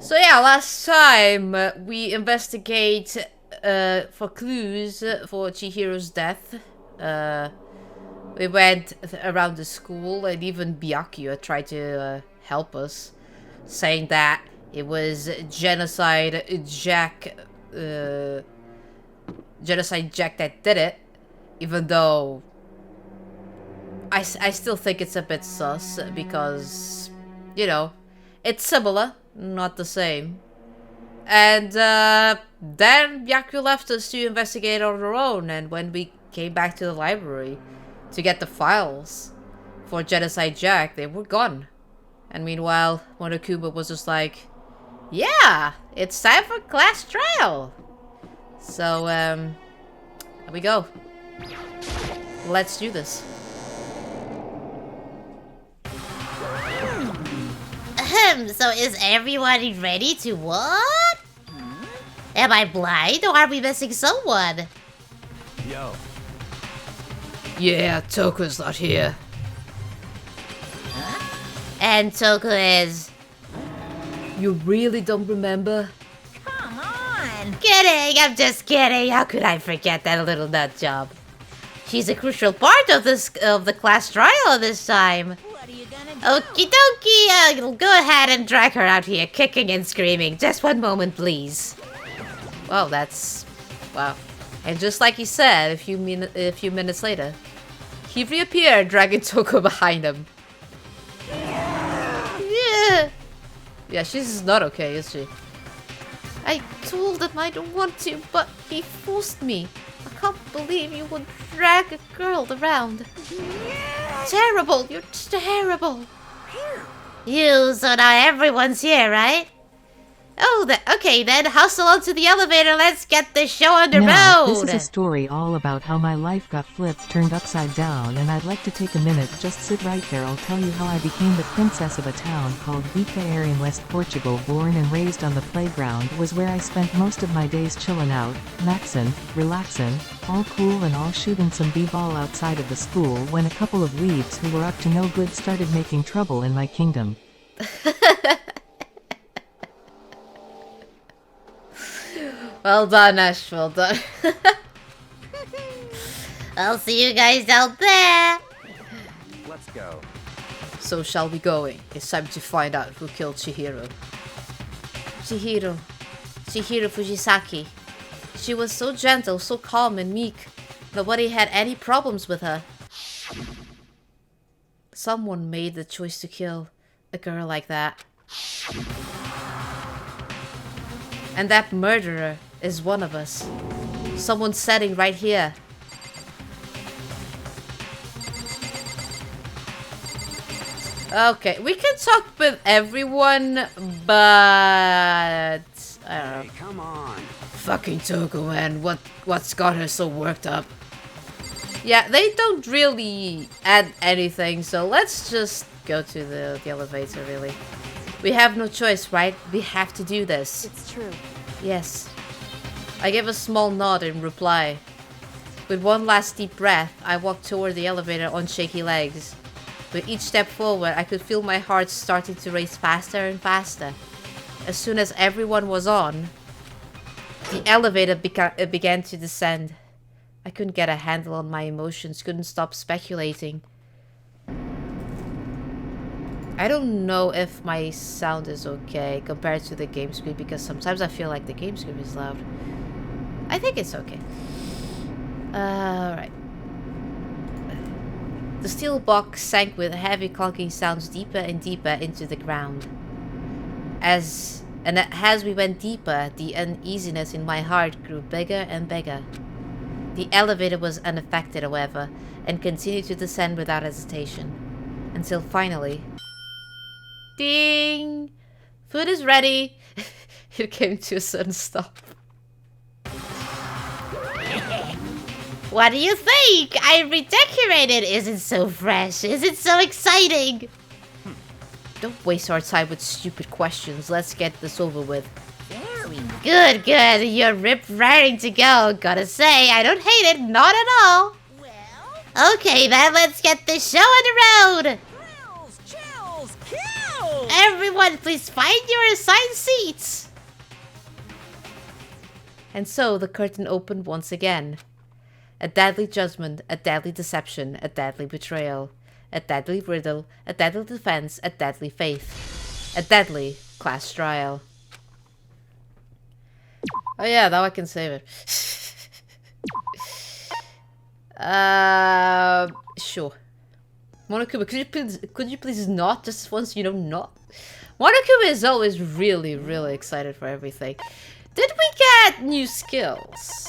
So yeah, last time we investigate for clues for Chihiro's death. We went around the school, and even Byakuya tried to help us, saying that it was Genocide Jack that did it, even though I still think it's a bit sus because, you know, it's similar, not the same. And then Byaku left us to investigate on our own, and when we came back to the library to get the files for Genocide Jack, they were gone. And meanwhile, Monokuma was just like, yeah, it's time for class trial. So, here we go. Let's do this. So is everyone ready to what? Am I blind or are we missing someone? Yo. Yeah, Toku's not here. And Toku is... You really don't remember? Come on! Kidding, I'm just kidding. How could I forget that little nut job? She's a crucial part of the class trial this time. What are you gonna do? Okie dokie, go ahead and drag her out here, kicking and screaming. Just one moment, please. Wow, wow. And just like he said, a few minutes later, he reappeared, dragging Toku behind him. Yeah. Yeah, she's not okay, is she? I told him I don't want to, but he forced me. I can't believe you would drag a girl around. Terrible, you're terrible. So now everyone's here, right? Oh, okay then, hustle onto the elevator, let's get this show on the road! This is a story all about how my life got flipped, turned upside down, and I'd like to take a minute, just sit right there. I'll tell you how I became the princess of a town called Vika Air in West Portugal. Born and raised on the playground was where I spent most of my days chilling out, maxin', relaxin', all cool and all shooting some b-ball outside of the school when a couple of weebs who were up to no good started making trouble in my kingdom. Well done, Ash, well done. I'll see you guys out there! Let's go. So shall we going? It's time to find out who killed Chihiro. Chihiro Fujisaki. She was so gentle, so calm and meek. Nobody had any problems with her. Someone made the choice to kill a girl like that. And that murderer is one of us. Someone sitting right here. Okay, we can talk with everyone, but I don't know. Hey, come on. Fucking Toku, man. What's got her so worked up? Yeah, they don't really add anything, so let's just go to the elevator, really. We have no choice, right? We have to do this. It's true. Yes. I gave a small nod in reply. With one last deep breath, I walked toward the elevator on shaky legs. With each step forward, I could feel my heart starting to race faster and faster. As soon as everyone was on, the elevator began to descend. I couldn't get a handle on my emotions, couldn't stop speculating. I don't know if my sound is okay compared to the game screen, because sometimes I feel like the game screen is loud. I think it's okay. Alright. The steel box sank with heavy clunking sounds deeper and deeper into the ground. As we went deeper, the uneasiness in my heart grew bigger and bigger. The elevator was unaffected, however, and continued to descend without hesitation. Until finally... Ding! Food is ready! It came to a sudden stop. What do you think? I redecorated! Is it so fresh? Is it so exciting? Don't waste our time with stupid questions. Let's get this over with. Good. You're ready to go. Gotta say, I don't hate it. Not at all. Well... Okay, then let's get this show on the road. Chills, kills, Everyone, please find your assigned seats. And so the curtain opened once again. A deadly judgment, a deadly deception, a deadly betrayal, a deadly riddle, a deadly defense, a deadly faith, a deadly class trial. Oh yeah, now I can save it. Sure. Monokuma, could you please not? Just once, not? Monokuma is always really, really excited for everything. Did we get new skills?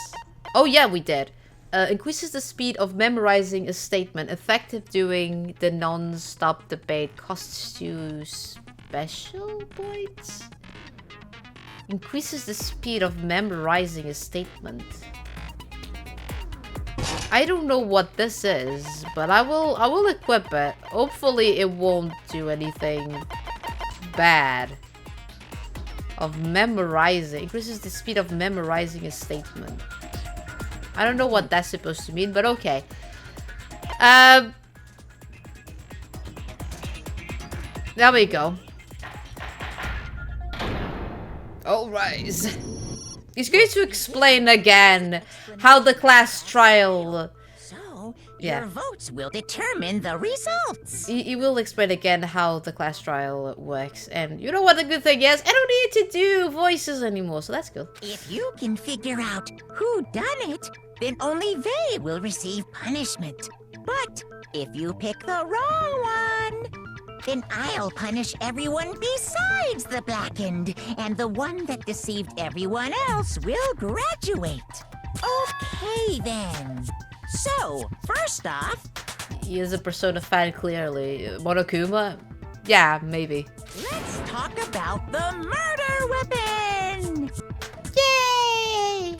Oh yeah, we did. Increases the speed of memorizing a statement. Effective during the non-stop debate. Costs you special points? Increases the speed of memorizing a statement. I don't know what this is, but I will equip it. Hopefully it won't do anything bad. Of memorizing. Increases the speed of memorizing a statement. I don't know what that's supposed to mean, but okay. There we go. All right. He's going to explain again how the class trial... So, Yeah. your votes will determine the results. He will explain again how the class trial works. And you know what the good thing is? I don't need to do voices anymore, so that's good. If you can figure out who done it, then only they will receive punishment. But if you pick the wrong one, then I'll punish everyone besides the blackened, and the one that deceived everyone else will graduate. Okay, then. So, first off... He is a Persona fan, clearly. Monokuma? Yeah, maybe. Let's talk about the murder weapon! Yay!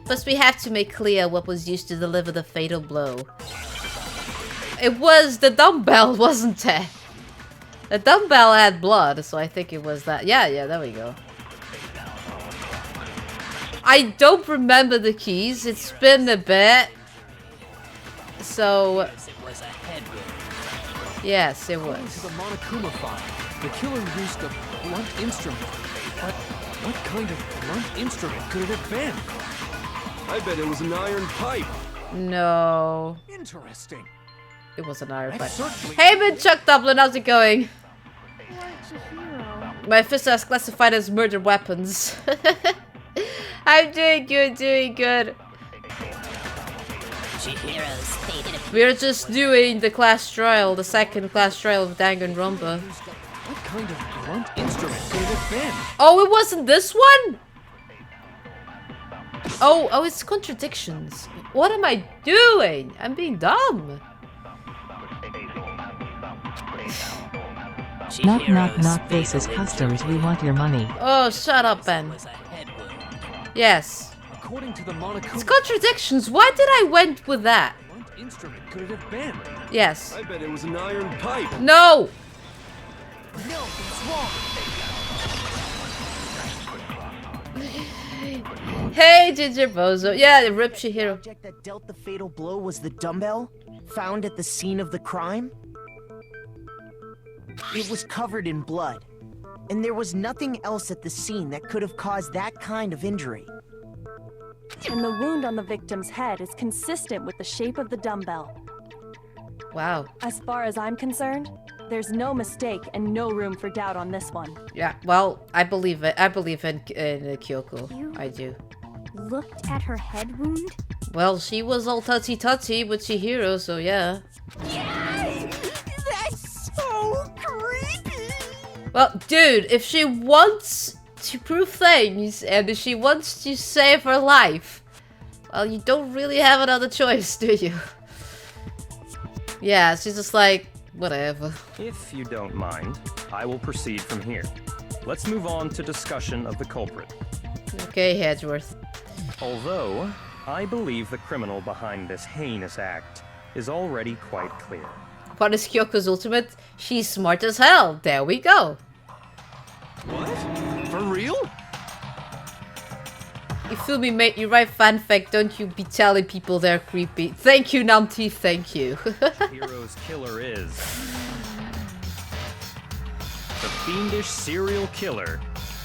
First, we have to make clear what was used to deliver the fatal blow. It was the dumbbell, wasn't it? The dumbbell had blood, so I think it was that. Yeah, there we go. I don't remember the keys. It's been a bit. So... Yes, it According was. to the Monokuma file, the killer used a blunt instrument. But what kind of blunt instrument could it have been? I bet it was an iron pipe. No. Interesting. It was an iron pipe. That's certainly... Hey, man, Chuck Dublin, how's it going? My fist is classified as murder weapons. I'm doing good. We're just doing the class trial, the second class trial of Danganronpa. What kind of blunt instrument could it have been? Oh, it wasn't this one? Oh, it's contradictions. What am I doing? I'm being dumb. Knock knock knock, this is customs, we want your money. Oh, shut up, Ben. Yes. According to the It's Monokuma, contradictions. Why did I went with that? blunt instrument could it have been? Yes. I bet it was an iron pipe. No! No, it's wrong. Hey, Ginger Bozo. Yeah, Rip The Shihiro. object that dealt the fatal blow was the dumbbell found at the scene of the crime. It was covered in blood, and there was nothing else at the scene that could have caused that kind of injury. And the wound on the victim's head is consistent with the shape of the dumbbell. Wow. As far as I'm concerned, there's no mistake and no room for doubt on this one. Yeah, well, I believe it. I believe in Kyoko. I do. Looked at her head wound? Well, she was all touchy-touchy with Chihiro, so yeah. That's so creepy! Well, dude, if she wants to prove things, and if she wants to save her life, well, you don't really have another choice, do you? Yeah, she's just like, whatever. If you don't mind, I will proceed from here. Let's move on to discussion of the culprit. Okay, Hedgeworth. Although, I believe the criminal behind this heinous act is already quite clear. What is Kyoko's ultimate? She's smart as hell. There we go. What? For real? You feel me, mate? You write fanfic, don't you be telling people they're creepy. Thank you, Namti, thank you. Hero's killer is... the fiendish serial killer,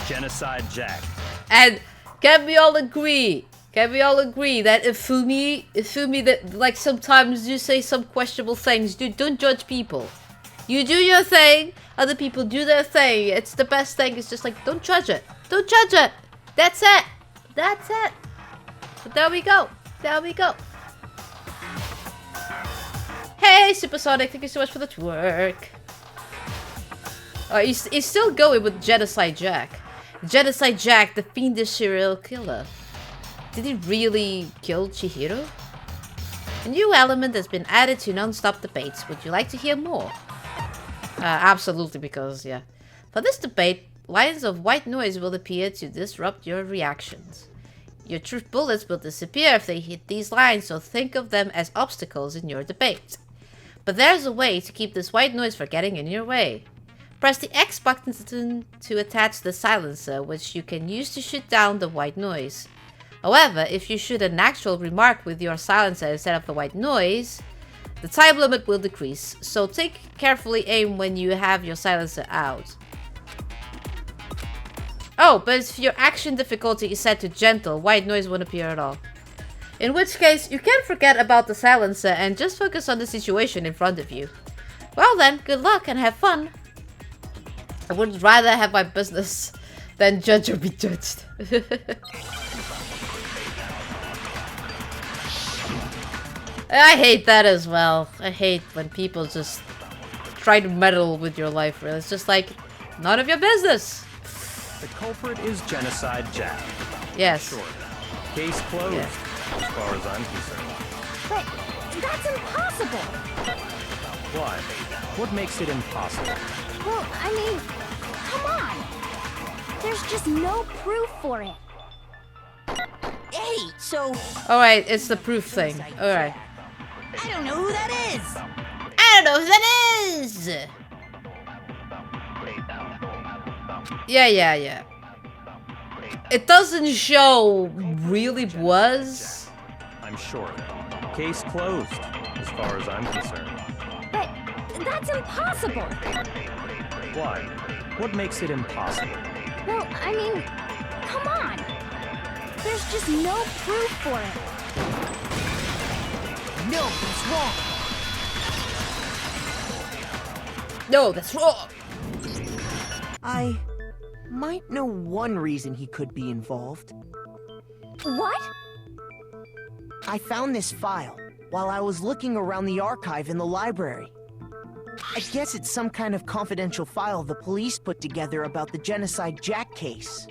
Genocide Jack. And can we all agree? Can we all agree that Ifumi, that like sometimes you say some questionable things, dude, don't judge people. You do your thing, other people do their thing. It's the best thing. It's just like, don't judge it. Don't judge it. That's it. That's it. But there we go. There we go. Hey, Supersonic, thank you so much for the twerk. He's still going with Genocide Jack. Genocide Jack, the fiendish serial killer. Did he really kill Chihiro? A new element has been added to non-stop debates. Would you like to hear more? Absolutely, because, yeah. For this debate, lines of white noise will appear to disrupt your reactions. Your truth bullets will disappear if they hit these lines, so think of them as obstacles in your debate. But there's a way to keep this white noise from getting in your way. Press the X button to attach the silencer, which you can use to shoot down the white noise. However, if you shoot an actual remark with your silencer instead of the white noise, the time limit will decrease, so take carefully aim when you have your silencer out. Oh, but if your action difficulty is set to gentle, white noise won't appear at all. In which case, you can forget about the silencer and just focus on the situation in front of you. Well then, good luck and have fun. I would rather have my business than judge or be judged. I hate that as well. I hate when people just try to meddle with your life, really. It's just like, none of your business. The culprit is Genocide Jack. Yes. Sure. Case closed, as far as I'm concerned. But that's impossible. Why? What makes it impossible? Well, I mean, come on. There's just no proof for it. Hey, so Alright, it's the proof thing. Alright. I don't know who that is. I don't know who that is! Yeah. It doesn't show really was. I'm sure. Case closed, as far as I'm concerned. But that's impossible. Why? What makes it impossible? Well, I mean, come on. There's just no proof for it. No, that's wrong. No, that's wrong. I might know one reason he could be involved. What? I found this file while I was looking around the archive in the library. I guess it's some kind of confidential file the police put together about the Genocide Jack case.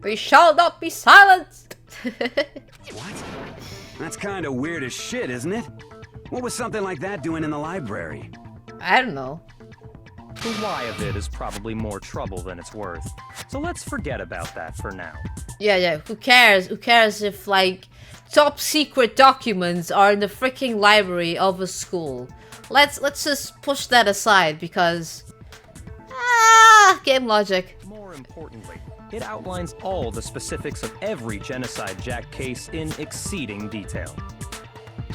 We shall not be silenced! What? That's kind of weird as shit, isn't it? What was something like that doing in the library? I don't know. The why of it is probably more trouble than it's worth. So let's forget about that for now. Yeah, who cares? Who cares if, like, top secret documents are in the freaking library of a school? Let's just push that aside because... game logic. More importantly, it outlines all the specifics of every Genocide Jack case in exceeding detail.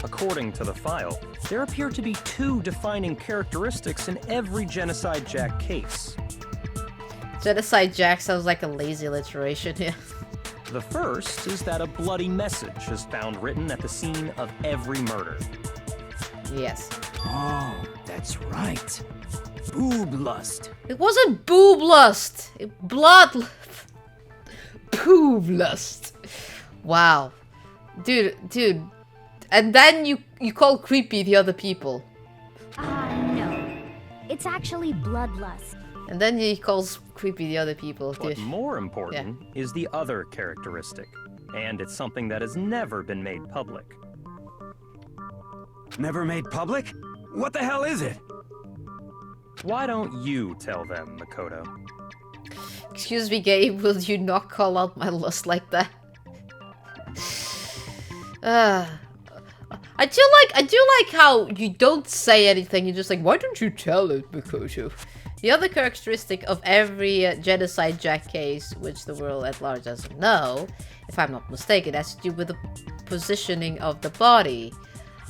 According to the file, there appear to be 2 defining characteristics in every Genocide Jack case. Genocide Jack sounds like a lazy alliteration, yeah. The first is that a bloody message is found written at the scene of every murder. Yes. Oh, that's right. Boob lust. It wasn't boob lust. Blood. Boob lust. Wow. Dude. And then you call creepy the other people. No. It's actually bloodlust. And then he calls creepy the other people. What's more important is the other characteristic. And it's something that has never been made public. Never made public? What the hell is it? Why don't you tell them, Makoto? Excuse me, Gabe, will you not call out my lust like that? I do like how you don't say anything, you're just like, why don't you tell it, Makoto? The other characteristic of every Genocide Jack case, which the world at large doesn't know, if I'm not mistaken, has to do with the positioning of the body.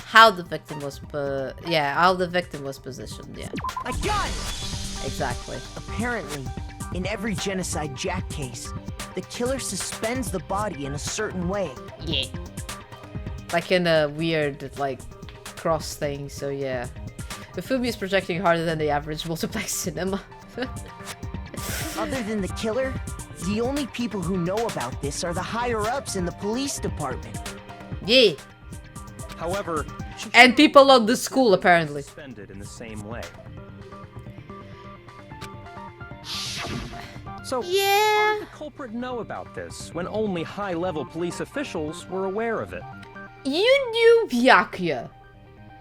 How the victim was, positioned, yeah. I got it! exactly. Apparently, in every Genocide Jack case, the killer suspends the body in a certain way. Yeah. Like in a weird, like, cross thing, so yeah. The film is projecting harder than the average multiplex cinema. Other than the killer, the only people who know about this are the higher-ups in the police department. Yeah. However, and people on the school, apparently. Suspended in the same way. So, yeah. how did the culprit know about this when only high-level police officials were aware of it? You knew Byakuya.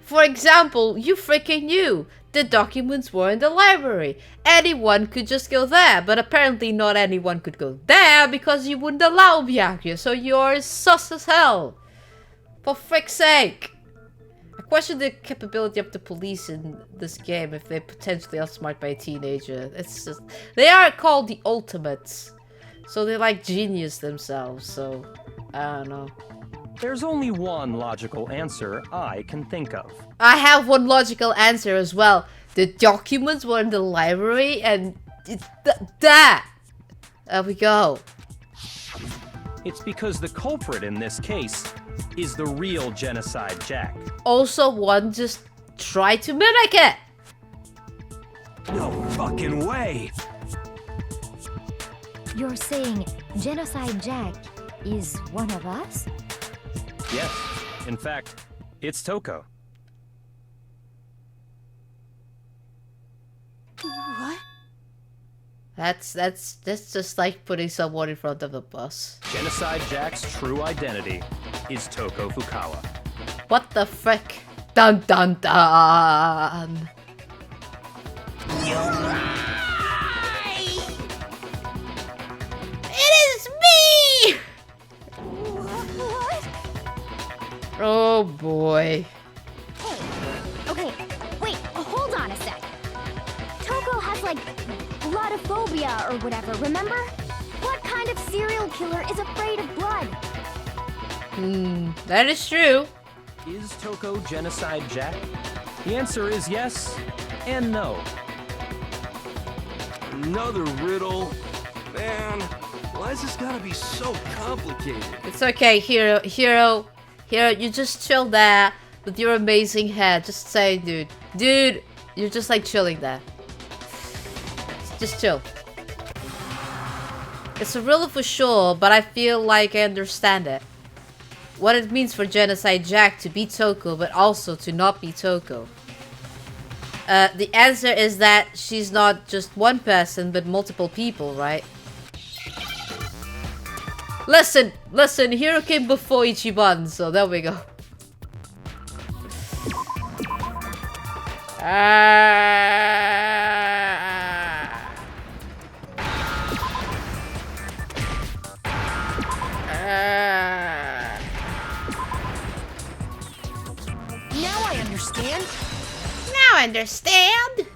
For example, you freaking knew the documents were in the library. Anyone could just go there, but apparently not anyone could go there because you wouldn't allow Byakuya, so you're sus as hell. For frick's sake. I question the capability of the police in this game if they're potentially outsmarted by a teenager. It's just... They are called the Ultimates. So they're like genius themselves, so... I don't know. There's only one logical answer I can think of. I have one logical answer as well. The documents were in the library and... There we go. It's because the culprit in this case is the real Genocide Jack. Also, one just tried to mimic it. No fucking way. You're saying Genocide Jack is one of us? Yes. In fact, it's Toko. What? That's just like putting someone in front of the bus. Genocide Jack's true identity is Toko Fukawa. What the frick? Dun dun dun! You lie! It is me! What? Oh boy. Hey, okay, wait, hold on a sec. Toko has like bloodophobia or whatever, remember? What kind of serial killer is afraid of blood? That is true. Is Toko Genocide Jack? The answer is yes and no. Another riddle. Man, why is this gotta be so complicated? It's okay, Hero, you just chill there with your amazing hair. Just say, dude, you're just like chilling there. Just chill. It's a riddle for sure, but I feel like I understand it. What it means for Genocide Jack to be Toko, but also to not be Toko. The answer is that she's not just one person, but multiple people, right? Listen, Hero came before Ichiban, so there we go. Now I understand. Now I understand.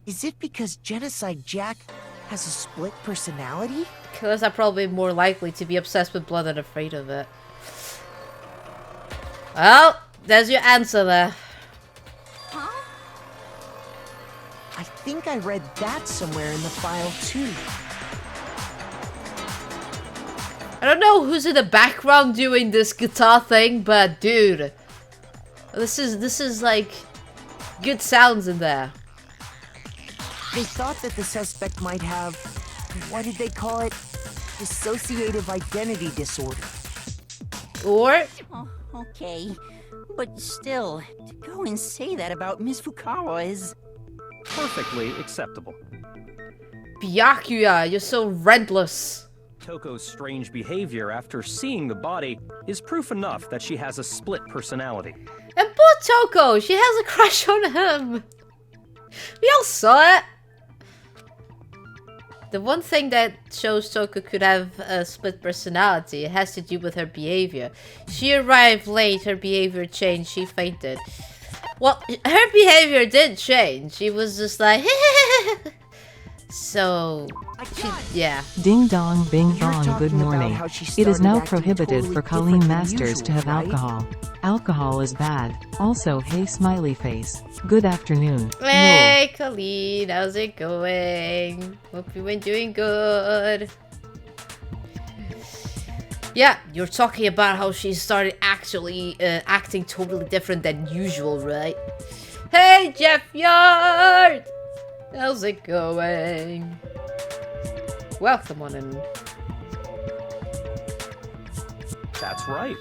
Is it because Genocide Jack has a split personality? Killers are probably more likely to be obsessed with blood and afraid of it. Well, there's your answer there. Huh? I think I read that somewhere in the file too. I don't know who's in the background doing this guitar thing, but dude, this is like good sounds in there. They thought that the suspect might have, what did they call it? Dissociative identity disorder. Or Oh, okay. But still, to go and say that about Miss Fukawa is... Perfectly acceptable. Byakuya, you're so relentless. Toko's strange behavior after seeing the body is proof enough that she has a split personality. And poor Toko, she has a crush on him. We all saw it. The one thing that shows Toko could have a split personality, it has to do with her behavior. She arrived late, her behavior changed, she fainted. Well, her behavior did change. She was just like, So, yeah. Ding dong, bing You're bong, good talking about morning. how she It is started now acting prohibited totally for different Colleen than Masters to usual, have right? alcohol. Alcohol is bad. Also, hey smiley face. Good afternoon. Hey, Colleen, how's it going? Hope you been doing good. Yeah, you're talking about how she started actually acting totally different than usual, right? Hey, Jeff Yard! How's it going? Welcome on in. That's right.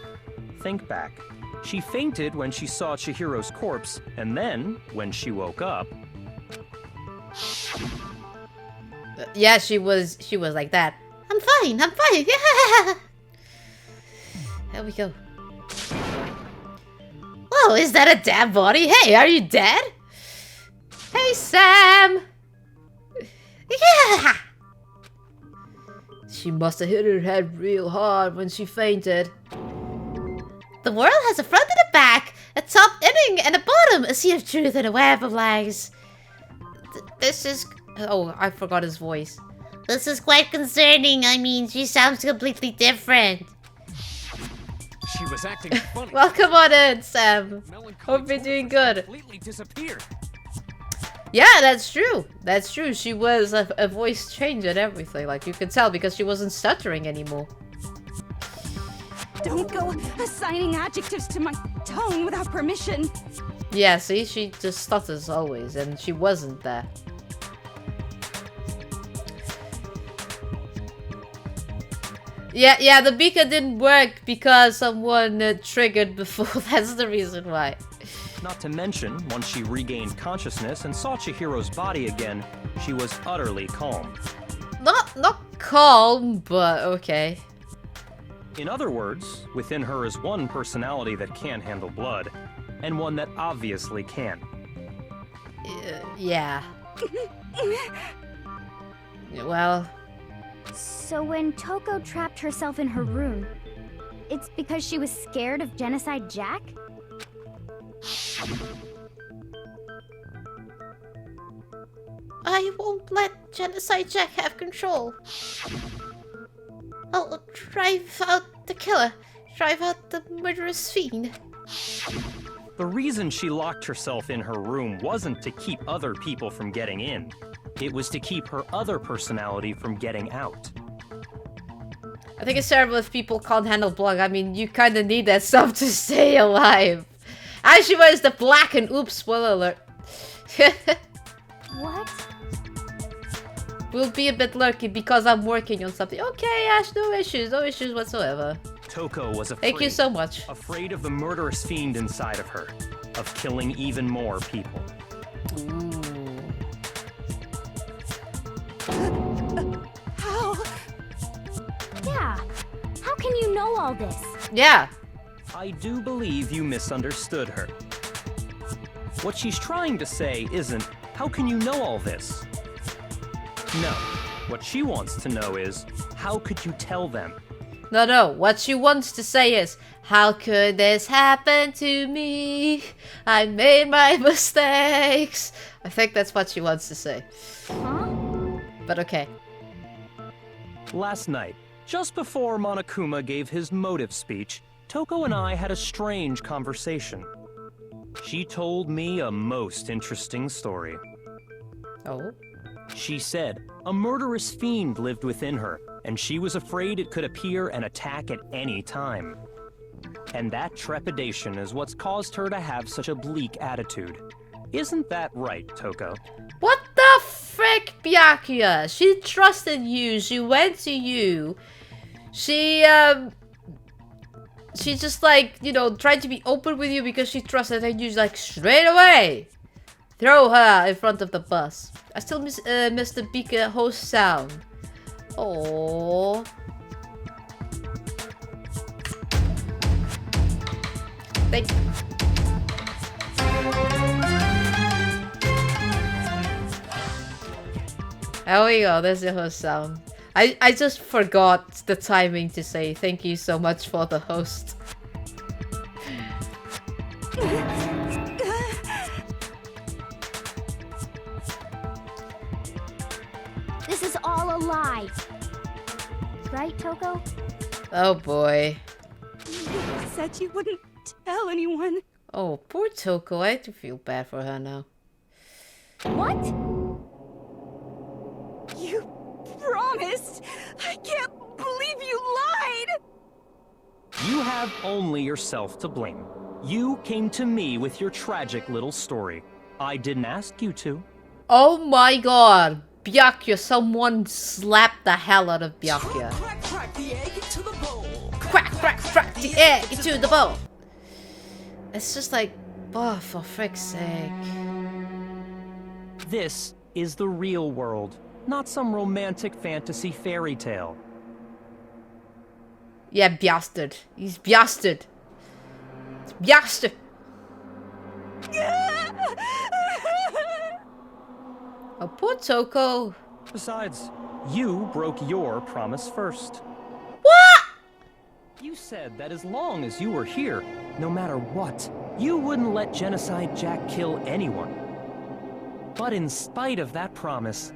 Think back. She fainted when she saw Chihiro's corpse, and then, when she woke up... Yeah, she was like that. I'm fine, yeah! There we go. Whoa, is that a dead body? Hey, are you dead? Hey, Sam! Yeah! She must have hit her head real hard when she fainted. The world has a front and a back, a top ending and a bottom, a sea of truth and a web of lies. This is... Oh, I forgot his voice. This is quite concerning. I mean, she sounds completely different. She was acting funny. Welcome on in, Sam. Melancholy Hope you're voice doing good. Completely disappeared. Yeah, that's true. That's true. She was a voice change and everything. Like, you could tell because she wasn't stuttering anymore. Don't go assigning adjectives to my tone without permission. Yeah, see? She just stutters always, and she wasn't there. Yeah, the beacon didn't work because someone triggered before. That's the reason why. Not to mention, once she regained consciousness and saw Chihiro's body again, she was utterly calm. Not calm, but okay. In other words, within her is one personality that can handle blood, and one that obviously can. Yeah. Well... So when Toko trapped herself in her room, it's because she was scared of Genocide Jack? I won't let Genocide Jack have control. I'll drive out the killer. Drive out the murderous fiend. The reason she locked herself in her room wasn't to keep other people from getting in. It was to keep her other personality from getting out. I think it's terrible if people can't handle blood. I mean, you kind of need that stuff to stay alive. And she wears the black and oops, spoiler alert. What? We'll be a bit lurky because I'm working on something. Okay, Ash, no issues whatsoever. Toko was afraid. Thank you so much. Afraid of the murderous fiend inside of her, of killing even more people. Ooh. How? Yeah. How can you know all this? Yeah. I do believe you misunderstood her. What she's trying to say isn't, how can you know all this? No. What she wants to know is, how could you tell them? No. What she wants to say is, how could this happen to me? I made my mistakes. I think that's what she wants to say. Huh? But okay. Last night, just before Monokuma gave his motive speech, Toko and I had a strange conversation. She told me a most interesting story. Oh? She said a murderous fiend lived within her, and she was afraid it could appear and attack at any time. And that trepidation is what's caused her to have such a bleak attitude. Isn't that right, Toko? What the frick, Byakuya? She trusted you. She went to you. She just like, you know, tried to be open with you because she trusted and you like straight away throw her in front of the bus. I still miss the Bika host sound. Oh. Thank you. There we go, there's the host sound. I just forgot the timing to say thank you so much for the host. this is all a lie. Right, Toko? Oh boy. You said you wouldn't tell anyone. Oh, poor Toko. I do feel bad for her now. What? You promised. I can't believe you lied. You have only yourself to blame. You came to me with your tragic little story. I didn't ask you to. Oh my god. Byakuya, someone slapped the hell out of Byakuya. Crack the egg into the bowl. Crack the egg into the bowl. It's just like, oh, for frick's sake. This is the real world, not some romantic fantasy fairy tale. Yeah, bastard. He's bastard. It's bastard. Oh, poor Toko. Besides, you broke your promise first. What? You said that as long as you were here, no matter what, you wouldn't let Genocide Jack kill anyone. But in spite of that promise,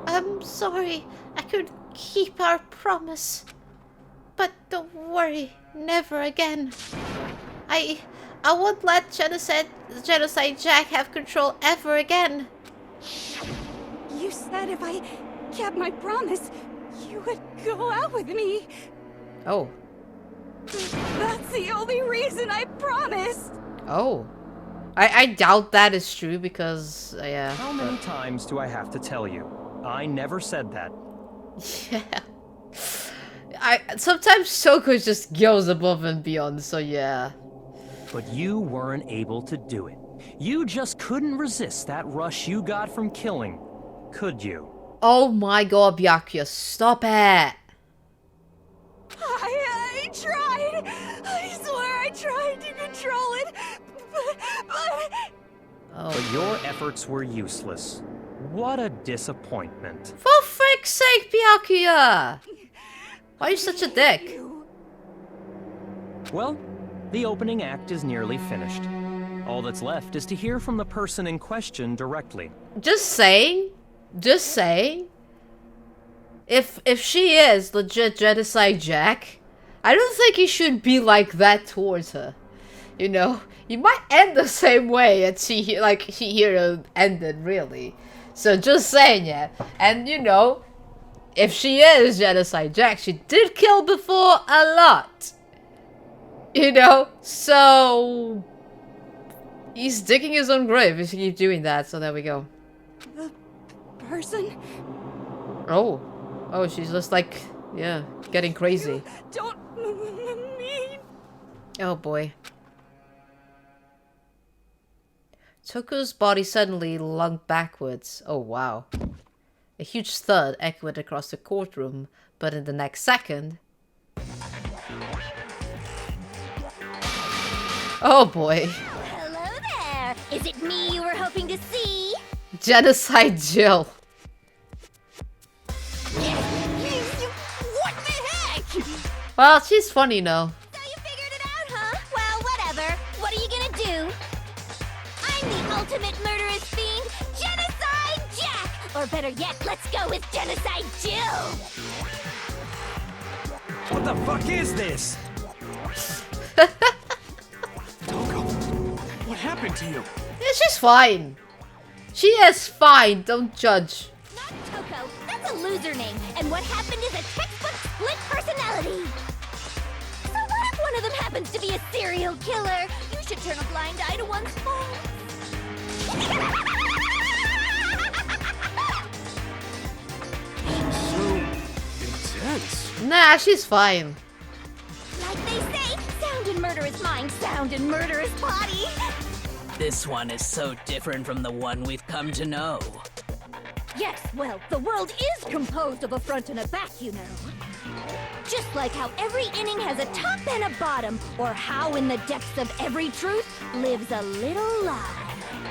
I'm sorry, I couldn't keep our promise. But don't worry, never again. I won't let Genocide Jack have control ever again. You said if I kept my promise, you would go out with me. Oh. That's the only reason I promised. Oh. I doubt that is true because, yeah. How many times do I have to tell you? I never said that. Yeah. Sometimes Toko just goes above and beyond, so yeah. But you weren't able to do it. You just couldn't resist that rush you got from killing, could you? Oh my god, Byakuya, stop it! I tried! I swear I tried to control it, but... Oh. But your efforts were useless. What a disappointment. For frick's sake, Byakuya! Why are you such a dick? Well, the opening act is nearly finished. All that's left is to hear from the person in question directly. Just saying. Just saying. If she is legit Genocide Jack, I don't think he should be like that towards her. You know? He might end the same way as Chihiro ended, really. So just saying, yeah. And you know, if she is Genocide Jack, she did kill before a lot. You know? So he's digging his own grave if he keeps doing that, so there we go. The person? Oh. Oh, she's just like, yeah, getting crazy. Don't mean... Oh boy. Toko's body suddenly lunged backwards. Oh wow. A huge thud echoed across the courtroom, but in the next second... Oh boy. Hello there! Is it me you were hoping to see? Genocide Jill. What the heck? Well, she's funny, no. So you figured it out, huh? Well, whatever. What are you gonna do? I'm the ultimate murderous fiend, Genocide Jack! Or better yet, let's go with Genocide Jill! What the fuck is this? Toko, what happened to you? Yeah, she's fine. She is fine, don't judge. Not Toko, that's a loser name, and what happened is a textbook split personality. So what if one of them happens to be a serial killer? You should turn a blind eye to one's faults. So intense. Nah, she's fine. Like they say, sound in murderous mind, sound in murderous body. This one is so different from the one we've come to know. Yes, well, the world is composed of a front and a back, you know. Just like how every inning has a top and a bottom, or how in the depths of every truth lives a little lie.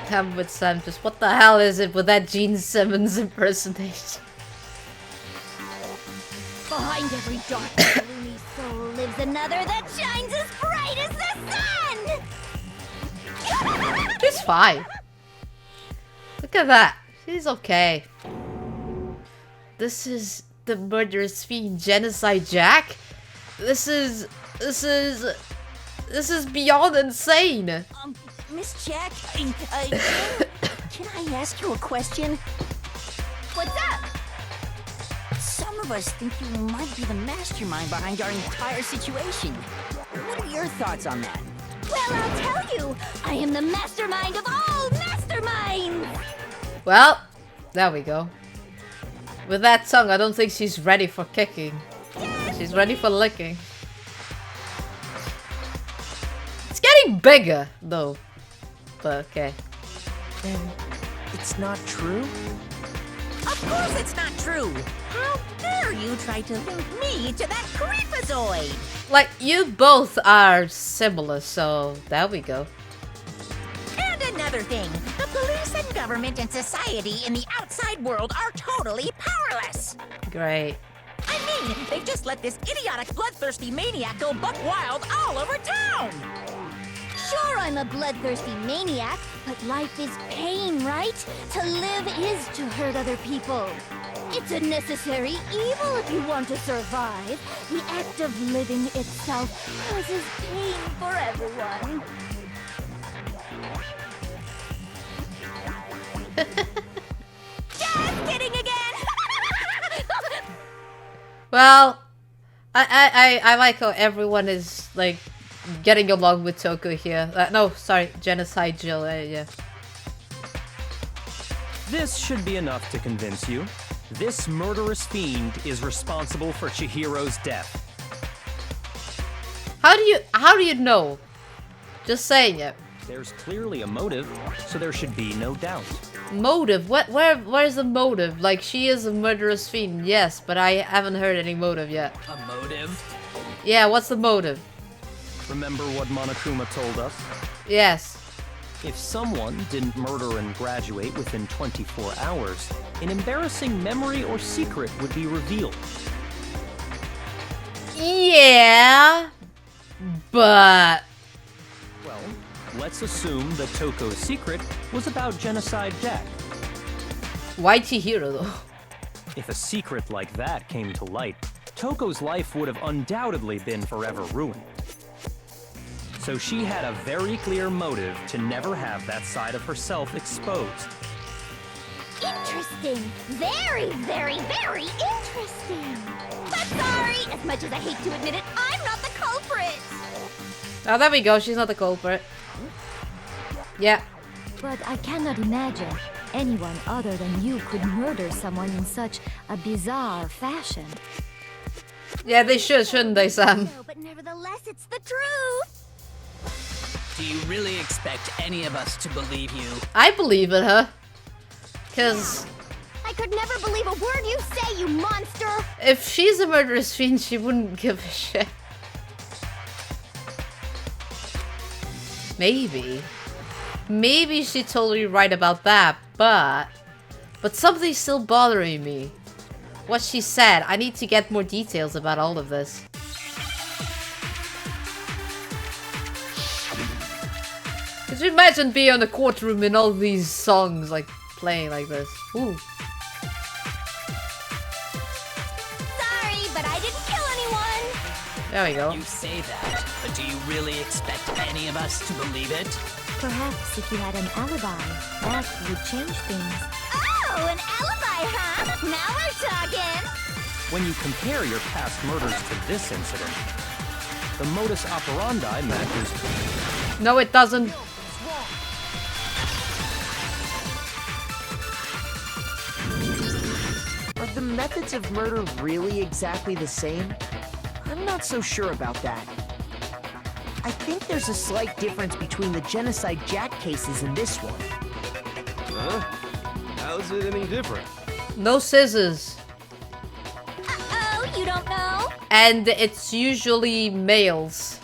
I'm with Sam, just what the hell is it with that Gene Simmons impersonation? Behind every dark and gloomy soul lives another that shines as bright as the sun! She's fine. Look at that. She's okay. This is the murderous fiend Genocide Jack? This is beyond insane. Miss Jack, can I ask you a question? What's up? Some of us think you might be the mastermind behind our entire situation. What are your thoughts on that? Well, I'll tell you. I am the mastermind of all masterminds. Well, there we go. With that tongue, I don't think she's ready for kicking. She's ready for licking. It's getting bigger, though. But okay. Then it's not true? Of course it's not true. How dare you try to link me to that creepazoid? Like, you both are similar, so there we go. And another thing, the police and government and society in the outside world are totally powerless. Great. I mean, they just let this idiotic, bloodthirsty maniac go buck wild all over town. Sure, I'm a bloodthirsty maniac, but life is pain, right? To live is to hurt other people. It's a necessary evil if you want to survive. The act of living itself causes pain for everyone. Just kidding again. Well, I like how everyone is, like, getting along with Toko here. No, sorry, Genocide Jill, yeah. This should be enough to convince you. This murderous fiend is responsible for Chihiro's death. How do you know? Just saying it. There's clearly a motive, so there should be no doubt. Motive? Where's the motive? Like, she is a murderous fiend, yes, but I haven't heard any motive yet. A motive? Yeah, what's the motive? Remember what Monokuma told us? Yes. If someone didn't murder and graduate within 24 hours, an embarrassing memory or secret would be revealed. Yeah, but... Well, let's assume that Toko's secret was about Genocide Jack. Why Chihiro, though? If a secret like that came to light, Toko's life would have undoubtedly been forever ruined. So she had a very clear motive to never have that side of herself exposed. Interesting. Very, very, very interesting. But sorry, as much as I hate to admit it, I'm not the culprit. Oh, there we go. She's not the culprit. Yeah. But I cannot imagine anyone other than you could murder someone in such a bizarre fashion. Yeah, they should, shouldn't they, Sam? But nevertheless, it's the truth. Do you really expect any of us to believe you? I believe in her. Because I could never believe a word you say, you monster! if she's a murderous fiend, she wouldn't give a shit. Maybe. Maybe she's totally right about that, but something's still bothering me. What she said, I need to get more details about all of this. Could you imagine being in the courtroom and all these songs like playing like this? Ooh. Sorry, but I didn't kill anyone! There we go. You say that, but do you really expect any of us to believe it? Perhaps if you had an alibi, that would change things. Oh, an alibi, huh? Now we're talking! When you compare your past murders to this incident, the modus operandi matches. No, it doesn't. Are the methods of murder really exactly the same? I'm not so sure about that. I think there's a slight difference between the Genocide Jack cases and this one. Huh? How's it any different? No scissors. Uh-oh, you don't know? And it's usually males.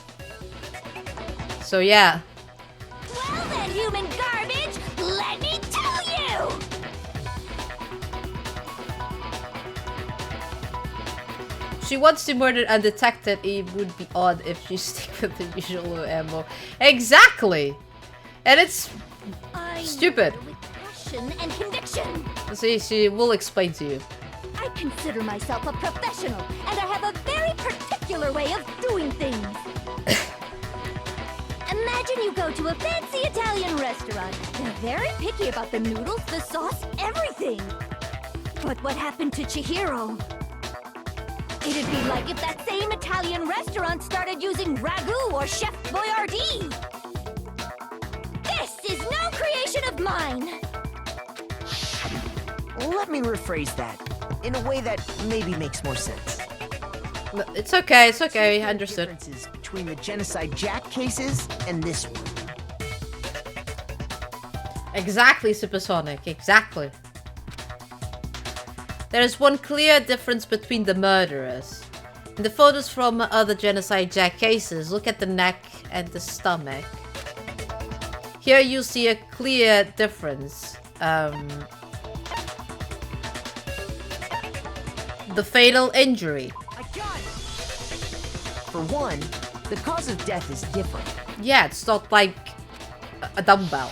So yeah. Well then, human garbage, let me tell you! She wants to murder undetected. It would be odd if she stick with the usual ammo. Exactly! And it's Stupid. With passion and conviction. See, she will explain to you. I consider myself a professional, and I have a very particular way of doing things. Imagine you go to a fancy Italian restaurant. They're very picky about the noodles, the sauce, everything. But what happened to Chihiro? It'd be like if that same Italian restaurant started using ragu or Chef Boyardee. This is no creation of mine. Let me rephrase that in a way that maybe makes more sense. It's okay, I understood. Differences between the Genocide Jack cases and this one. Exactly, Supersonic, exactly. There is one clear difference between the murderers. In the photos from other Genocide Jack cases, look at the neck and the stomach. Here you see a clear difference. The fatal injury. For one, the cause of death is different. Yeah, it's not like a dumbbell.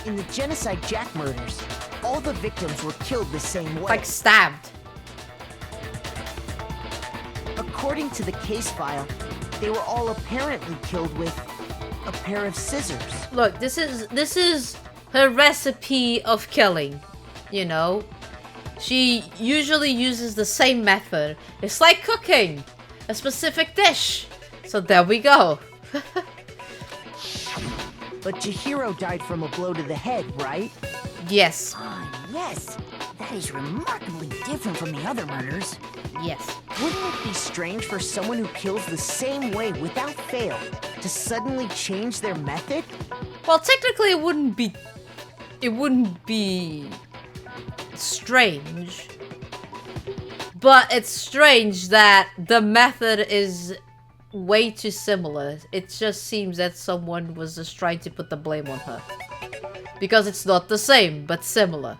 In the Genocide Jack murders, all the victims were killed the same way. Like stabbed. According to the case file, they were all apparently killed with a pair of scissors. Look, this is her recipe of killing, you know? She usually uses the same method. It's like cooking a specific dish. So there we go. But Chihiro died from a blow to the head, right? Yes. Yes. That is remarkably different from the other murders. Yes. Wouldn't it be strange for someone who kills the same way without fail to suddenly change their method? Well, technically it wouldn't be strange. But it's strange that the method is way too similar. It just seems that someone was just trying to put the blame on her. Because it's not the same, but similar.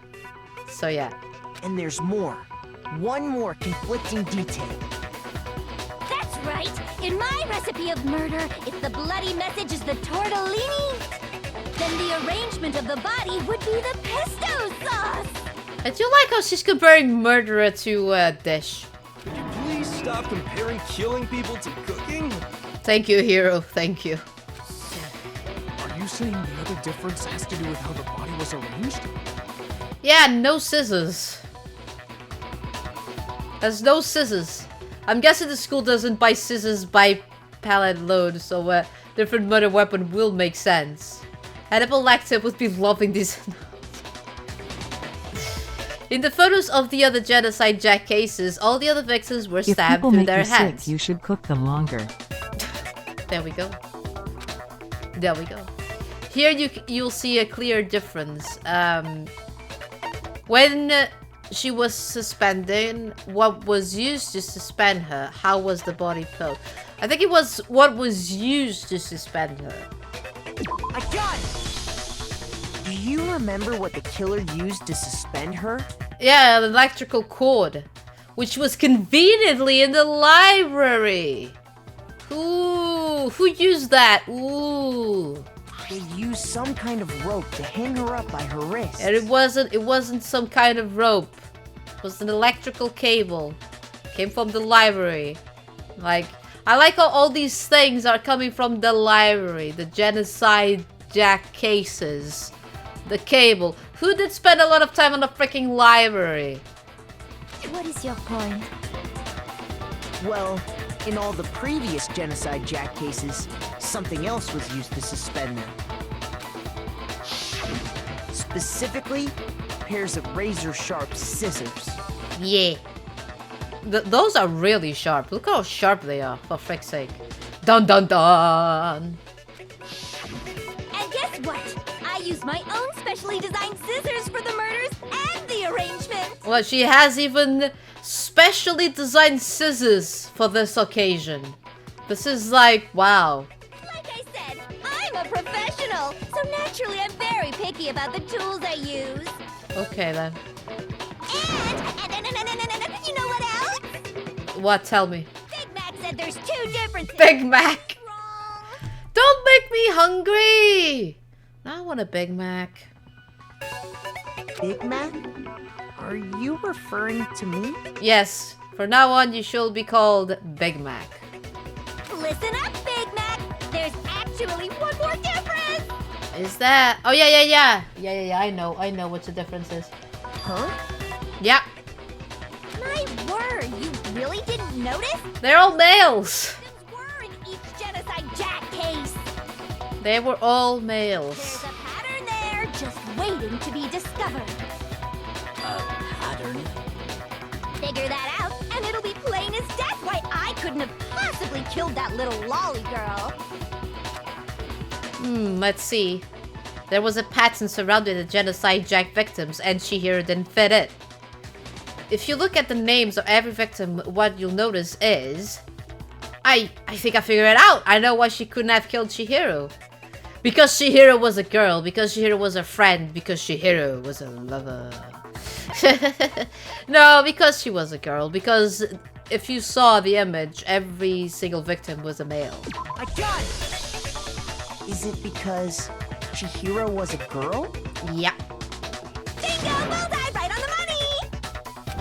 So yeah. And there's more. One more conflicting detail. That's right. In my recipe of murder, if the bloody message is the tortellini, then the arrangement of the body would be the pesto sauce. I do like how she's comparing murderer to a dish. Could you please stop comparing killing people to cooking? Thank you, hero. Thank you. Are you saying the other difference has to do with how the body was arranged? Yeah, no scissors. There's no scissors. I'm guessing the school doesn't buy scissors by pallet load, so a different murder weapon will make sense. Hannibal Lecter would be loving this. In the photos of the other Genocide Jack cases, all the other victims were stabbed through their heads. Sick, you should cook them longer. There we go. There we go. Here you'll see a clear difference. When she was suspended, what was used to suspend her? How was the body filled? I think it was what was used to suspend her. I got it! Do you remember what the killer used to suspend her? Yeah, an electrical cord, which was conveniently in the library. Ooh, who used that? Ooh. They used some kind of rope to hang her up by her wrist. And it wasn't some kind of rope. It was an electrical cable. Came from the library. Like, I like how all these things are coming from the library. The Genocide Jack cases. The cable. Who did spend a lot of time on the freaking library? What is your point? Well, in all the previous Genocide Jack cases, something else was used to suspend them. Specifically, pairs of razor-sharp scissors. Yeah. Those are really sharp. Look how sharp they are, for frick's sake. Dun dun dun! And guess what? I used my own specially designed scissors for the murders and the arrangement. Well, she has even specially designed scissors for this occasion. This is like, wow. Like I said, I'm a professional, so naturally I'm very picky about the tools I use. Okay then. And you know what else? What? Tell me. Big Mac said there's two differences. Big Mac! Wrong. Don't make me hungry! Now I want a Big Mac. Big Mac? Are you referring to me? Yes. From now on, you shall be called Big Mac. Listen up, Big Mac. There's actually one more difference. Is that? Oh yeah. I know what the difference is. Huh? Yeah. My word, you really didn't notice? They're all males. There were in each Genocide Jack case. They were all males. There's a pattern there, just waiting to be discovered. Pattern? Figure that out, and it'll be plain as death why I couldn't have possibly killed that little lolly girl. Let's see. There was a pattern surrounding the Genocide Jack victims, and Chihiro didn't fit it. If you look at the names of every victim, what you'll notice is... I think I figured it out. I know why she couldn't have killed Chihiro. Because Chihiro was a girl, because Chihiro was a friend, because Chihiro was a lover. No, because she was a girl. Because if you saw the image, every single victim was a male. I got it! Is it because Chihiro was a girl? Yeah. Bingo! Bullseye! Right on the money!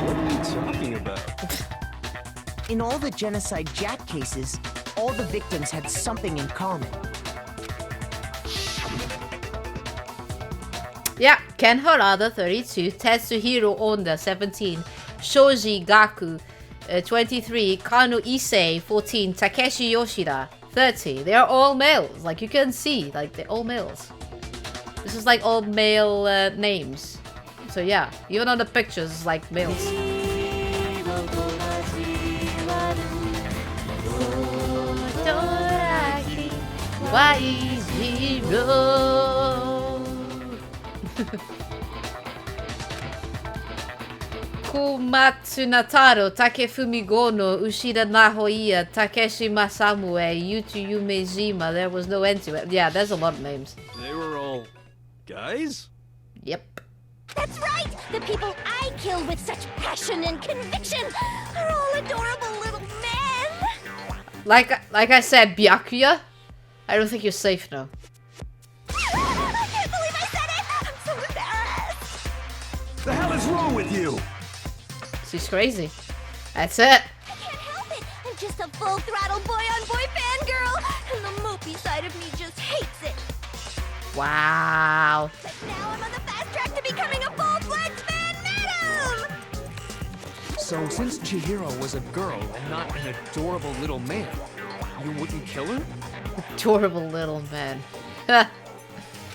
What are you talking about? In all the Genocide Jack cases, all the victims had something in common. Yeah, Ken Harada, 32, Tetsuhiro Onda, 17, Shoji Gaku, 23, Kano Issei, 14, Takeshi Yoshida, 30. They are all males, like you can see, like they're all males. This is like all male names. So yeah, even on the pictures, it's like males. Komatsu Nataro, Takefumi Gono, Ushida Nahoya, Takeshi Masamue, Yutu Yumejima. There was no end to it. Yeah, there's a lot of names. They were all guys? Yep. That's right! The people I killed with such passion and conviction are all adorable little men! Like I said, Byakuya, I don't think you're safe now. I can't believe I said it! I'm so embarrassed! The hell is wrong with you? She's crazy. That's it. I can't help it! I'm just a full-throttle boy-on-boy fangirl! And the mopey side of me just hates it! Wow. But now I'm on the fast track to becoming a full-fledged fan madam! So since Chihiro was a girl and not an adorable little man, you wouldn't kill her? Adorable little man. Would an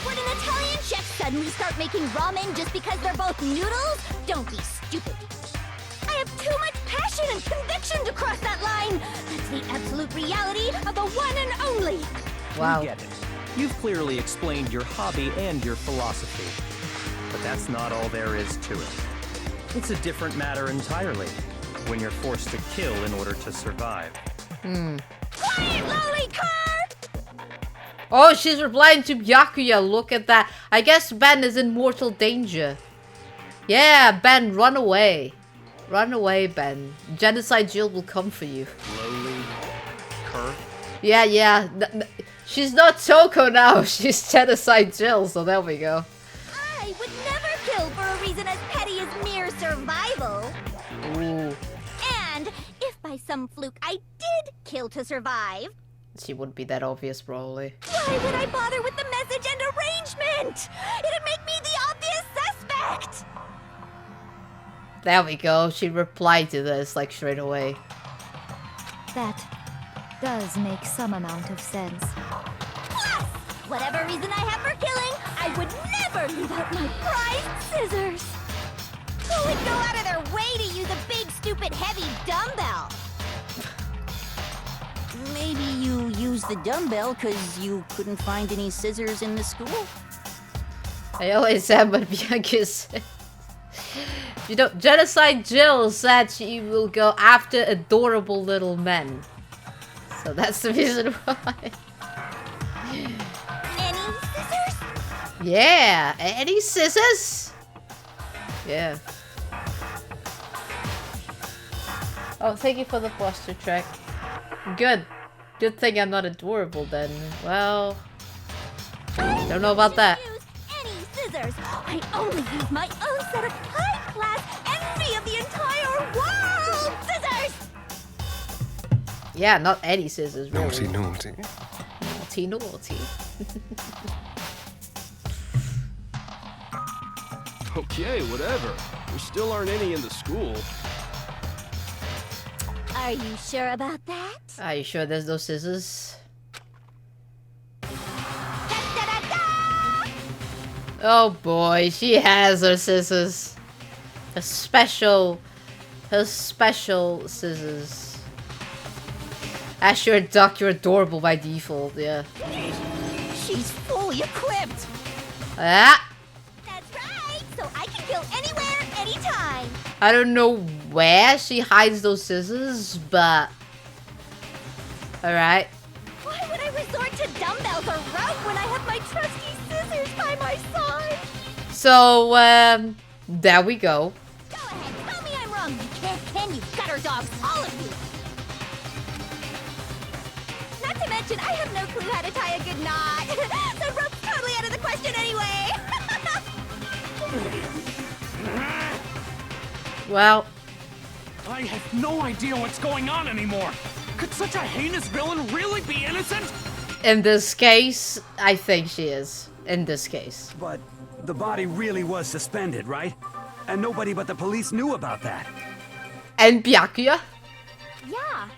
Italian chef suddenly start making ramen just because they're both noodles? Don't be stupid. I have too much passion and conviction to cross that line. That's the absolute reality of the one and only. Wow. We get it. You've clearly explained your hobby and your philosophy. But that's not all there is to it. It's a different matter entirely, when you're forced to kill in order to survive. Quiet, lolly car! Oh, she's replying to Byakuya. Look at that. I guess Ben is in mortal danger. Yeah, Ben, run away. Run away, Ben. Genocide Jill will come for you. Lowly cur? Yeah. She's not Toko now. She's Genocide Jill, so there we go. I would never kill for a reason as petty as mere survival. Ooh. And if by some fluke I did kill to survive, She wouldn't be that obvious, probably. why would I bother with the message and arrangement? It'd make me the obvious suspect! There we go. She replied to this, like, straight away. That does make some amount of sense. Plus, whatever reason I have for killing, I would never leave out my prized scissors! Who would go out of their way to use a big, stupid, heavy dumbbell? Maybe you used the dumbbell because you couldn't find any scissors in the school? I always said what Bianca said. You know, Genocide Jill said she will go after adorable little men. So that's the reason why. Any scissors? Yeah, any scissors? Yeah. Oh, thank you for the posture track. Good. Good thing I'm not adorable then. Well, don't know about that. Use any scissors. I I only use my own set of high-class envy of the entire world! Scissors! Yeah, not any scissors, really. Naughty, naughty. Naughty, naughty. Okay, whatever. There still aren't any in the school. Are you sure about that? Are you sure there's no scissors? Oh boy, she has her scissors. Her special scissors. As you're a duck, you're adorable by default, yeah. She's fully equipped. Ah! That's right! So I can kill anywhere, anytime! I don't know where she hides those scissors, but... Alright. Why would I resort to dumbbells or rope when I have my trusty scissors by my side? So, there we go. Go ahead, tell me I'm wrong, you can you gutter dogs, all of you! Not to mention, I have no clue how to tie a good knot. So rope's totally out of the question anyway. Well, I have no idea what's going on anymore. Could such a heinous villain really be innocent? in this case, I think she is. In this case. But the body really was suspended, right? And nobody but the police knew about that. And Byakuya? Yeah.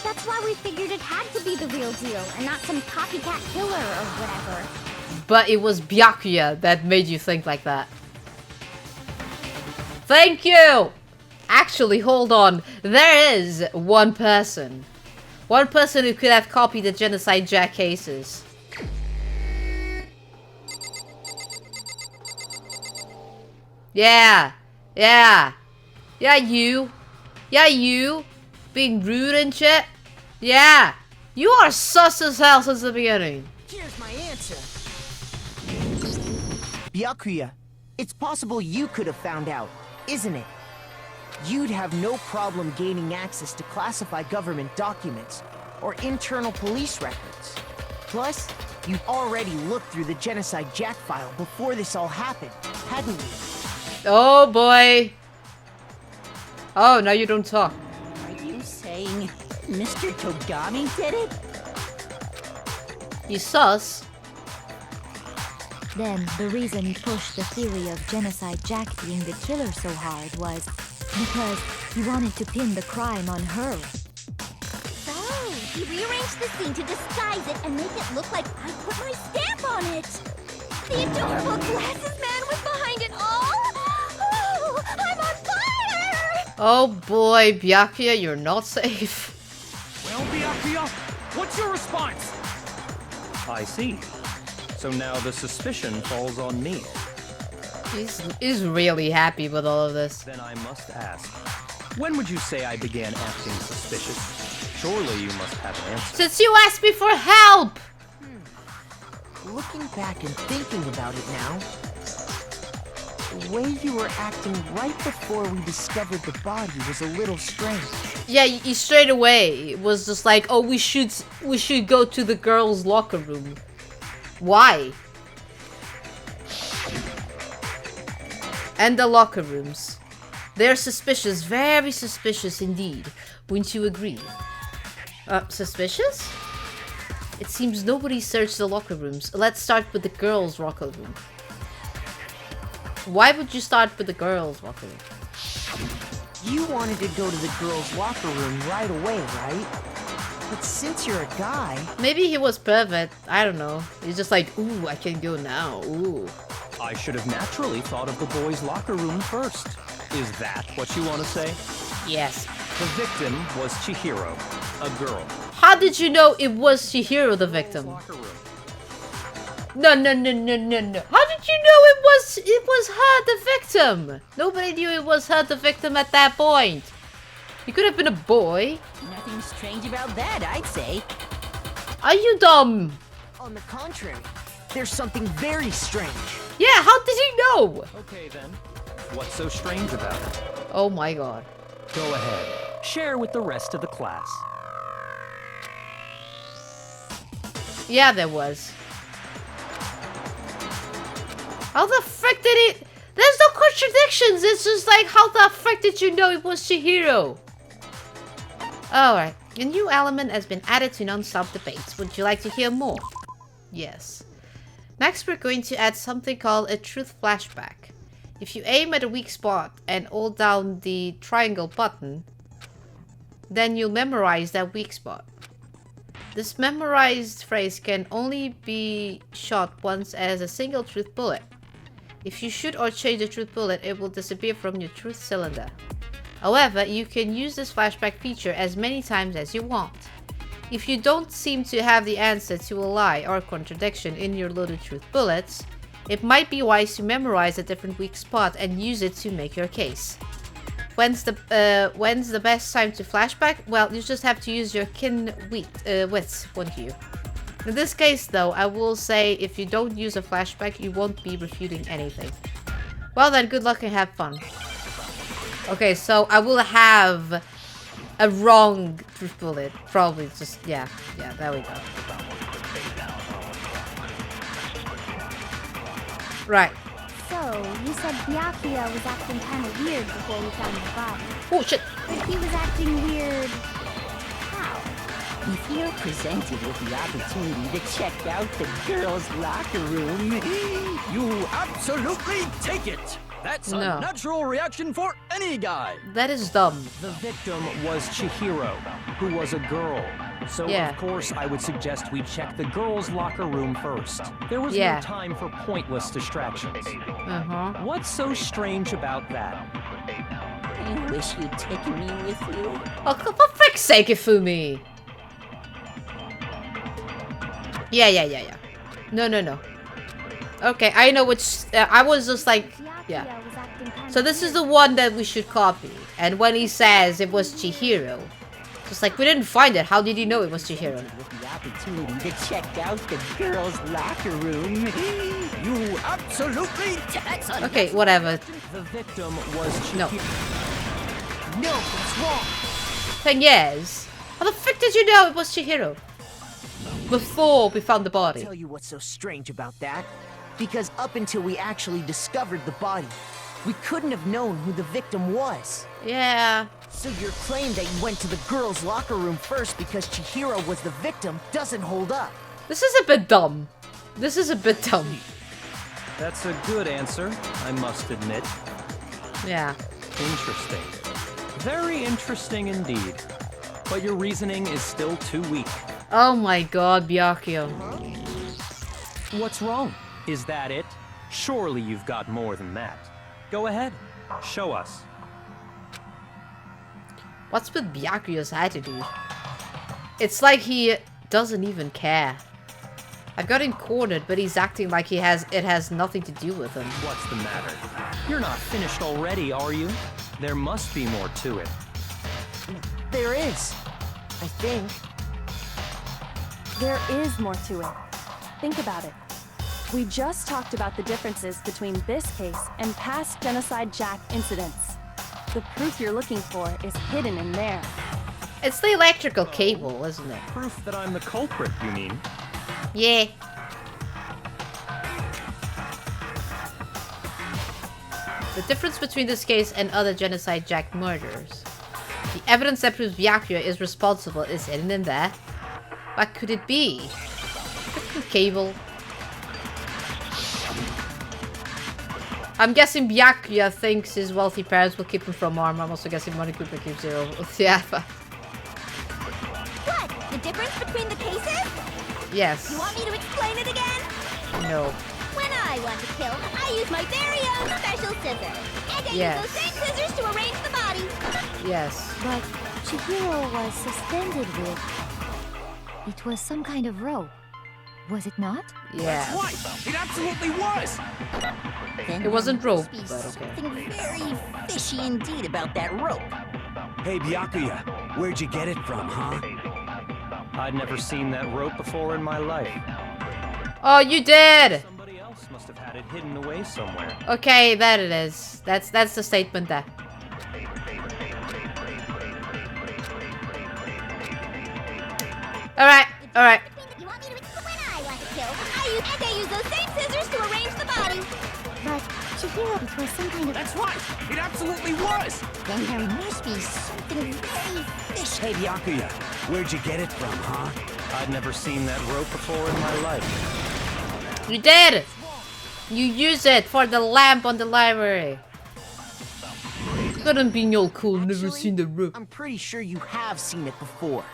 That's why we figured it had to be the real deal and not some copycat killer or whatever. But it was Byakuya that made you think like that. Thank you! Actually, hold on. There is one person. One person who could have copied the Genocide Jack cases. Yeah. Yeah. Yeah, you. Yeah, you. Being rude and shit. Yeah. You are sus as hell since the beginning. Here's my answer. Byakuya, it's possible you could have found out, isn't it? You'd have no problem gaining access to classified government documents or internal police records. Plus, you'd already looked through the Genocide Jack file before this all happened, hadn't you? Oh boy. Oh, now you don't talk. Are you saying Mr. Togami did it? You sus. Then, the reason he pushed the theory of Genocide Jack being the killer so hard was because he wanted to pin the crime on her. So, he rearranged the scene to disguise it and make it look like I put my stamp on it. The adorable glasses man was behind it all. Oh, I'm on fire! Oh boy, Byakuya, you're not safe. Well, Byakuya, what's your response? I see. So now the suspicion falls on me. He's really happy with all of this. Then I must ask, when would you say I began acting suspicious? Surely you must have an answer. Since you asked me for help! Looking back and thinking about it now, the way you were acting right before we discovered the body was a little strange. Yeah, you straight away was just like, oh, we should go to the girls' locker room. Why? And the locker rooms. They're suspicious, very suspicious indeed. Wouldn't you agree? Suspicious? It seems nobody searched the locker rooms. Let's start with the girls' locker room. Why would you start with the girls' locker room? You wanted to go to the girls' locker room right away, right? But since you're a guy... Maybe he was pervert. I don't know. He's just like, ooh, I can go now. Ooh. I should have naturally thought of the boys' locker room first. Is that what you want to say? Yes. The victim was Chihiro, a girl. How did you know it was Chihiro the victim? No. How did you know it was her the victim? Nobody knew it was her the victim at that point. He could have been a boy. Nothing strange about that, I'd say. Are you dumb? On the contrary, there's something very strange. Yeah, how did he know? Okay then. What's so strange about it? Oh my god. Go ahead. Share with the rest of the class. Yeah, there was. How the frick frick did it? There's no contradictions. It's just like, how the frick did you know it was Chihiro? Alright. A new element has been added to non-stop debates. Would you like to hear more? Yes. Next, we're going to add something called a truth flashback. If you aim at a weak spot and hold down the triangle button, then you'll memorize that weak spot. This memorized phrase can only be shot once as a single truth bullet. If you shoot or change the truth bullet, it will disappear from your truth cylinder. However, you can use this flashback feature as many times as you want. If you don't seem to have the answer to a lie or contradiction in your loaded truth bullets, it might be wise to memorize a different weak spot and use it to make your case. When's the best time to flashback? Well, you just have to use your wits, won't you? In this case, though, I will say if you don't use a flashback, you won't be refuting anything. Well then, good luck and have fun. Okay, so I will have a wrong truth bullet. Probably just, yeah, there we go. Right. So, you said Byakuya was acting kind of weird before we found the body. Oh, shit. But he was acting weird... how? If you're presented with the opportunity to check out the girls' locker room, You absolutely take it! That's a natural reaction for any guy! That is dumb. The victim was Chihiro, who was a girl. So, of course, I would suggest we check the girls' locker room first. There was no time for pointless distractions. What's so strange about that? I wish you'd taken me with you. Oh, for frick's sake, Ifumi! Yeah. No. Okay, I know which... I was just like... Yeah. So this is the one that we should copy. And when he says it was Chihiro, just like, we didn't find it. How did you know it was Chihiro? With the opportunity to check out the girls' locker room, you absolutely... Okay, whatever. The victim was Chihiro. No, what's wrong? Thing is, how the frick did you know it was Chihiro? Before we found the body. I'll tell you what's so strange about that. Because up until we actually discovered the body, we couldn't have known who the victim was. Yeah. So your claim that you went to the girls' locker room first because Chihiro was the victim doesn't hold up. This is a bit dumb. This is a bit dumb. That's a good answer, I must admit. Yeah. Interesting. Very interesting indeed. But your reasoning is still too weak. Oh my god, Byakuya. What's wrong? Is that it? Surely you've got more than that. Go ahead. Show us. What's with Byakuya's attitude? It's like he doesn't even care. I've got him cornered, but he's acting like it has nothing to do with him. What's the matter? You're not finished already, are you? There must be more to it. There is. I think. There is more to it. Think about it. We just talked about the differences between this case and past Genocide Jack incidents. The proof you're looking for is hidden in there. It's the electrical cable, isn't it? Proof that I'm the culprit, you mean? Yeah. The difference between this case and other Genocide Jack murders. The evidence that proves Byakuya is responsible is hidden in there. What could it be? Freaking cable. I'm guessing Byakuya thinks his wealthy parents will keep him from harm. I'm also guessing Money Cooper keeps Zero. Yeah. What? The difference between the cases? Yes. You want me to explain it again? No. When I want to kill, I use my very own special scissors. And I use those same scissors to arrange the body. Yes. But Chihiro was suspended with... It was some kind of rope. Was it not? Yeah. That's right. It absolutely was. then It wasn't there rope, must be but okay. something very fishy indeed about that rope. Hey, Byakuya, where'd you get it from, huh? I'd never seen that rope before in my life. Oh, you did! Somebody else must have had it hidden away somewhere. Okay, there it is. That's the statement there. Alright. You want me to explain when I want to kill, I use those same scissors to arrange the body. But It was some kind of... That's right! It absolutely was! Then there must be something very fishy. Hey, Byakuya, where'd you get it from, huh? I'd never seen that rope before in my life. You did! You use it for the lamp on the library. Couldn't be no cool, never seen the rope. I'm pretty sure you have seen it before.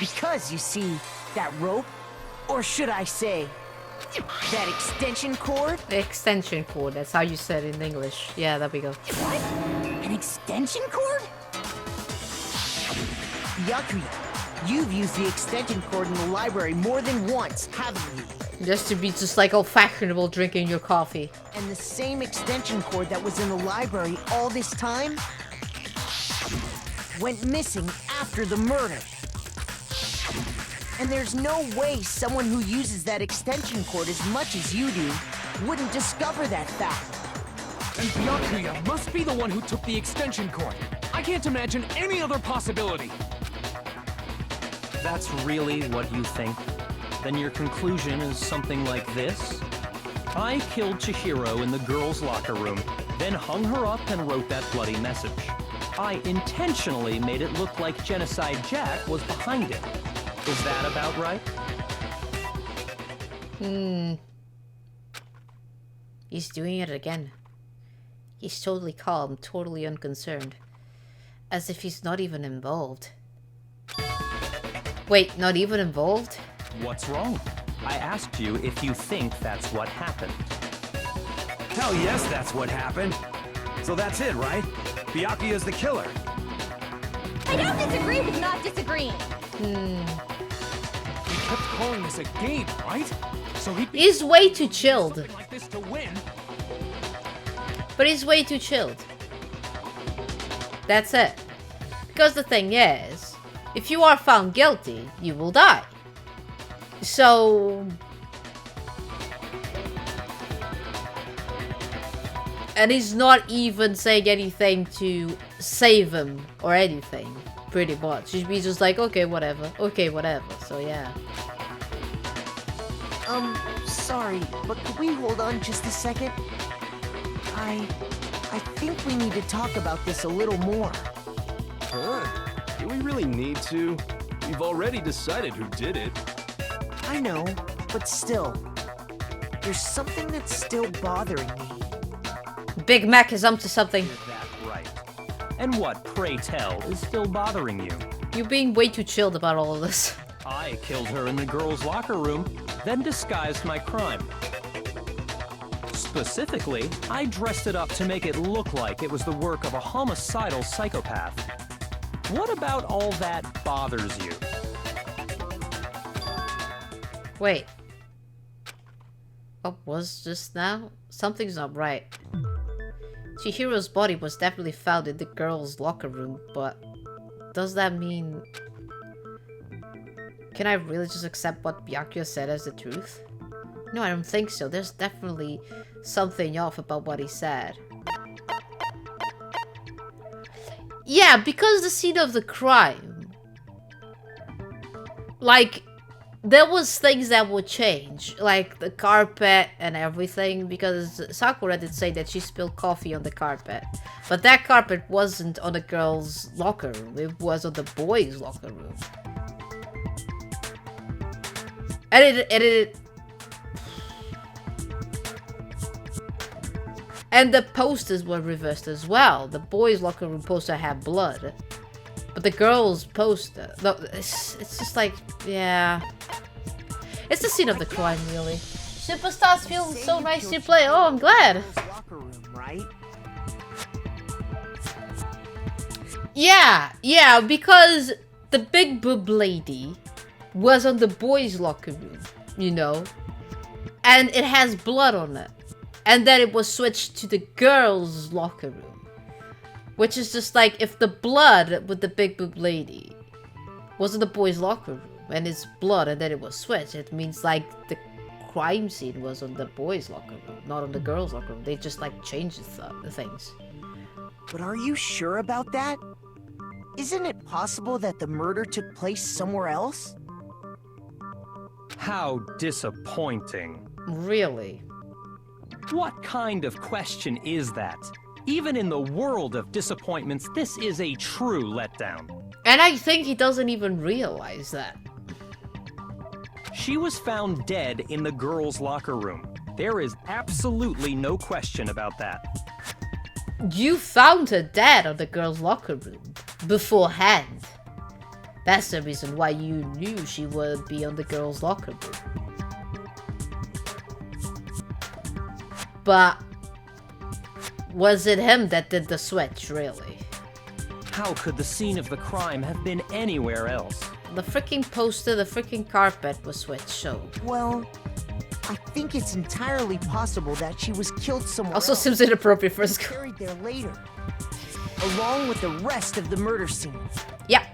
Because, you see, that rope, or should I say, that extension cord? The extension cord, that's how you said it in English. Yeah, there we go. What? An extension cord? Byakuya, you've used the extension cord in the library more than once, haven't you? Just to be just like old fashionable drinking your coffee. And the same extension cord that was in the library all this time went missing after the murder. And there's no way someone who uses that extension cord as much as you do wouldn't discover that fact. And Byakuya must be the one who took the extension cord. I can't imagine any other possibility. That's really what you think? Then your conclusion is something like this? I killed Chihiro in the girls' locker room, then hung her up and wrote that bloody message. I intentionally made it look like Genocide Jack was behind it. Is that about right? He's doing it again. He's totally calm, totally unconcerned. As if he's not even involved. Wait, not even involved? What's wrong? I asked you if you think that's what happened. Hell yes, that's what happened. So that's it, right? Byakuya's the killer. I don't disagree with not disagreeing. He kept calling this a game, right? So he's way too chilled. Like this to win. But he's way too chilled. That's it. Because the thing is, if you are found guilty, you will die. So... And he's not even saying anything to save him or anything, pretty much. He'd be just like, okay, whatever. Okay, whatever. So, yeah. Sorry, but could we hold on just a second? I think we need to talk about this a little more. Huh? Do we really need to? We've already decided who did it. I know, but still. There's something that's still bothering me. Big Mac is up to something. That's right. And what, pray tell, is still bothering you? You're being way too chilled about all of this. I killed her in the girls' locker room, then disguised my crime. Specifically, I dressed it up to make it look like it was the work of a homicidal psychopath. What about all that bothers you? Wait. What was just now? Something's not right. Chihiro's body was definitely found in the girls' locker room, but does that mean... Can I really just accept what Byakuya said as the truth? No, I don't think so. There's definitely something off about what he said. Yeah, because the scene of the crime... Like, there was things that would change, like the carpet and everything, because Sakura did say that she spilled coffee on the carpet. But that carpet wasn't on the girls' locker room, it was on the boys' locker room. And and the posters were reversed as well. The boys' locker room poster had blood. But the girls' poster... No, it's just like... Yeah... It's the scene of the crime, really. Superstars feel so nice to play. Oh, I'm glad. Yeah, because the big boob lady was on the boys' locker room, you know? And it has blood on it. And then it was switched to the girls' locker room. Which is just like, if the blood with the big boob lady was in the boys' locker room, and it's blood and then it was switched, it means like the crime scene was on the boys' locker room, not on the girls' locker room. They just like changed the things. But are you sure about that? Isn't it possible that the murder took place somewhere else? How disappointing. Really? What kind of question is that? Even in the world of disappointments, this is a true letdown. And I think he doesn't even realize that. She was found dead in the girls' locker room. There is absolutely no question about that. You found her dead on the girls' locker room beforehand. That's the reason why you knew she would be on the girls' locker room. But was it him that did the switch, really? How could the scene of the crime have been anywhere else? The freaking poster, the freaking carpet was switched, so... Well, I think it's entirely possible that she was killed somewhere also else. seems inappropriate for his... Carried there later, along with the rest of the murder scene. Yeah.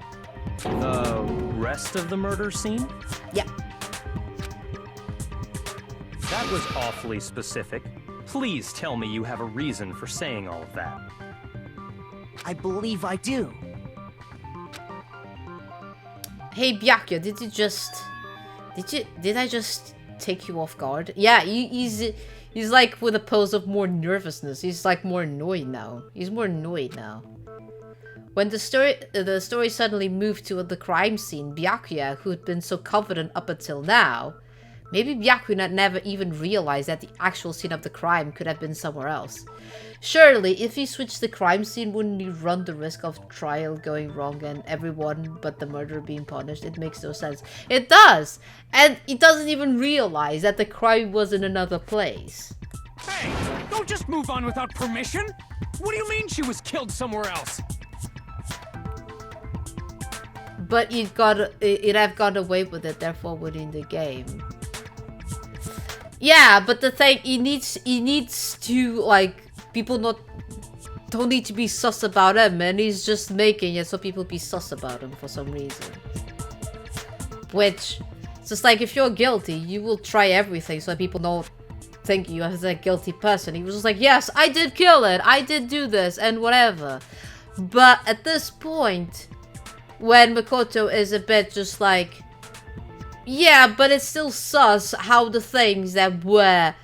The rest of the murder scene? Yeah. That was awfully specific. Please tell me you have a reason for saying all of that. I believe I do. Hey Byakuya, did I just take you off guard? Yeah, he's like with a pose of more nervousness. He's like more annoyed now. He's more annoyed now. When the story suddenly moved to the crime scene, Byakuya, who had been so confident up until now, maybe Byakuya never even realized that the actual scene of the crime could have been somewhere else. Surely, if he switched the crime scene, wouldn't he run the risk of trial going wrong and everyone but the murderer being punished? It makes no sense. It does! And he doesn't even realize that the crime was in another place. Hey! Don't just move on without permission! What do you mean she was killed somewhere else? But it'd have got away with it, therefore winning the game. Yeah, but the thing, he needs to, like, people don't need to be sus about him, and he's just making it so people be sus about him for some reason. Which, it's just like, if you're guilty, you will try everything so that people don't think you as a guilty person. He was just like, yes, I did kill it, I did do this, and whatever. But at this point, when Makoto is a bit just like, yeah, but it's still sus how the things that were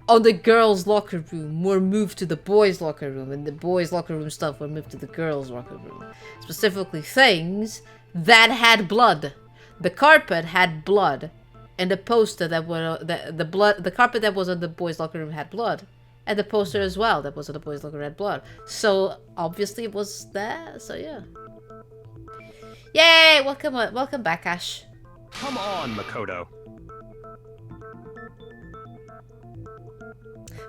on the girls' locker room were moved to the boys' locker room, and the boys' locker room stuff were moved to the girls' locker room. Specifically things that had blood. The carpet had blood, and the poster that were the carpet that was on the boys' locker room had blood, and the poster as well that was on the boys' locker room had blood. So obviously it was there. So yeah. Yay! Welcome back, Ash. Come on, Makoto.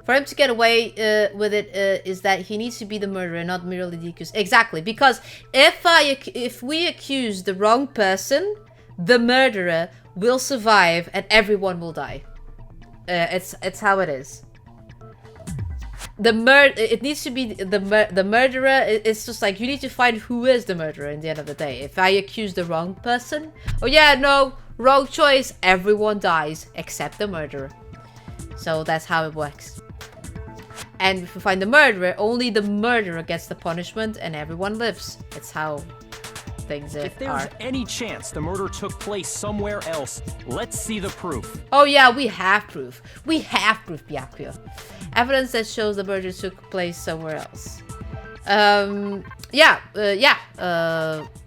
For him to get away with it is that he needs to be the murderer, not merely the accused. Exactly, because if we accuse the wrong person, the murderer will survive and everyone will die. It's how it is. It needs to be the murderer. It's just like, you need to find who is the murderer in the end of the day. If I accuse the wrong person, oh yeah, no, wrong choice, everyone dies except the murderer. So that's how it works. And if we find the murderer, only the murderer gets the punishment and everyone lives. It's how things are. If there's any chance the murder took place somewhere else, let's see the proof. Oh yeah, we have proof. We have proof, Byakuya. Evidence that shows the murder took place somewhere else.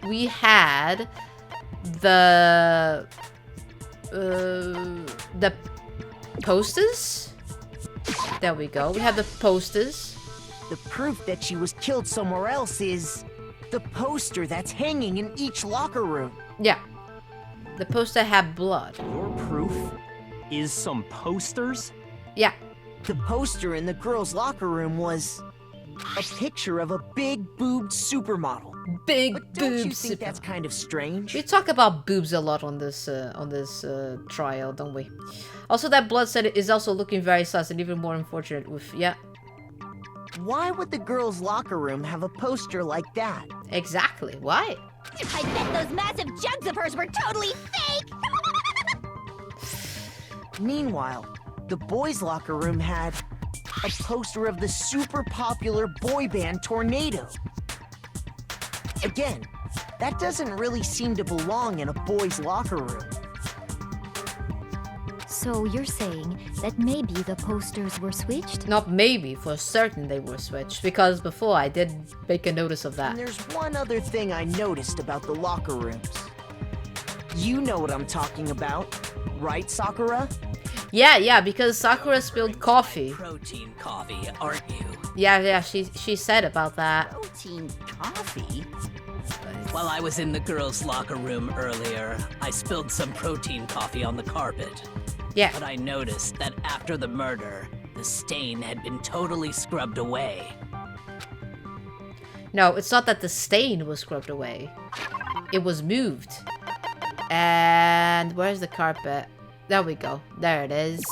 We had the posters. There we go. We have the posters. The proof that she was killed somewhere else is the poster that's hanging in each locker room. Yeah. The poster had blood. Your proof is some posters? Yeah. The poster in the girls' locker room was a picture of a big boobed supermodel. Big but don't you boobs. think that's kind of strange? We talk about boobs a lot on this trial, don't we? Also, that blood set is also looking very sus and even more unfortunate with, yeah. Why would the girls' locker room have a poster like that? Exactly, why? I bet those massive jugs of hers were totally fake! Meanwhile, the boys' locker room had a poster of the super popular boy band Tornado. Again, that doesn't really seem to belong in a boys' locker room. So you're saying that maybe the posters were switched? Not maybe, for certain they were switched, because before I did make a notice of that. And there's one other thing I noticed about the locker rooms. You know what I'm talking about, right, Sakura? Yeah, because Sakura spilled coffee. Protein coffee, aren't you? Yeah, she said about that. Protein coffee? While I was in the girls' locker room earlier, I spilled some protein coffee on the carpet. Yeah. But I noticed that after the murder, the stain had been totally scrubbed away. No, it's not that the stain was scrubbed away. It was moved. And where's the carpet? There we go. There it is.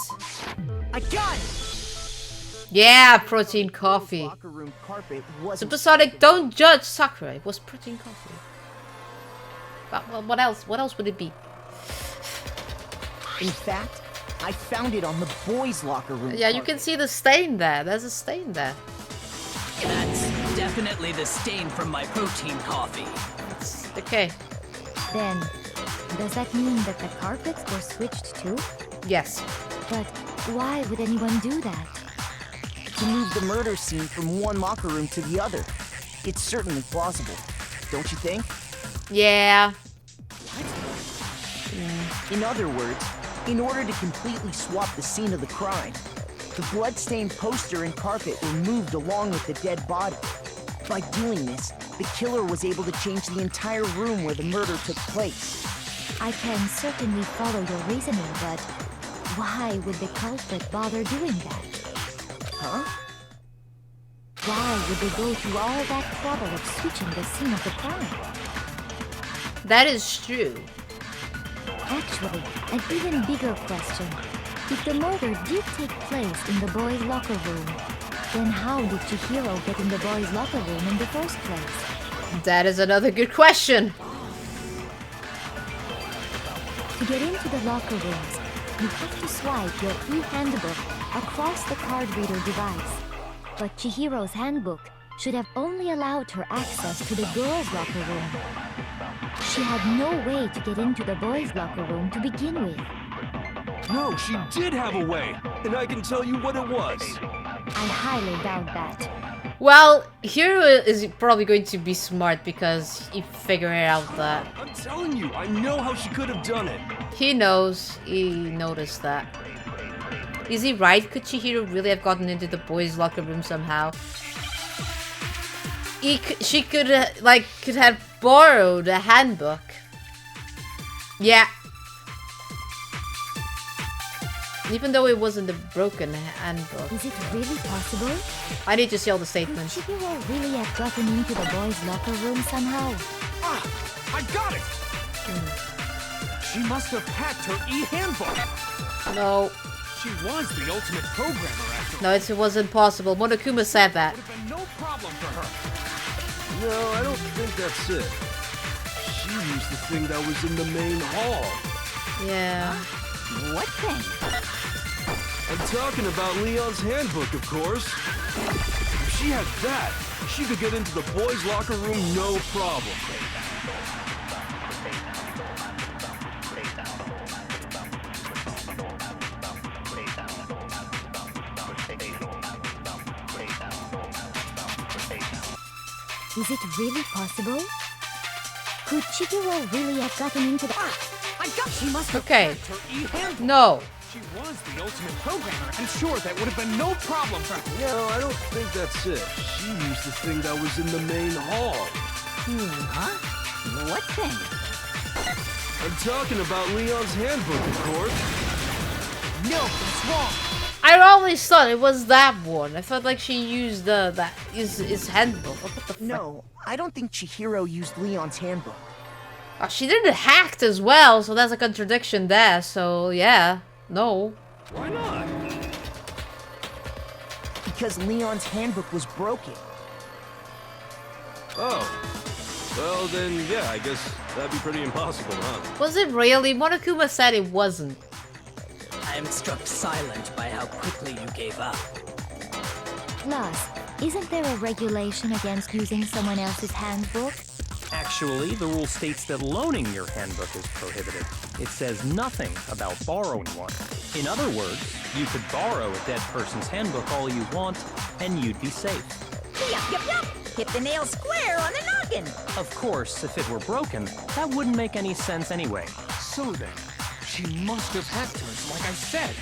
I got it! Yeah, protein coffee. Locker room carpet wasn't Supersonic, don't judge Sakura. It was protein coffee. But well, what else? What else would it be? In fact, I found it on the boys' locker room. Yeah, you can see the stain there. There's a stain there. That's definitely the stain from my protein coffee. Okay. Then, does that mean that the carpets were switched too? Yes. But why would anyone do that? To move the murder scene from one locker room to the other. It's certainly plausible, don't you think? Yeah. In other words, in order to completely swap the scene of the crime, the blood-stained poster and carpet were moved along with the dead body. By doing this, the killer was able to change the entire room where the murder took place. I can certainly follow your reasoning, but why would the culprit bother doing that? Huh? Why would they go through all that trouble of switching the scene of the crime? That is true. Actually, an even bigger question. If the murder did take place in the boys' locker room, then how did Chihiro get in the boys' locker room in the first place? That is another good question. To get into the locker rooms, you have to swipe your e-handbook across the card reader device. But Chihiro's handbook should have only allowed her access to the girls' locker room. She had no way to get into the boys' locker room to begin with. No, she did have a way, and I can tell you what it was. I highly doubt that. Well, Hiro is probably going to be smart because he figured out that. I'm telling you, I know how she could have done it. He knows. He noticed that. Is he right? Could Chihiro really have gotten into the boys' locker room somehow? She could have borrowed a handbook. Yeah. Even though it wasn't a broken handbook. Is it really possible? I need to see all the statements. Could Chihiro really have gotten into the boys' locker room somehow? Ah! I got it! She must have hacked her e-handbook! No. She was the ultimate programmer after all. No, it wasn't possible. Monokuma said that. Would have been no problem for her. No, I don't think that's it. She used the thing that was in the main hall. Yeah. What thing? I'm talking about Leon's handbook, of course. If she had that, she could get into the boys' locker room no problem. Is it really possible? Could Chihiro really have gotten into the... I got she must have Okay. hacked her e-handbook. No. She was the ultimate programmer. I'm sure that would have been no problem for her. No, I don't think that's it. She used the thing that was in the main hall. Huh? What thing? I'm talking about Leon's handbook, of course. No, it's wrong. I always thought it was that one. I felt like she used his handbook. What the fuck? No, I don't think Chihiro used Leon's handbook. Oh, she did it hacked as well, so that's a contradiction there. So yeah, no. Why not? Because Leon's handbook was broken. Oh. Well, then, yeah, I guess that'd be pretty impossible, huh? Was it really? Monokuma said it wasn't. I am struck silent by how quickly you gave up. Plus, isn't there a regulation against using someone else's handbook? Actually, the rule states that loaning your handbook is prohibited. It says nothing about borrowing one. In other words, you could borrow a dead person's handbook all you want, and you'd be safe. Yup. Hit the nail square on the noggin. Of course, if it were broken, that wouldn't make any sense anyway. So then, she must have hacked hers, like I said.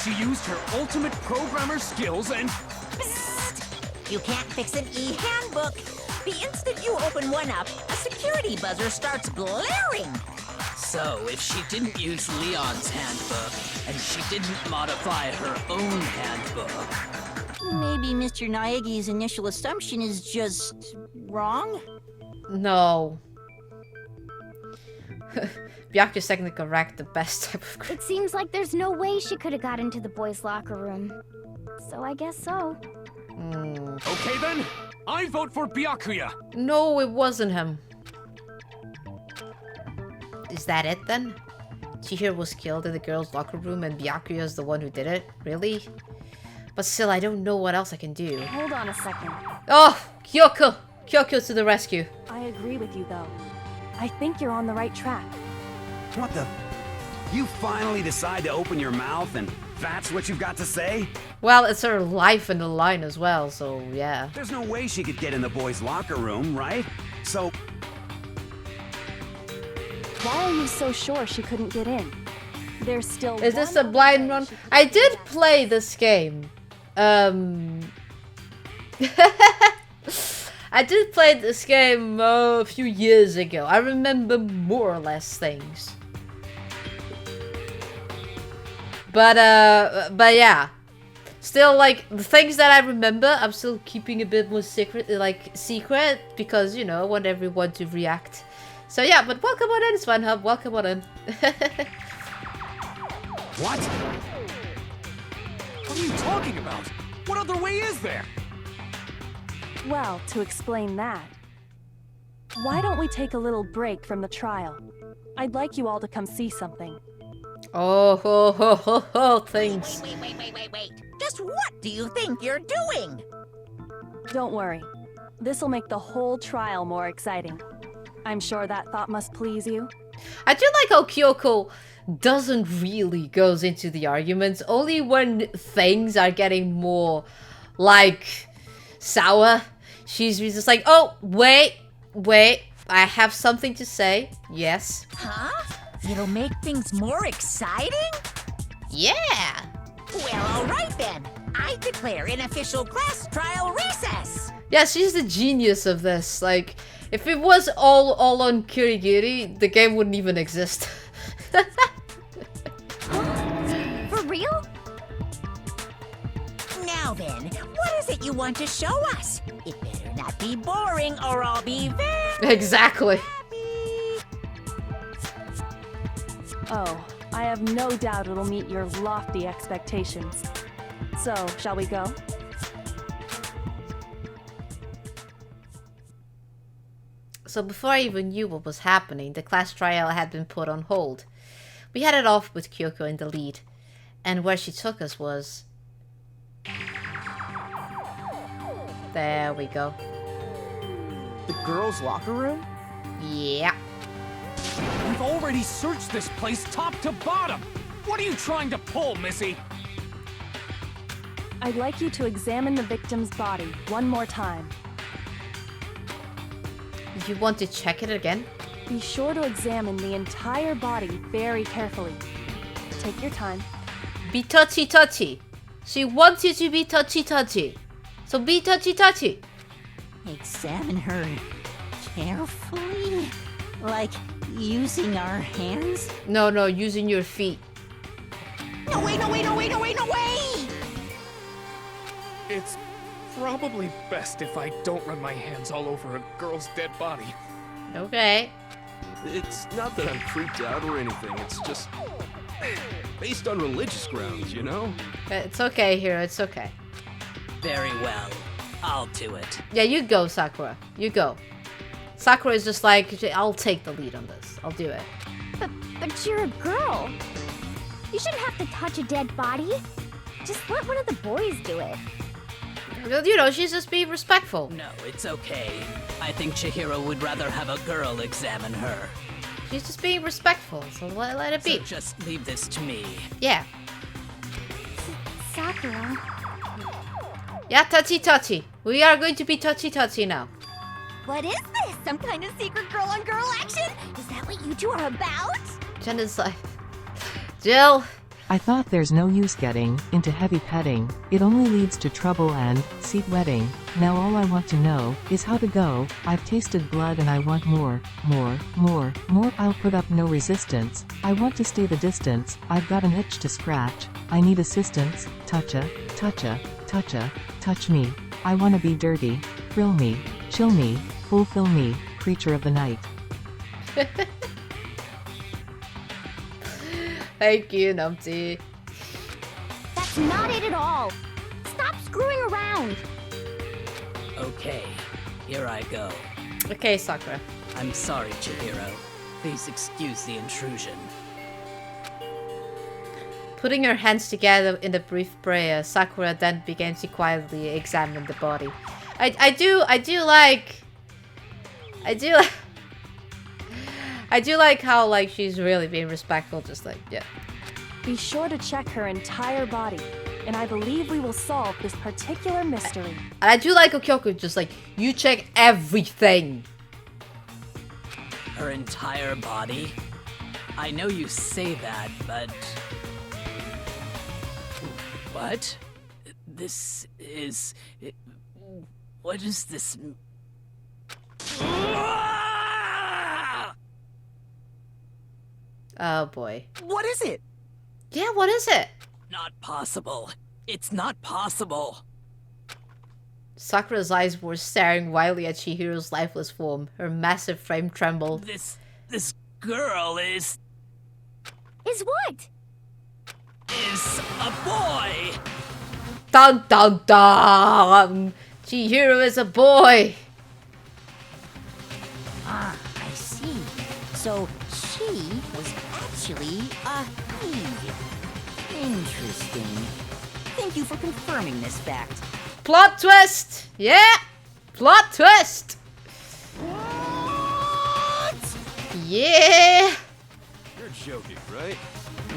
She used her ultimate programmer skills and... Psst! You can't fix an e-handbook. The instant you open one up, a security buzzer starts blaring. So, if she didn't use Leon's handbook, and she didn't modify her own handbook... Maybe Mr. Naegi's initial assumption is just... wrong? No. Byakuya's technically correct, the best type of... It seems like there's no way she could have got into the boys' locker room. So I guess so. Okay then, I vote for Byakuya. No, it wasn't him. Is that it then? Chihiro was killed in the girls' locker room and Byakuya is the one who did it? Really? But still, I don't know what else I can do. Hold on a second. Oh! Kyoko! Kyoko to the rescue. I agree with you, though. I think you're on the right track. What the? You finally decide to open your mouth and that's what you've got to say? Well, it's her life in the line as well, so yeah. There's no way she could get in the boys' locker room, right? So... Why are you so sure she couldn't get in? There's still... Is this a blind run? I did play this game. I did play this game a few years ago. I remember more or less things. But yeah. Still, like, the things that I remember, I'm still keeping a bit more secret, because, you know, I want everyone to react. So yeah, but welcome on in, SwanHub. Welcome on in. What? What are you talking about? What other way is there? Well, to explain that, why don't we take a little break from the trial? I'd like you all to come see something. Oh, ho, ho, ho, ho, things. Wait. Just what do you think you're doing? Don't worry. This'll make the whole trial more exciting. I'm sure that thought must please you. I do like how Kyoko doesn't really goes into the arguments, only when things are getting more, like, sour. She's just like, oh, wait, I have something to say. Yes. Huh? It'll make things more exciting? Yeah. Well, alright then. I declare an official class trial recess. Yeah, she's the genius of this. Like, if it was all on Kirigiri, the game wouldn't even exist. For real? Now then, what is it you want to show us? It better not be boring or I'll be very Exactly. Oh, I have no doubt it'll meet your lofty expectations. So, shall we go? So before I even knew what was happening, the class trial had been put on hold. We headed off with Kyoko in the lead, and where she took us was... There we go. The girls' locker room? Yeah. We've already searched this place top to bottom. What are you trying to pull, Missy? I'd like you to examine the victim's body one more time. You want to check it again? Be sure to examine the entire body very carefully. Take your time. Be touchy-touchy. She wants you to be touchy-touchy. So be touchy-touchy. Examine her carefully? Like using our hands? No, using your feet. No way! It's probably best if I don't run my hands all over a girl's dead body. Okay. It's not that I'm freaked out or anything, it's just based on religious grounds, you know? It's okay, Hiro, it's okay. Very well. I'll do it. Yeah, you go, Sakura. You go. Sakura is just like, I'll take the lead on this. I'll do it. But you're a girl. You shouldn't have to touch a dead body. Just let one of the boys do it. You know, she's just being respectful. No, it's okay. I think Chihiro would rather have a girl examine her. She's just being respectful, so let it be. So just leave this to me. Yeah. girl. Yeah, touchy. We are going to be touchy now. What is this? Some kind of secret girl-on-girl action? Is that what you two are about? Genocide. Jill. I thought there's no use getting into heavy petting. It only leads to trouble and seat wetting. Now all I want to know is how to go. I've tasted blood and I want more. I'll put up no resistance. I want to stay the distance. I've got an itch to scratch. I need assistance. Touch me. I wanna be dirty. Thrill me. Chill me. Fulfill me. Creature of the night. Thank you, Numpty. That's not it at all. Stop screwing around. Okay, here I go. Okay, Sakura. I'm sorry, Chihiro. Please excuse the intrusion. Putting her hands together in a brief prayer, Sakura then began to quietly examine the body. I do like how like she's really being respectful, just like, yeah. Be sure to check her entire body, and I believe we will solve this particular mystery. And I do like Okyoku, just like, you check everything. Her entire body? I know you say that, but... What? This is... What is this... Oh boy. What is it? Yeah, what is it? Not possible. It's not possible. Sakura's eyes were staring wildly at Chihiro's lifeless form. Her massive frame trembled. This girl is what? Is a boy! Dun dun dun! Chihiro is a boy! Ah, I see. So she was actually a he. Interesting. Thank you for confirming this fact. Plot twist! Yeah! Plot twist! What? Yeah! You're joking, right?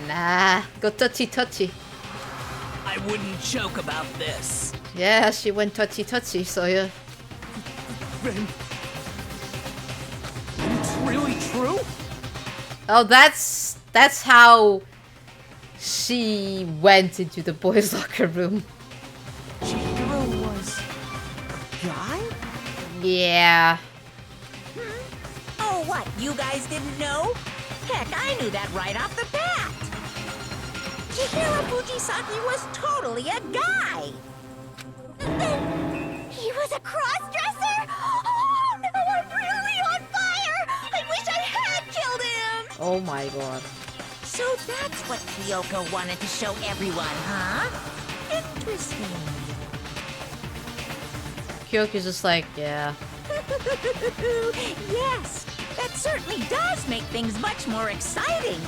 Nah, go touchy. I wouldn't joke about this. Yeah, she went touchy, so yeah. Ben, it's really true? Oh, that's how she went into the boys' locker room. Chihiro was a guy? Yeah. Oh, what? You guys didn't know? Heck, I knew that right off the bat. Chihiro Fujisaki was totally a guy. He was a cross-dresser? Oh, no, I'm really on fire! I wish I had killed him! Oh my god. So that's what Kyoko wanted to show everyone, huh? Interesting. Kyoku's just like, yeah. Yes, that certainly does make things much more exciting.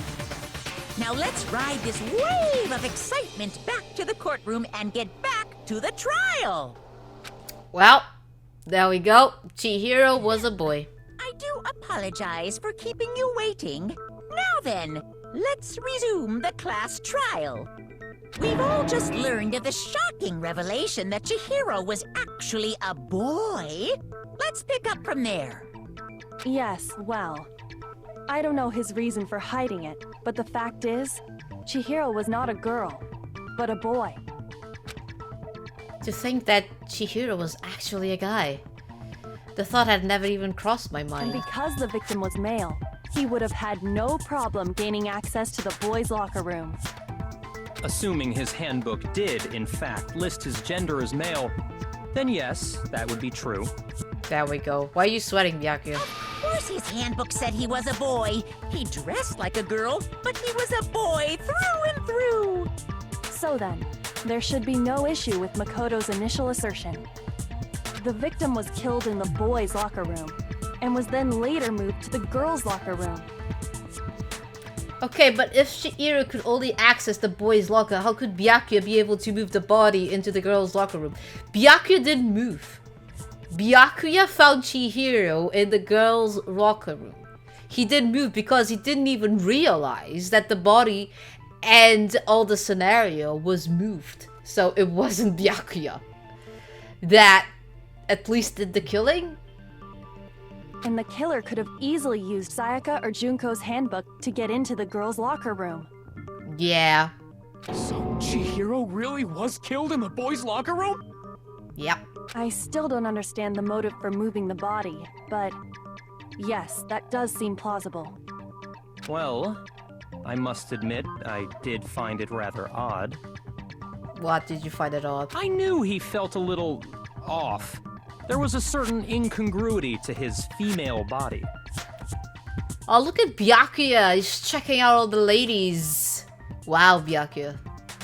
Now let's ride this wave of excitement back to the courtroom and get back to the trial. Well, there we go. Chihiro was a boy. I do apologize for keeping you waiting. Now then, let's resume the class trial. We've all just learned of the shocking revelation that Chihiro was actually a boy. Let's pick up from there. Yes, well, I don't know his reason for hiding it, but the fact is, Chihiro was not a girl, but a boy. To think that Chihiro was actually a guy. The thought had never even crossed my mind. And because the victim was male, he would have had no problem gaining access to the boys' locker room. Assuming his handbook did, in fact, list his gender as male, then yes, that would be true. There we go. Why are you sweating, Byakuya? Of course his handbook said he was a boy. He dressed like a girl, but he was a boy through and through. So then, there should be no issue with Makoto's initial assertion. The victim was killed in the boys' locker room, and was then later moved to the girls' locker room. Okay, but if Chihiro could only access the boys' locker, how could Byakuya be able to move the body into the girls' locker room? Byakuya didn't move. Byakuya found Chihiro in the girls' locker room. He didn't move because he didn't even realize that the body and all the scenario was moved. So it wasn't Byakuya that at least did the killing? And the killer could have easily used Sayaka or Junko's handbook to get into the girls' locker room. Yeah. So Chihiro really was killed in the boys' locker room? Yep. I still don't understand the motive for moving the body, but yes, that does seem plausible. Well, I must admit, I did find it rather odd. What did you find it odd? I knew he felt a little off. There was a certain incongruity to his female body. Oh, look at Byakuya. He's checking out all the ladies. Wow, Byakuya.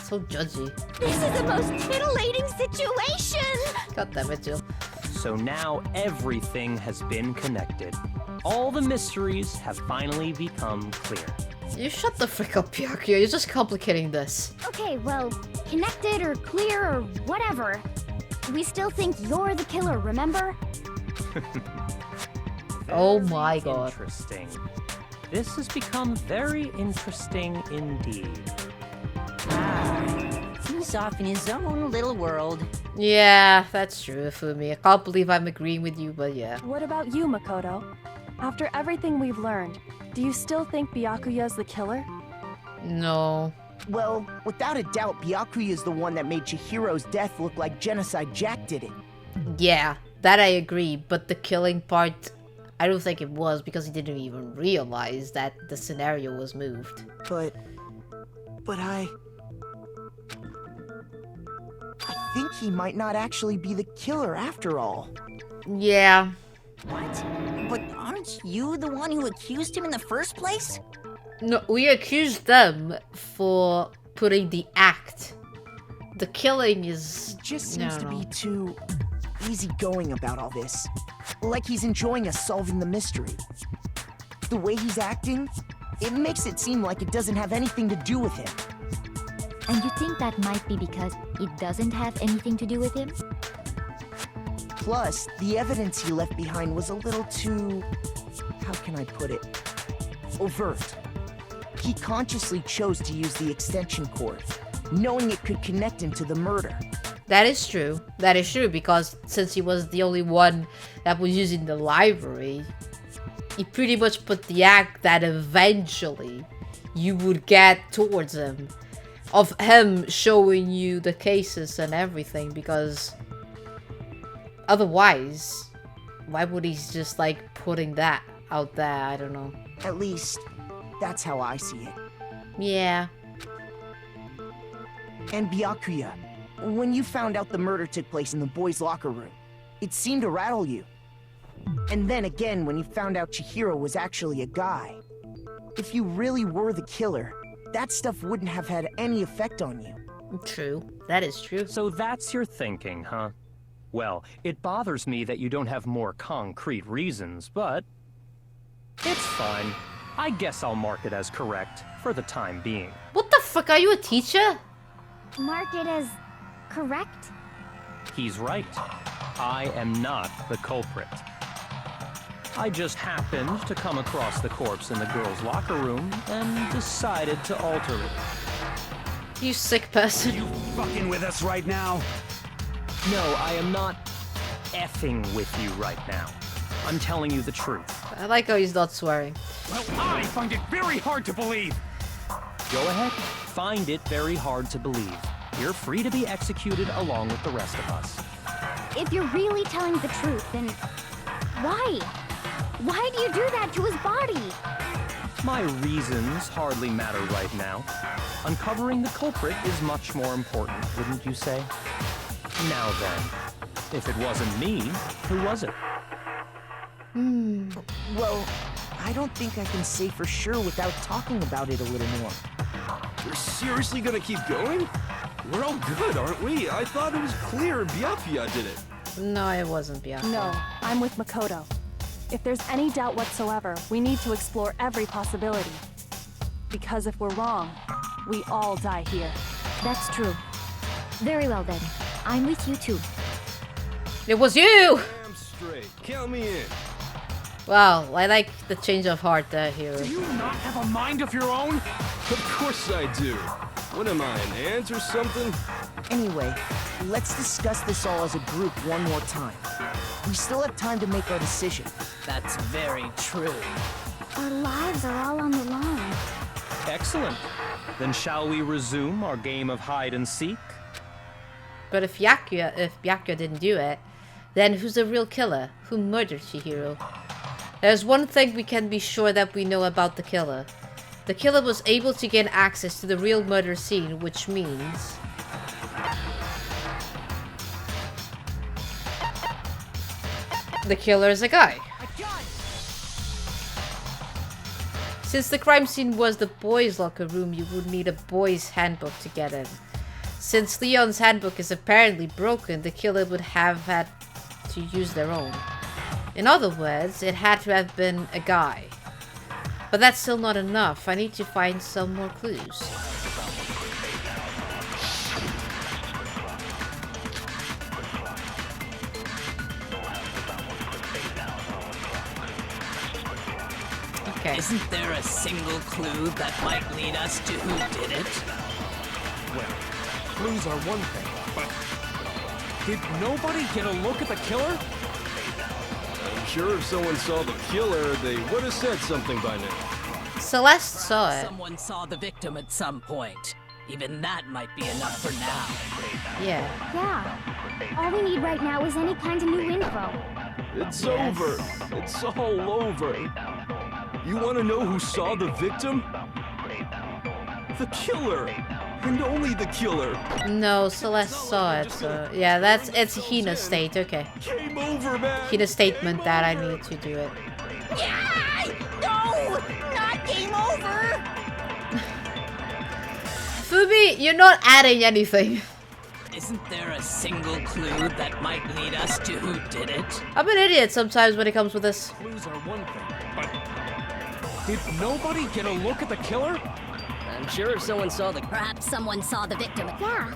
So judgy. This is the most titillating situation! God damn it, Jill. So now everything has been connected. All the mysteries have finally become clear. You shut the frick up, Byakuya. You're just complicating this. Okay, well, connected or clear or whatever. We still think you're the killer, remember? Oh my god. Interesting. This has become very interesting indeed. He's off in his own little world. Yeah, that's true, Fumi. I can't believe I'm agreeing with you, but yeah. What about you, Makoto? After everything we've learned, do you still think Byakuya's the killer? No. Well, without a doubt, Byakuya is the one that made Chihiro's death look like Genocide Jack did it. Yeah, that I agree, but the killing part, I don't think it was because he didn't even realize that the scenario was moved. But I think he might not actually be the killer after all. Yeah. What? But aren't you the one who accused him in the first place? No, we accused them for putting the act. The killing is... He just seems to be too easygoing about all this. Like he's enjoying us solving the mystery. The way he's acting, it makes it seem like it doesn't have anything to do with him. And you think that might be because it doesn't have anything to do with him? Plus, the evidence he left behind was a little too... how can I put it? Overt. He consciously chose to use the extension cord, knowing it could connect him to the murder. That is true. That is true, because since he was the only one that was using the library, he pretty much put the act that eventually you would get towards him. Of him showing you the cases and everything, because otherwise, why would he just like putting that out there? I don't know. At least, that's how I see it. Yeah. And Byakuya, when you found out the murder took place in the boys' locker room, it seemed to rattle you. And then again when you found out Chihiro was actually a guy. If you really were the killer, that stuff wouldn't have had any effect on you. True. That is true. So that's your thinking, huh? Well, it bothers me that you don't have more concrete reasons, but it's fine. I guess I'll mark it as correct for the time being. What the fuck? Are you a teacher? Mark it as correct? He's right. I am not the culprit. I just happened to come across the corpse in the girls' locker room and decided to alter it. You sick person. You fucking with us right now? No, I am not effing with you right now. I'm telling you the truth. I like how he's not swearing. Well, I find it very hard to believe. Go ahead. Find it very hard to believe. You're free to be executed along with the rest of us. If you're really telling the truth, then why? Why do you do that to his body? My reasons hardly matter right now. Uncovering the culprit is much more important, wouldn't you say? Now then, if it wasn't me, who was it? Well, I don't think I can say for sure without talking about it a little more. We're seriously gonna keep going? We're all good, aren't we? I thought it was clear Byakuya did it. No, it wasn't Byakuya. No, I'm with Makoto. If there's any doubt whatsoever, we need to explore every possibility. Because if we're wrong, we all die here. That's true. Very well then. I'm with you too. It was you! Damn straight. Count me in. Wow, I like the change of heart there, Hero. Do you not have a mind of your own? Of course I do. What am I, an ant or something? Anyway, let's discuss this all as a group one more time. We still have time to make our decision. That's very true. Our lives are all on the line. Excellent. Then shall we resume our game of hide and seek? But if Byakuya didn't do it, then who's the real killer? Who murdered Chihiro? There's one thing we can be sure that we know about the killer. The killer was able to gain access to the real murder scene, which means... the killer is a guy. Since the crime scene was the boys' locker room, you would need a boys' handbook to get in. Since Leon's handbook is apparently broken, the killer would have had to use their own. In other words, it had to have been a guy. But that's still not enough. I need to find some more clues. Okay. Isn't there a single clue that might lead us to who did it? Well, clues are one thing, but did nobody get a look at the killer? I'm sure if someone saw the killer, they would have said something by now. Celeste saw it. Someone saw the victim at some point. Even that might be enough for now. Yeah. Yeah. All we need right now is any kind of new info. It's over. It's all over. You want to know who saw the victim? The killer. And only the killer. No, Celeste saw it. So yeah, it's Hina's state. Okay. Game over, man. Hina's statement that I need to do it. Yeah! No! Not game over! Fubi, you're not adding anything. Isn't there a single clue that might lead us to who did it? I'm an idiot sometimes when it comes with this. Clues are one thing, but did nobody get a look at the killer? I'm sure if someone saw the... Perhaps someone saw the victim. Yeah.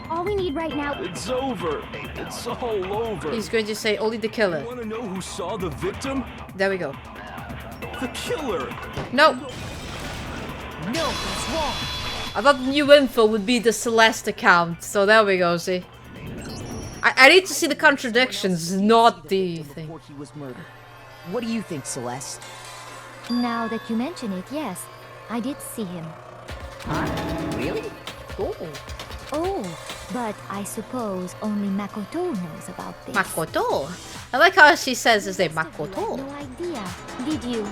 All we need right now... It's over. It's all over. He's going to say only the killer. You want to know who saw the victim? There we go. The killer. No. No, that's wrong. I thought new info would be the Celeste account. So there we go, see. I need to see the contradictions, not the thing. Before he was murdered. What do you think, Celeste? Now that you mention it, yes, I did see him. Really? Cool. Oh, but I suppose only Makoto knows about this. Makoto? I like how she says his name, You had Makoto. no idea, did you?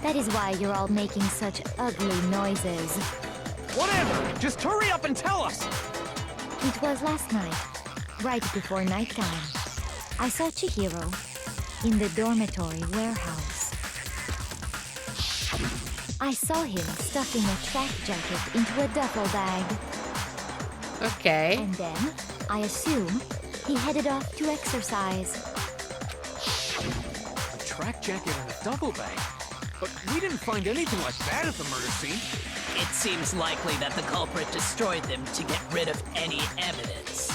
That is why you're all making such ugly noises. Whatever! Just hurry up and tell us! It was last night, right before nighttime. I saw Chihiro in the dormitory warehouse. I saw him stuffing a track jacket into a duffel bag. Okay. And then, I assume, he headed off to exercise. A track jacket and a duffel bag? But we didn't find anything like that at the murder scene. It seems likely that the culprit destroyed them to get rid of any evidence.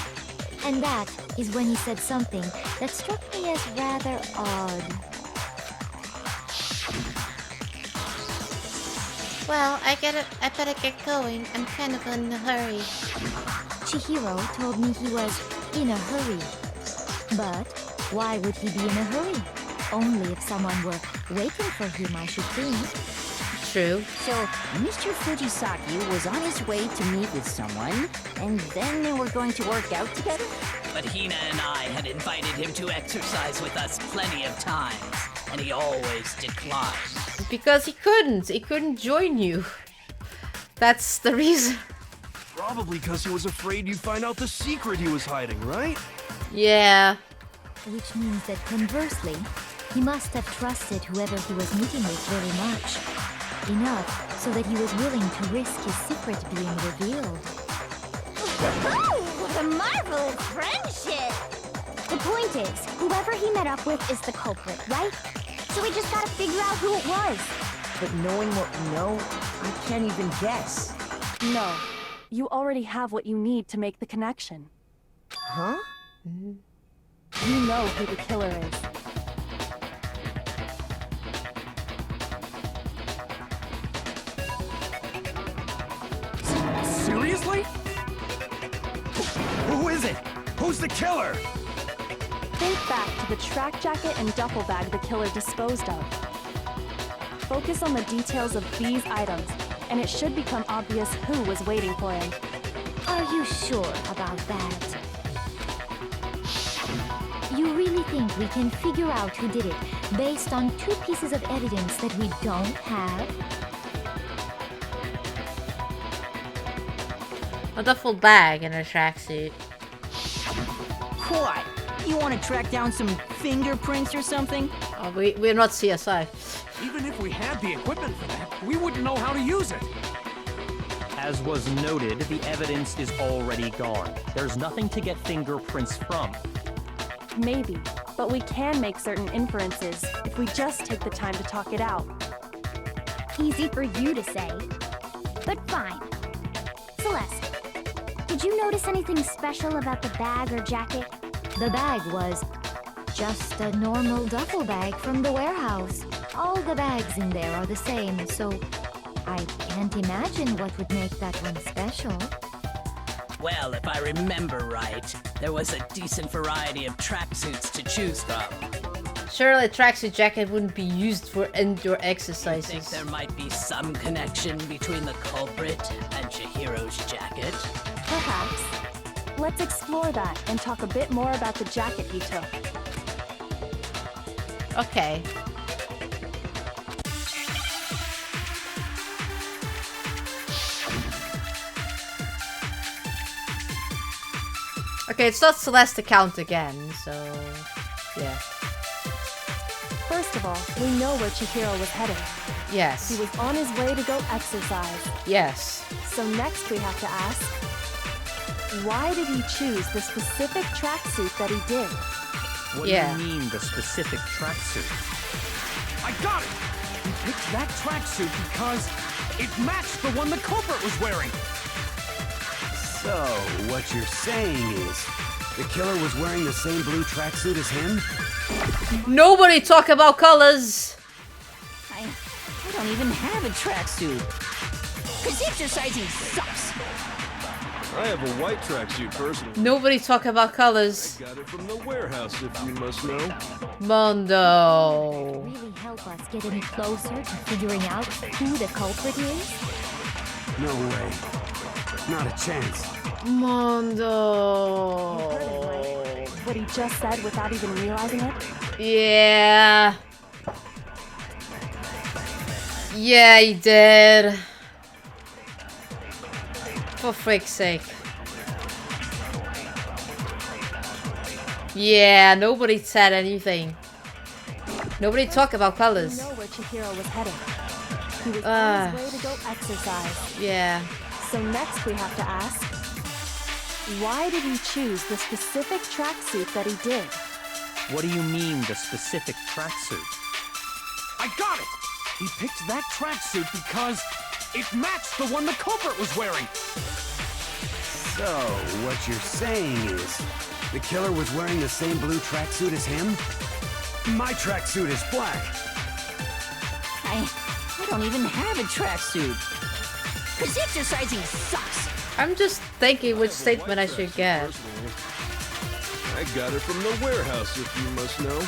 And that is when he said something that struck me as rather odd. Well, I better get going. I'm kind of in a hurry. Chihiro told me he was in a hurry. But why would he be in a hurry? Only if someone were waiting for him, I should think. True. So, Mr. Fujisaki was on his way to meet with someone, and then they were going to work out together? But Hina and I had invited him to exercise with us plenty of times, and he always declined. Because he couldn't. He couldn't join you. That's the reason. Probably because he was afraid you'd find out the secret he was hiding, right? Yeah. Which means that conversely, he must have trusted whoever he was meeting with very much. Enough so that he was willing to risk his secret being revealed. What a marvelous friendship! The point is, whoever he met up with is the culprit, right? So we just gotta figure out who it was. But knowing what we know, I can't even guess. No. You already have what you need to make the connection. Huh? You know who the killer is. Seriously? is it? Who's the killer? Think back to the track jacket and duffel bag the killer disposed of. Focus on the details of these items, and it should become obvious who was waiting for him. Are you sure about that? You really think we can figure out who did it based on 2 pieces of evidence that we don't have? A duffel bag and a tracksuit. What? You want to track down some fingerprints or something? Oh, we're not CSI. Even if we had the equipment for that, we wouldn't know how to use it. As was noted, the evidence is already gone. There's nothing to get fingerprints from. Maybe, but we can make certain inferences if we just take the time to talk it out. Easy for you to say, but fine. Celeste, did you notice anything special about the bag or jacket? The bag was just a normal duffel bag from the warehouse. All the bags in there are the same, so I can't imagine what would make that one special. Well, if I remember right, there was a decent variety of tracksuits to choose from. Surely a tracksuit jacket wouldn't be used for indoor exercises. I think there might be some connection between the culprit and Chihiro's jacket. Perhaps. Let's explore that and talk a bit more about the jacket he took. Okay. Okay, it's not Celeste account again, so yeah. First of all, we know where Chihiro was heading. Yes. He was on his way to go exercise. Yes. So next we have to ask, why did he choose the specific tracksuit that he did? What do you mean, the specific tracksuit? I got it! He picked that tracksuit because it matched the one the culprit was wearing. So, what you're saying is, the killer was wearing the same blue tracksuit as him? Nobody talk about colors! I don't even have a tracksuit. Cause exercising sucks. I have a white tracksuit personally. Nobody talk about colors. I got it from the warehouse, if you must know. Mondo. Really help us get any closer to figuring out who the culprit is? No way. Not a chance. Mondo. You heard him, right? What he just said without even realizing it? Yeah. Yeah, he did. For freak's sake. Yeah, nobody said anything. Nobody talk about colors. We know where Chihiro was heading. He was on his way to go exercise. Yeah. So next we have to ask, why did he choose the specific tracksuit that he did? What do you mean, the specific tracksuit? I got it! He picked that tracksuit because it matched the one the culprit was wearing. So, what you're saying is, the killer was wearing the same blue tracksuit as him? My tracksuit is black. I don't even have a tracksuit. Cause exercising sucks. I'm just thinking which statement I should get. I got it from the warehouse, if you must know.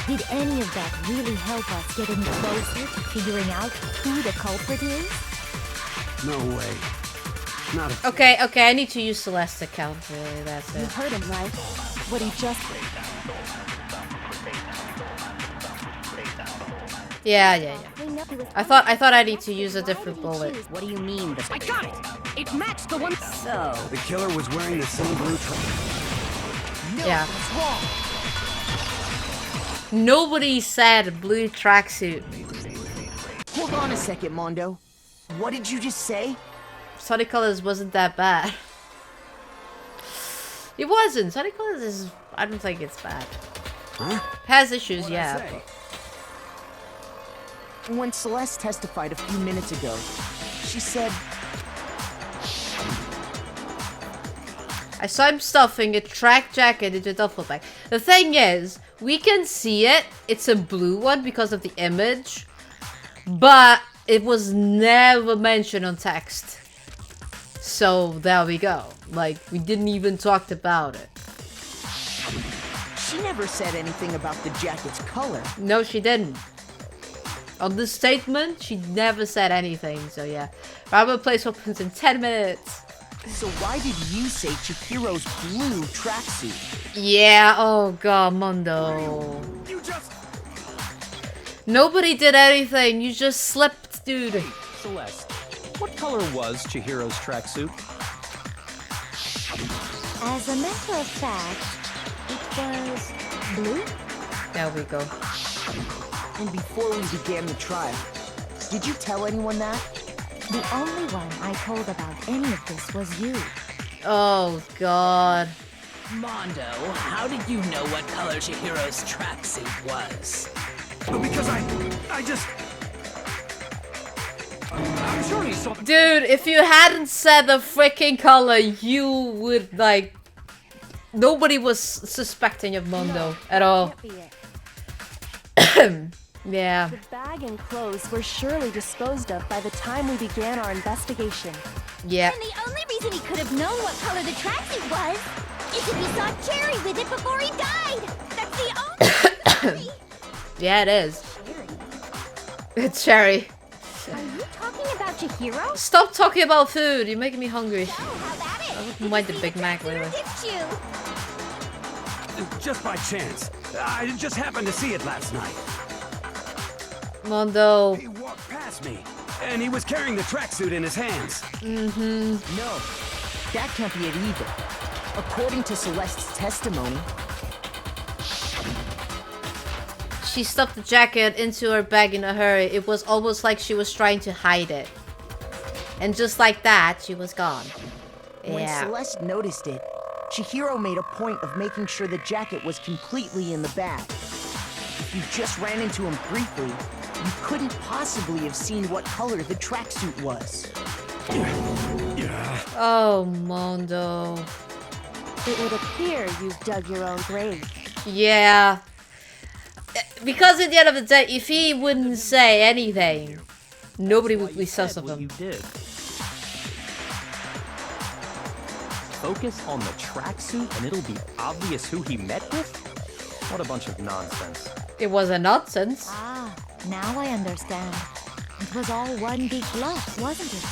Did any of that really help us get any closer to figuring out who the culprit is? No way. Not a Okay, I need to use Celeste account, really, that's You it. heard him, right? What he just... Yeah. I thought I need to use a different bullet. What do you mean? I got it! It matched the one... So... The killer was wearing the same blue tracksuit. No, Yeah. that's wrong. Nobody said blue tracksuit. Hold on a second, Mondo. What did you just say? Sonic Colors wasn't that bad. It wasn't. Sonic Colors is... I don't think it's bad. Huh? Has issues, What'd I yeah. say? When Celeste testified a few minutes ago, she said... I saw him stuffing a track jacket into a duffel bag. The thing is, we can see it. It's a blue one because of the image. But it was never mentioned on text. So there we go. Like, we didn't even talk about it. She never said anything about the jacket's color. No, she didn't. On this statement, she never said anything, so yeah. Ramen place opens in 10 minutes. So why did you say Chihiro's blue tracksuit? Yeah, oh god, Mondo. You just... Nobody did anything, you just slipped, dude. Celeste, what color was Chihiro's tracksuit? As a matter of fact, it was blue. There we go. And before we began the trial, did you tell anyone that? The only one I told about any of this was you. Oh god. Mondo, how did you know what color Chihiro's tracksuit was? Because I just... I'm sure he saw... Dude, if you hadn't said the freaking color, you would, like... Nobody was suspecting of Mondo at all. Yeah. The bag and clothes were surely disposed of by the time we began our investigation. Yeah. And the only reason he could have known what color the tracksuit was is if he saw Cherry with it before he died. That's the only Yeah, it is. It's Cherry. Are you talking about Chihiro? Stop talking about food. You're making me hungry. So, how about it? I wouldn't mind the Big Mac, really. Didn't you? Just by chance. I just happened to see it last night. Mondo. He walked past me, and he was carrying the tracksuit in his hands. Mm-hmm. No, that can't be it either. According to Celeste's testimony, She stuffed the jacket into her bag in a hurry. It was almost like she was trying to hide it. And just like that, she was gone. when Yeah. Celeste noticed it, Chihiro made a point of making sure the jacket was completely in the bag. If you just ran into him briefly, you couldn't possibly have seen what color the tracksuit was. Oh, Mondo. It would appear you've dug your own grave. Yeah. Because at the end of the day, if he wouldn't say anything, nobody would be sus of him. You did. Focus on the tracksuit and it'll be obvious who he met with? What a bunch of nonsense. It was a nonsense. Ah, now I understand. It was all one big bluff, wasn't it?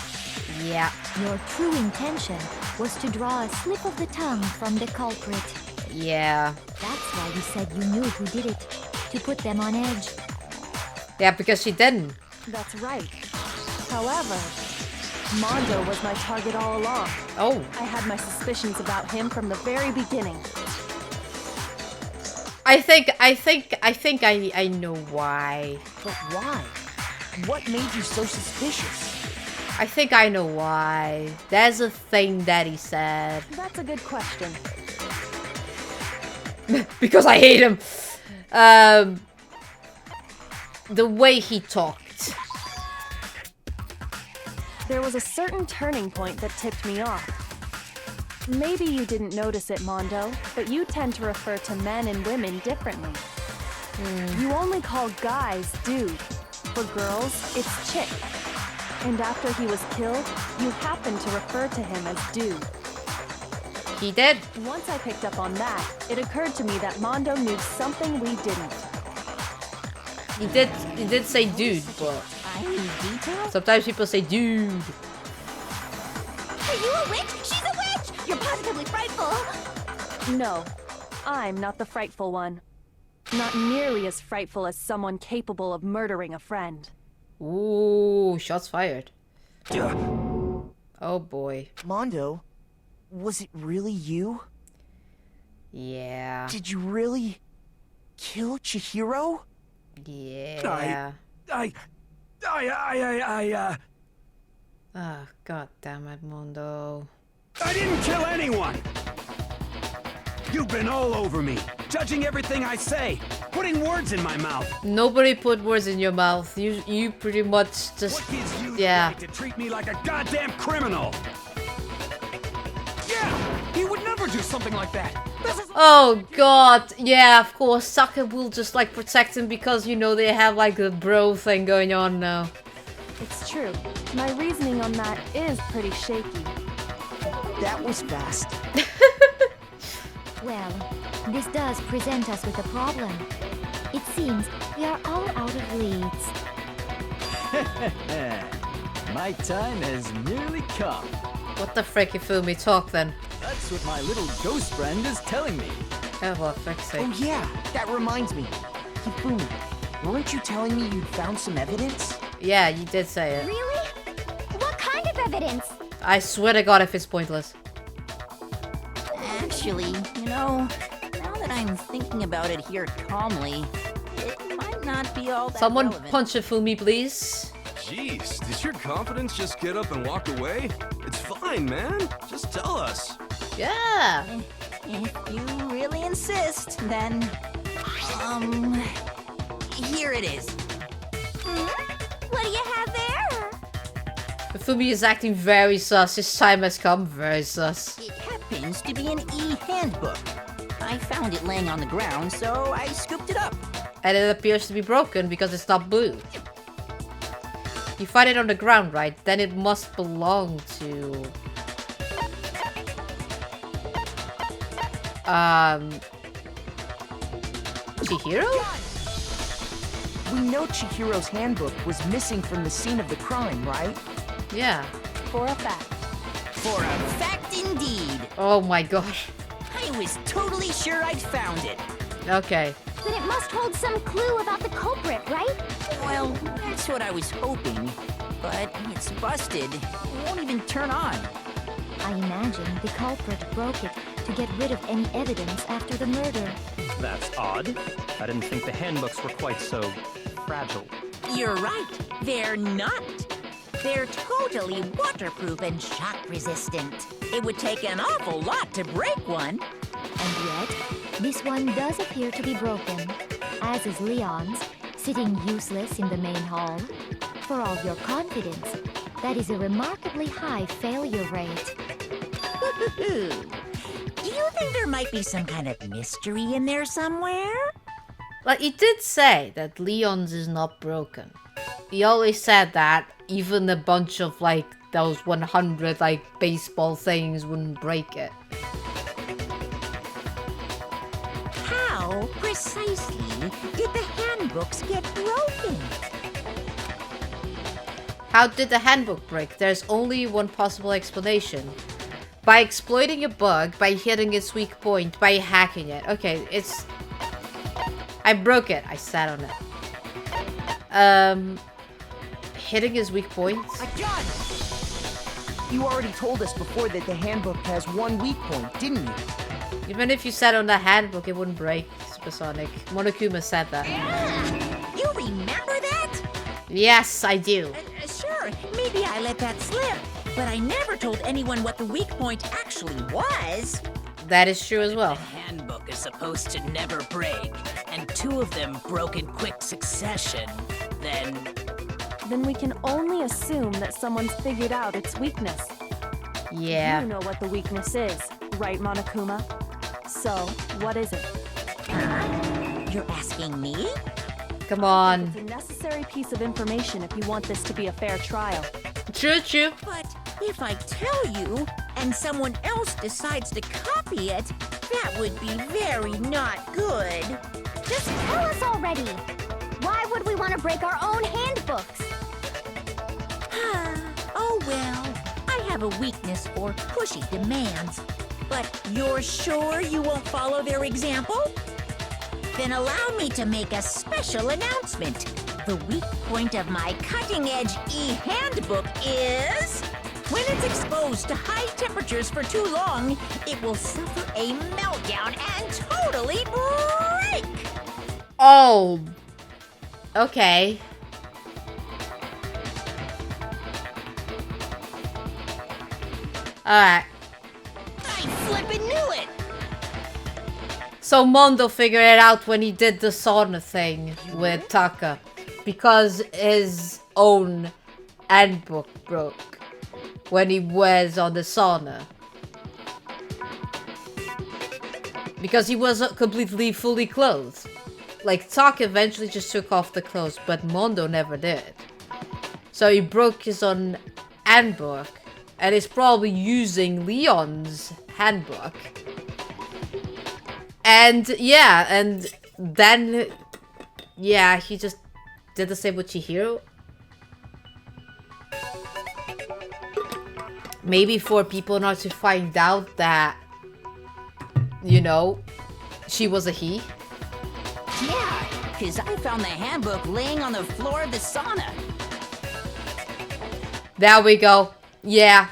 Yeah. Your true intention was to draw a slip of the tongue from the culprit. Yeah. That's why you said you knew who did it, to put them on edge. Yeah, because she didn't. That's right. However, Mondo was my target all along. Oh. I had my suspicions about him from the very beginning. I think I know why. But why? What made you so suspicious? I think I know why. There's a thing that he said. That's a good question. Because I hate him. The way he talked. There was a certain turning point that tipped me off. Maybe you didn't notice it, Mondo, but you tend to refer to men and women differently. You only call guys dude. For girls, it's chick. And after he was killed, you happened to refer to him as dude. He did. Once I picked up on that, it occurred to me that Mondo knew something we didn't. He did say dude, but sometimes people say dude. Are you a witch? She's a witch! You're positively frightful! No, I'm not the frightful one. Not nearly as frightful as someone capable of murdering a friend. Ooh, shots fired. Oh boy. Mondo, was it really you? Yeah. Did you really kill Chihiro? Yeah. Oh, god damn it, Mondo. I didn't kill anyone! You've been all over me, judging everything I say, putting words in my mouth. Nobody put words in your mouth. You pretty much just yeah. To treat me like a goddamn criminal. Yeah, he would never do something like that. Oh god, yeah, of course. Saka will just like protect him because you know they have like the bro thing going on now. It's true. My reasoning on that is pretty shaky. That was fast. Well, this does present us with a problem. It seems we are all out of leads. My time has nearly come. What the frick, Ifumi, talk then? That's what my little ghost friend is telling me. Oh, for fuck's sake. Oh yeah, that reminds me. Hifumi, weren't you telling me you'd found some evidence? Yeah, you did say it. Really? What kind of evidence? I swear to God if it's pointless. Actually, now that I'm thinking about it here calmly, it might not be all that Someone relevant. punch Ifumi, please. Jeez, did your confidence just get up and walk away? It's fine, man. Just tell us. Yeah. If you really insist, then... Here it is. What do you have there? Ifumi is acting very sus. His time has come. Very sus. It happens to be an e-handbook. I found it laying on the ground, so I scooped it up. And it appears to be broken because it's not blue. You find it on the ground, right? Then it must belong to... Chihiro? We know Chihiro's handbook was missing from the scene of the crime, right? Yeah. For a fact. For a fact indeed. Oh my gosh. I was totally sure I'd found it. Okay. Then it must hold some clue about the culprit, right? Well, that's what I was hoping. But it's busted. It won't even turn on. I imagine the culprit broke it to get rid of any evidence after the murder. That's odd. I didn't think the handbooks were quite so fragile. You're right. They're not. They're totally waterproof and shock resistant. It would take an awful lot to break one. And yet, this one does appear to be broken, as is Leon's, sitting useless in the main hall. For all your confidence, that is a remarkably high failure rate. Do you think there might be some kind of mystery in there somewhere? Like, he did say that Leon's is not broken. He always said that even a bunch of, like, those 100, like, baseball things wouldn't break it. How precisely did the handbooks get broken? How did the handbook break? There's only one possible explanation. By exploiting a bug, by hitting its weak point, by hacking it. Okay, it's... I broke it. I sat on it. Hitting his weak point? John! You already told us before that the handbook has one weak point, didn't you? Even if you sat on the handbook, it wouldn't break, Supersonic. Monokuma said that. You remember that? Yes, I do. Sure, maybe I let that slip. But I never told anyone what the weak point actually was. That is true as well. The handbook is supposed to never break, and two of them broke in quick succession. Then we can only assume that someone's figured out its weakness. Yeah. You know what the weakness is, right, Monokuma? So, what is it? You're asking me? Come on. It's a necessary piece of information if you want this to be a fair trial. True, true. But if I tell you, and someone else decides to copy it, that would be very not good. Just tell us already. Why would we want to break our own handbooks? Oh well, I have a weakness for pushy demands. But you're sure you won't follow their example? Then allow me to make a special announcement. The weak point of my cutting-edge e-handbook is... when it's exposed to high temperatures for too long, it will suffer a meltdown and totally break! Oh. Okay. Alright. I flippin' knew it! So Mondo figured it out when he did the sauna thing with Taka. Because his own handbook broke when he was on the sauna. Because he was completely fully clothed. Like, Taka eventually just took off the clothes, but Mondo never did. So he broke his own handbook And is probably using Leon's handbook. And yeah, and then yeah, he just did the same with Chihiro. Maybe for people not to find out that, you know, she was a he. Yeah, because I found the handbook laying on the floor of the sauna. There we go. Yeah,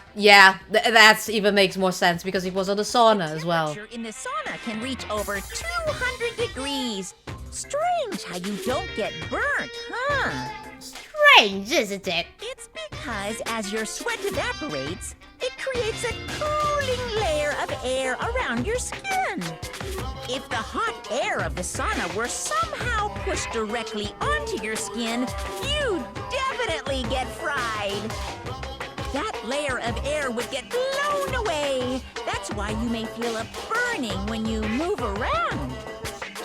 that's even makes more sense because it was on the sauna as well. Temperature in the sauna can reach over 200 degrees. Strange how you don't get burnt, huh? Strange, isn't it? It's because as your sweat evaporates, it creates a cooling layer of air around your skin. If the hot air of the sauna were somehow pushed directly onto your skin, you'd definitely get fried. That layer of air would get blown away. That's why you may feel a burning when you move around.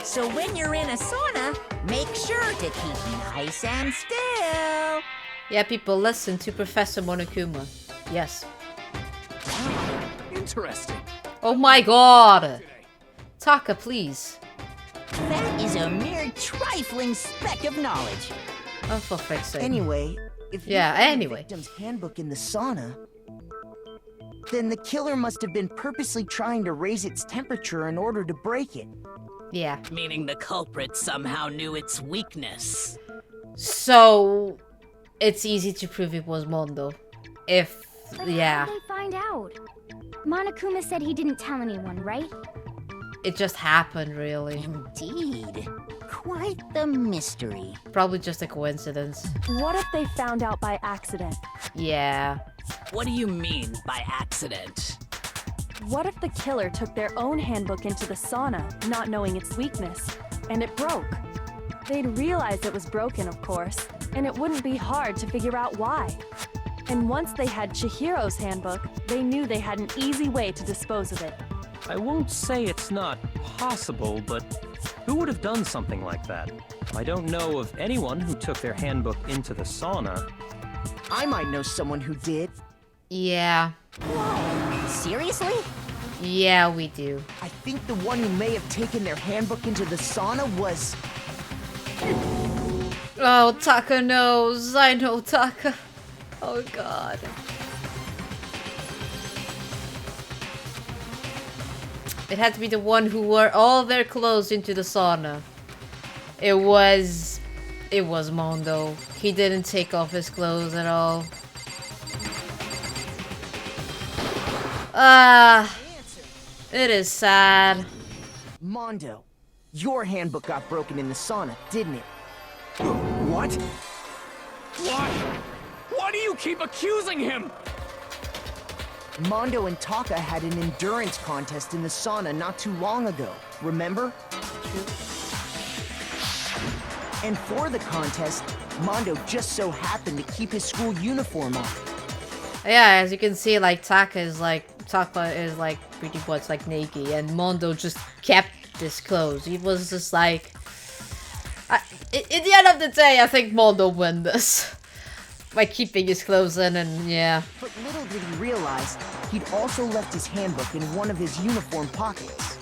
So when you're in a sauna, make sure to keep nice and still. Yeah, people, listen to Professor Monokuma. Yes. Interesting. Oh my god! Taka, please. That is a mere trifling speck of knowledge. Oh, for frick's sake. Anyway, if you yeah, found anyway. the victim's handbook in the sauna, then the killer must have been purposely trying to raise its temperature in order to break it. Yeah. Meaning the culprit somehow knew its weakness. So, it's easy to prove it was Mondo. If, yeah. How did they find out? Monokuma said he didn't tell anyone, right? It just happened, really. Indeed. Quite the mystery. Probably just a coincidence. What if they found out by accident? Yeah. What do you mean by accident? What if the killer took their own handbook into the sauna, not knowing its weakness, and it broke? They'd realize it was broken, of course, and it wouldn't be hard to figure out why. And once they had Chihiro's handbook, they knew they had an easy way to dispose of it. I won't say it's not possible, but who would have done something like that? I don't know of anyone who took their handbook into the sauna. I might know someone who did. Yeah. Whoa, seriously? Yeah, we do. I think the one who may have taken their handbook into the sauna was... Oh, Taka knows. I know Taka. Oh, God. It had to be the one who wore all their clothes into the sauna. It was Mondo. He didn't take off his clothes at all. It is sad. Mondo, your handbook got broken in the sauna, didn't it? What? Why? Why do you keep accusing him? Mondo and Taka had an endurance contest in the sauna not too long ago, remember? And for the contest, Mondo just so happened to keep his school uniform on. Yeah, as you can see, like Taka is like pretty much like naked, and Mondo just kept his clothes. He was just like, at the end of the day, I think Mondo won this by keeping his clothes in, and yeah. But little did he realize, he'd also left his handbook in one of his uniform pockets.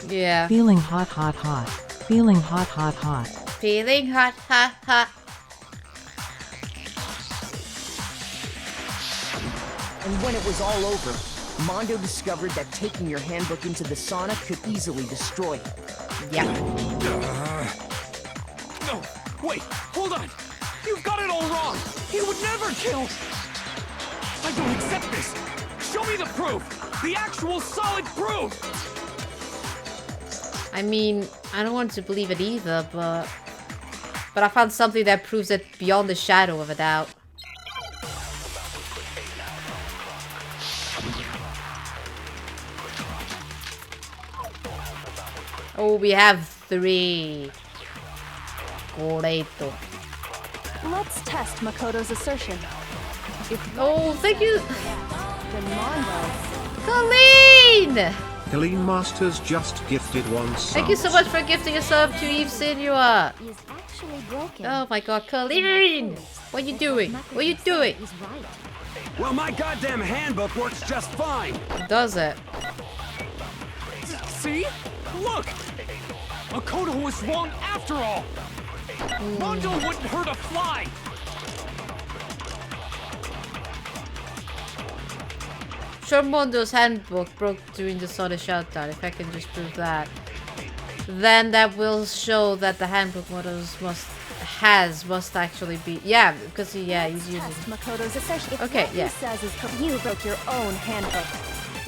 Yeah. Feeling hot, hot, hot. Feeling hot, hot, hot. Feeling hot, hot, hot. And when it was all over, Mondo discovered that taking your handbook into the sauna could easily destroy it. Yeah. No, wait, hold on. You've got it all wrong. He would never kill. I don't accept this. Show me the proof. The actual solid proof. I mean, I don't want to believe it either, but I found something that proves it beyond the shadow of a doubt. Oh, we have 3. Great. Let's test Makoto's assertion. Oh, thank you. Then Mondo. Colleen! Helene Masters just gifted one sub. Thank you so much for gifting a sub to Eve Senua. Is actually broken. Oh my god, Colleen! What are you doing? What are you doing? Is right. Well, my goddamn handbook works just fine. Does it? See? Look! Makoto was wrong after all! Mondo wouldn't hurt a fly! Sure, Mondo's handbook broke during the Sonic shutdown. If I can just prove that, then that will show that the handbook models must actually be because he's using Makoto's assertion. If okay, what yeah. he says is you broke your own handbook.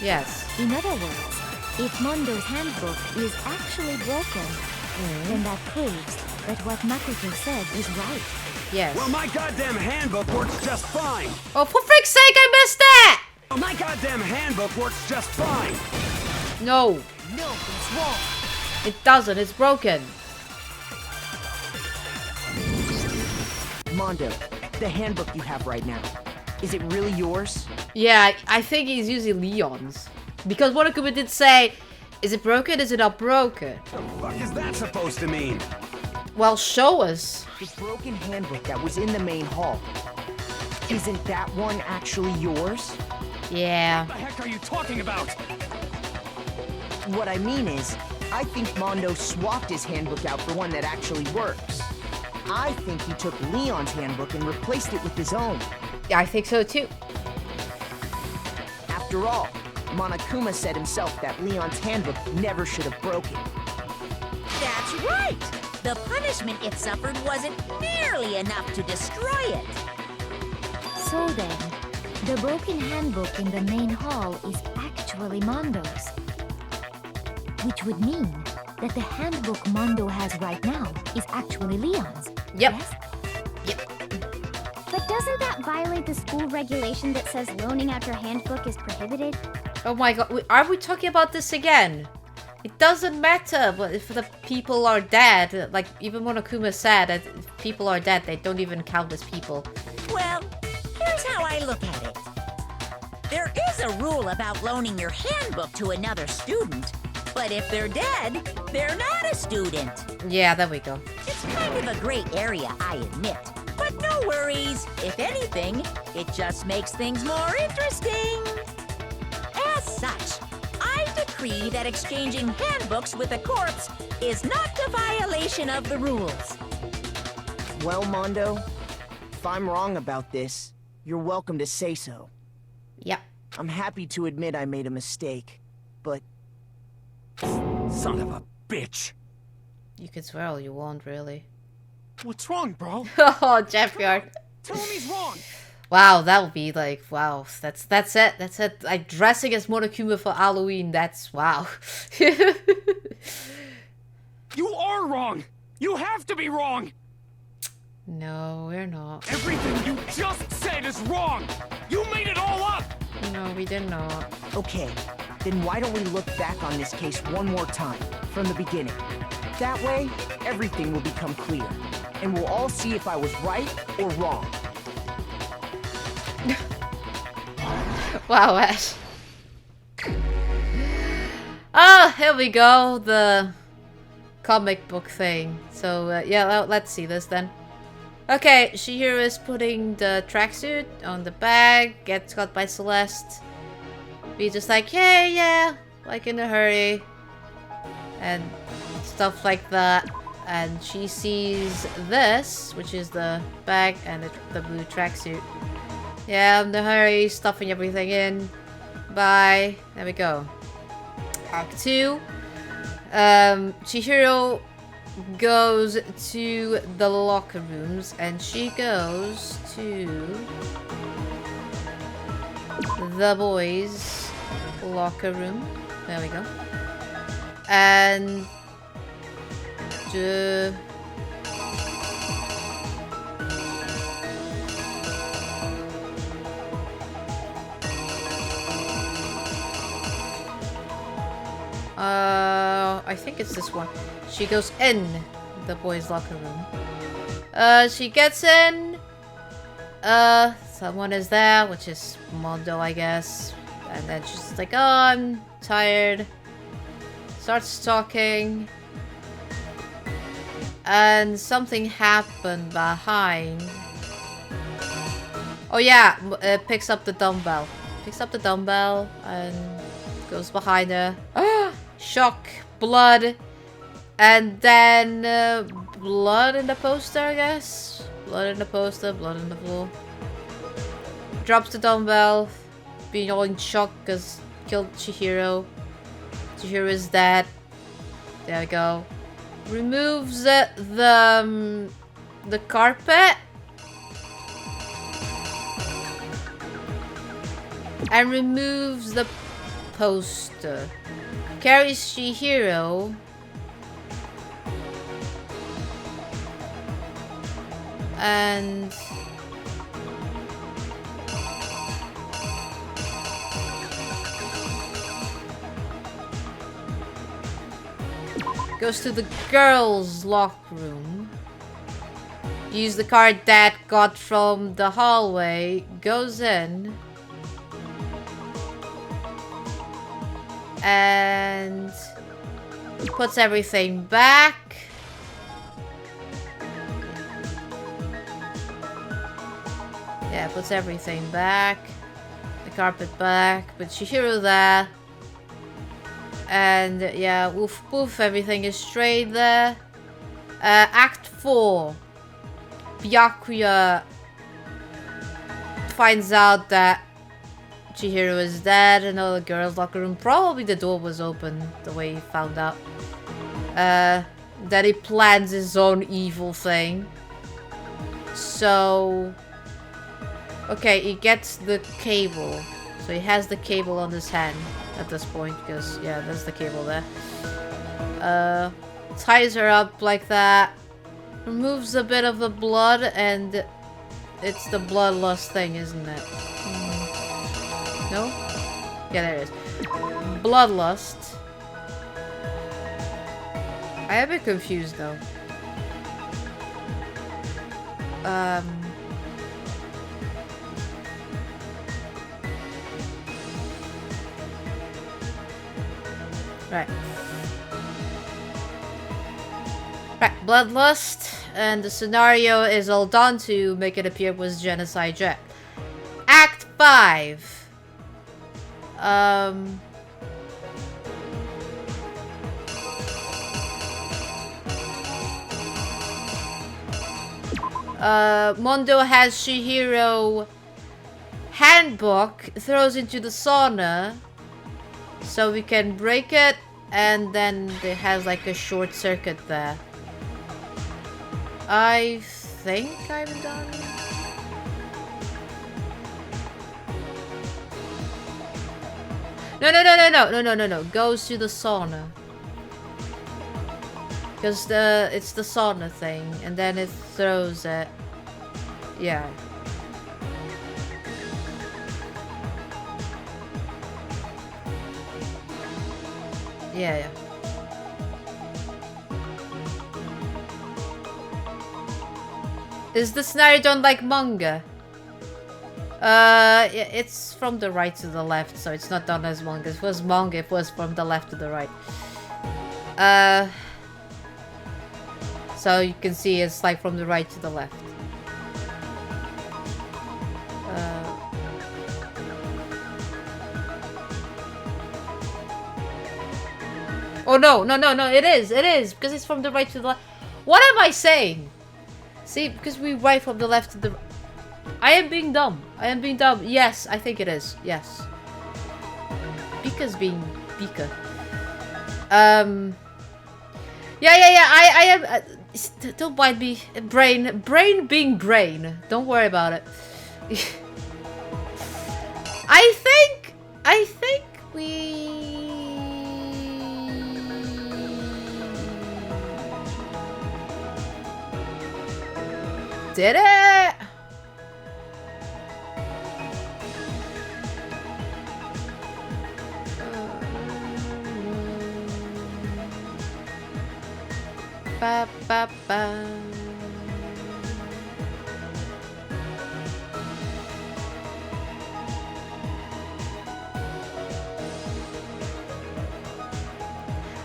Yes. In other words, if Mondo's handbook is actually broken, then that proves that what Makoto said is right. Yes. Well, my goddamn handbook works just fine. Oh, for frick's sake, I missed that! Well, my goddamn handbook works just fine. No. Nothing's wrong. It doesn't. It's broken. Mondo, the handbook you have right now, is it really yours? Yeah, I think he's using Leon's. Because Monokuma did say, is it broken? Is it not broken? What the fuck is that supposed to mean? Well, show us. The broken handbook that was in the main hall. Isn't that one actually yours? Yeah. What the heck are you talking about? What I mean is, I think Mondo swapped his handbook out for one that actually works. I think he took Leon's handbook and replaced it with his own. Yeah, I think so too. After all, Monokuma said himself that Leon's handbook never should have broken. That's right! The punishment it suffered wasn't nearly enough to destroy it. So then, the broken handbook in the main hall is actually Mondo's. Which would mean that the handbook Mondo has right now is actually Leon's. Yep. Yes? Yep. But doesn't that violate the school regulation that says loaning out your handbook is prohibited? Oh my god, are we talking about this again? It doesn't matter, but if the people are dead, like even Monokuma said that if people are dead, they don't even count as people. Well, here's how I look at it. There is a rule about loaning your handbook to another student, but if they're dead, they're not a student. Yeah, there we go. It's kind of a gray area, I admit. But no worries. If anything, it just makes things more interesting. As such, I decree that exchanging handbooks with a corpse is not a violation of the rules. Well, Mondo, if I'm wrong about this, you're welcome to say so. Yep. I'm happy to admit I made a mistake, but... Son of a bitch! You can swear all you want, really. What's wrong, bro? Oh, Jeffyard. Tell him he's wrong! Wow, that would be like, wow, that's it. That's it. Like dressing as Monokuma for Halloween, that's wow. You are wrong! You have to be wrong! No, we're not. Everything you just said is wrong! You made it all up! No, we did not. Okay, then why don't we look back on this case one more time, from the beginning? That way, everything will become clear, and we'll all see if I was right or wrong. Wow, Ash. Oh, here we go, the comic book thing. So, yeah, let's see this then. Okay, Chihiro is putting the tracksuit on the bag, gets caught by Celeste. Be just like, hey, yeah, like in a hurry. And stuff like that. And she sees this, which is the bag and the blue tracksuit. Yeah, I'm in a hurry, stuffing everything in. Bye. There we go. Act 2. Chihiro goes to the locker rooms and she goes to the boys' locker room. There we go. And I think it's this one. She goes in the boys' locker room. She gets in. Someone is there, which is Mondo, I guess. And then she's like, oh, I'm tired. Starts talking. And something happened behind. Oh yeah, picks up the dumbbell. Picks up the dumbbell and goes behind her. Shock, blood, and then blood in the poster, I guess. Blood in the poster, blood in the floor. Drops the dumbbell, being all in shock because killed Chihiro. Chihiro is dead. There we go. Removes the carpet. And removes the poster. Carries Chihiro. And goes to the girls' locker room. Use the card that got from the hallway. Goes in. And puts everything back. Yeah, puts everything back. The carpet back. But Chihiro there. And yeah, woof poof, everything is straight there. Act 4. Byakuya finds out that Chihiro is dead in the girls' locker room. Probably the door was open the way he found out. That he plans his own evil thing. So... okay, he gets the cable. So he has the cable on his hand at this point. Because, yeah, there's the cable there. Ties her up like that. Removes a bit of the blood and... it's the bloodlust thing, isn't it? No? Yeah, there it is. Bloodlust. I am a bit confused though. Right. Right, bloodlust. And the scenario is all done to make it appear was Genocide Jack. Act 5. Mondo has Chihiro handbook, throws into the sauna so we can break it, and then it has like a short circuit there. I think I'm done. No. Goes to the sauna. Because it's the sauna thing, and then it throws it. Yeah. Yeah. Is the scenario done like manga? It's from the right to the left, so it's not done as manga. If it was manga, it was from the left to the right. So you can see it's like from the right to the left. Oh no, it is, because it's from the right to the left. What am I saying? See, because we write from the left to the... I am being dumb. Yes, I think it is. Yes. Pika's being Pika. Yeah. I am... don't mind me. Brain being brain. Don't worry about it. I think we... did it! Ba, ba, ba.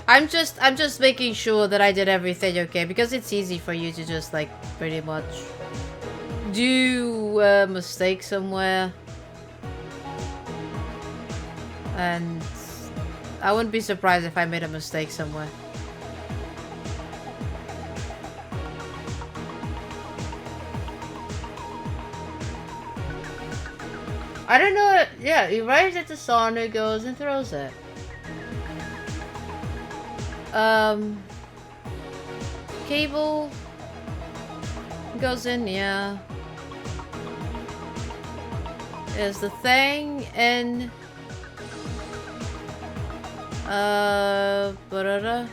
I'm just making sure that I did everything okay, because it's easy for you to just like pretty much do a mistake somewhere. And I wouldn't be surprised if I made a mistake somewhere. I don't know. Yeah, he rides at the sauna, goes and throws it. Cable goes in, yeah. Is the thing in ba-da-da.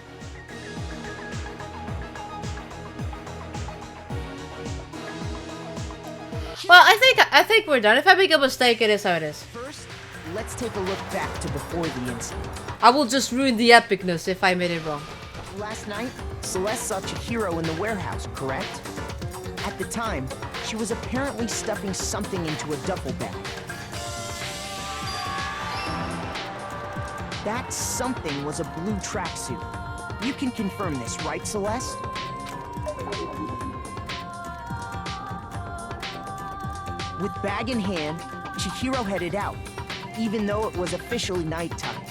Well, I think we're done. If I make a mistake, it is how it is. First, let's take a look back to before the incident. I will just ruin the epicness if I made it wrong. Last night, Celeste saw Chihiro in the warehouse, correct? At the time, she was apparently stuffing something into a duffel bag. That something was a blue tracksuit. You can confirm this, right, Celeste? With bag in hand, Chihiro headed out, even though it was officially nighttime.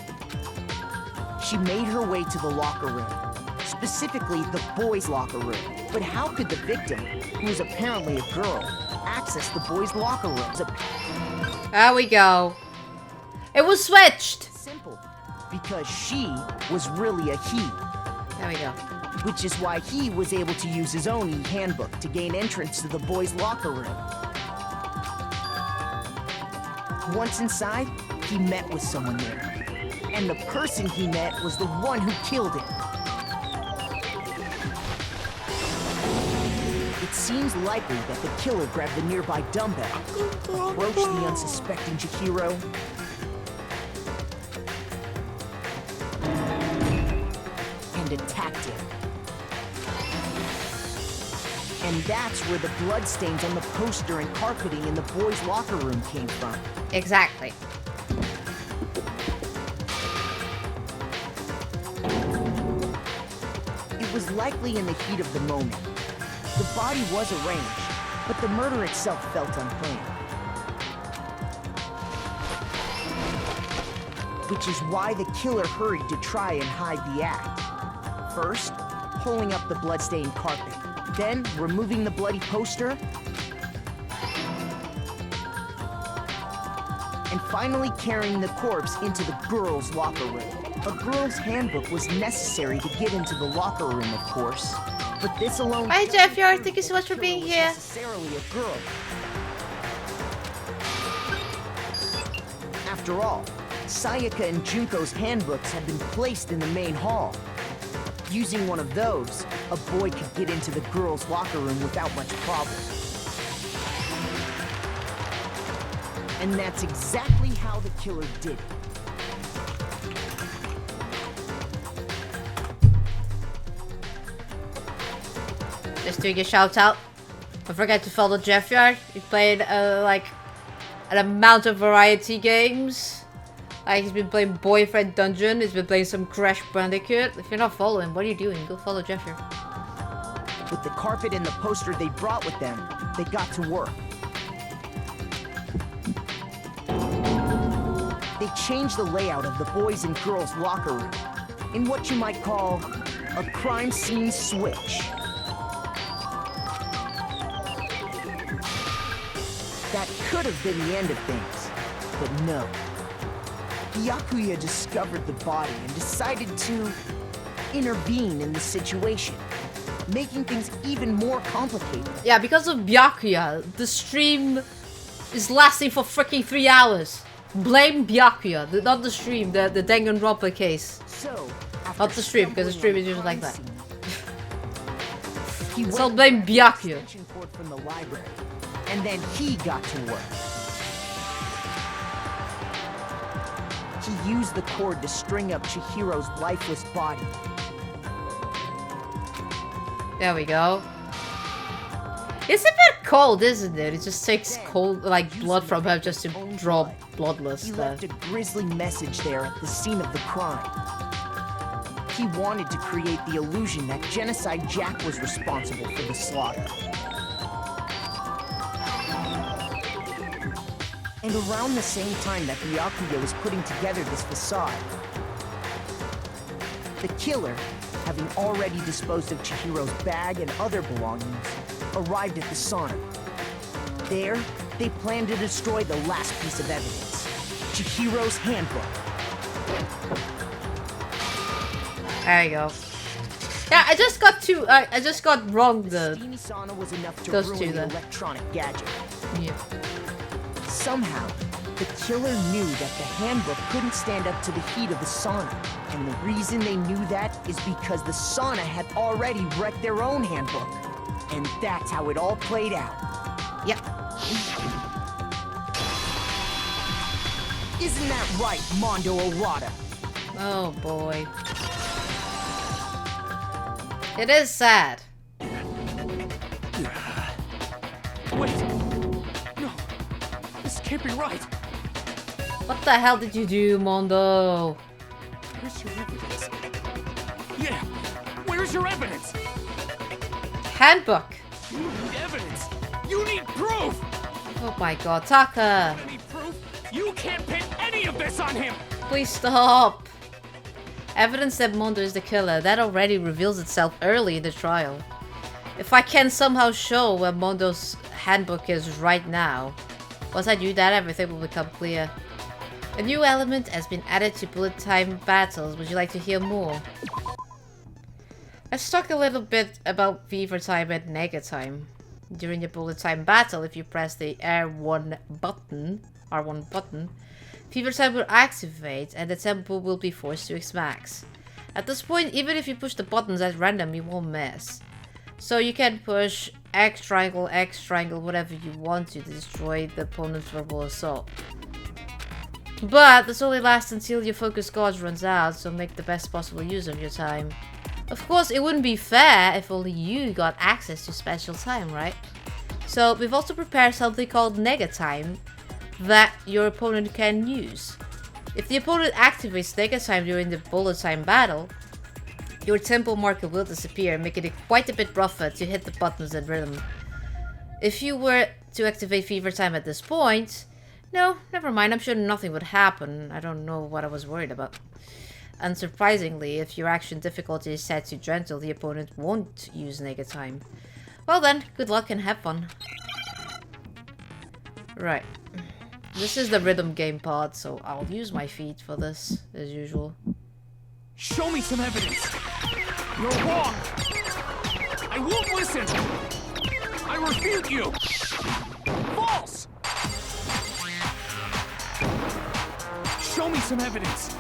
She made her way to the locker room, specifically the boys' locker room. But how could the victim, who was apparently a girl, access the boys' locker rooms? There we go. It was switched. Simple, because she was really a he. There we go. Which is why he was able to use his own e-handbook to gain entrance to the boys' locker room. Once inside, he met with someone there. And the person he met was the one who killed him. It seems likely that the killer grabbed the nearby dumbbell, approached the unsuspecting Chihiro, and attacked him. And that's where the bloodstains on the poster and carpeting in the boys' locker room came from. Exactly. It was likely in the heat of the moment. The body was arranged, but the murder itself felt unplanned. Which is why the killer hurried to try and hide the act. First, pulling up the bloodstained carpet, then removing the bloody poster, and finally carrying the corpse into the girls' locker room. A girl's handbook was necessary to get into the locker room, of course. But this alone... Hi, Jeff Yard. Thank you so much for being here. ...necessarily a girl. After all, Sayaka and Junko's handbooks had been placed in the main hall. Using one of those, a boy could get into the girls' locker room without much problem. And that's exactly how the killer did it. Just doing a shout out. Don't forget to follow Jeff Yard. He played like an amount of variety games. Like he's been playing Boyfriend Dungeon. He's been playing some Crash Bandicoot. If you're not following, what are you doing? Go follow Jeff Yard. With the carpet and the poster they brought with them, they got to work. They changed the layout of the boys' and girls' locker room in what you might call a crime scene switch. That could have been the end of things, but no. Byakuya discovered the body and decided to intervene in the situation, making things even more complicated. Yeah, because of Byakuya, the stream is lasting for freaking 3 hours. Blame Byakuya, not the stream, the Danganronpa case. So, not the stream, because the stream is usually like that. So blame Byakuya. From the library, and then he got to work. He used the cord to string up Chihiro's lifeless body. There we go. It's a bit cold, isn't it? It just takes cold, like blood from her just to draw bloodless. He left a grisly message there at the scene of the crime. He wanted to create the illusion that Genocide Jack was responsible for the slaughter. And around the same time that Byakuya was putting together this facade, the killer, having already disposed of Chihiro's bag and other belongings, arrived at the sauna. There, they planned to destroy the last piece of evidence, Chihiro's handbook. There you go. Yeah, I just got wrong the steam sauna was enough to those ruin two the there. electronic gadget. Yeah. Somehow, the killer knew that the handbook couldn't stand up to the heat of the sauna. And the reason they knew that is because the sauna had already wrecked their own handbook. And that's how it all played out. Yep. Isn't that right, Mondo Arata? Oh boy. It is sad. Wait! No! This can't be right! What the hell did you do, Mondo? Where's your evidence? Yeah! Where's your evidence? Handbook. You need evidence! You need proof! Oh my god, Taka. You need proof? You can't pin any of this on him! Please stop. Evidence that Mondo is the killer, that already reveals itself early in the trial. If I can somehow show where Mondo's handbook is right now, once I do that, everything will become clear. A new element has been added to bullet time battles. Would you like to hear more? Let's talk a little bit about fever time and nega time. During the bullet time battle, if you press the R1 button, fever time will activate and the tempo will be forced to its max. At this point, even if you push the buttons at random, you won't miss. So you can push X triangle, whatever you want to destroy the opponent's verbal assault. But this only lasts until your focus gauge runs out, so make the best possible use of your time. Of course, it wouldn't be fair if only you got access to special time, right? So we've also prepared something called nega time that your opponent can use. If the opponent activates nega time during the bullet time battle, your tempo marker will disappear, making it quite a bit rougher to hit the buttons and rhythm. If you were to activate fever time at this point, no, never mind, I'm sure nothing would happen. I don't know what I was worried about. Unsurprisingly, if your action difficulty is set to gentle, the opponent won't use nega time. Well then, good luck and have fun. Right. This is the rhythm game part, so I'll use my feet for this, as usual. Show me some evidence! You're wrong! I won't listen! I refute you! False! Show me some evidence!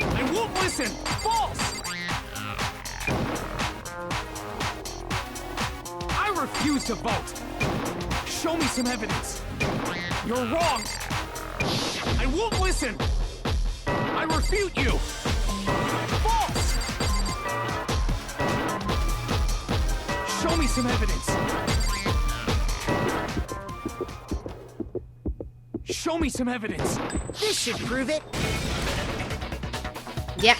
I won't listen! False! I refuse to vote! Show me some evidence! You're wrong! I won't listen! I refute you! False! Show me some evidence! Show me some evidence! This should prove it! Yeah.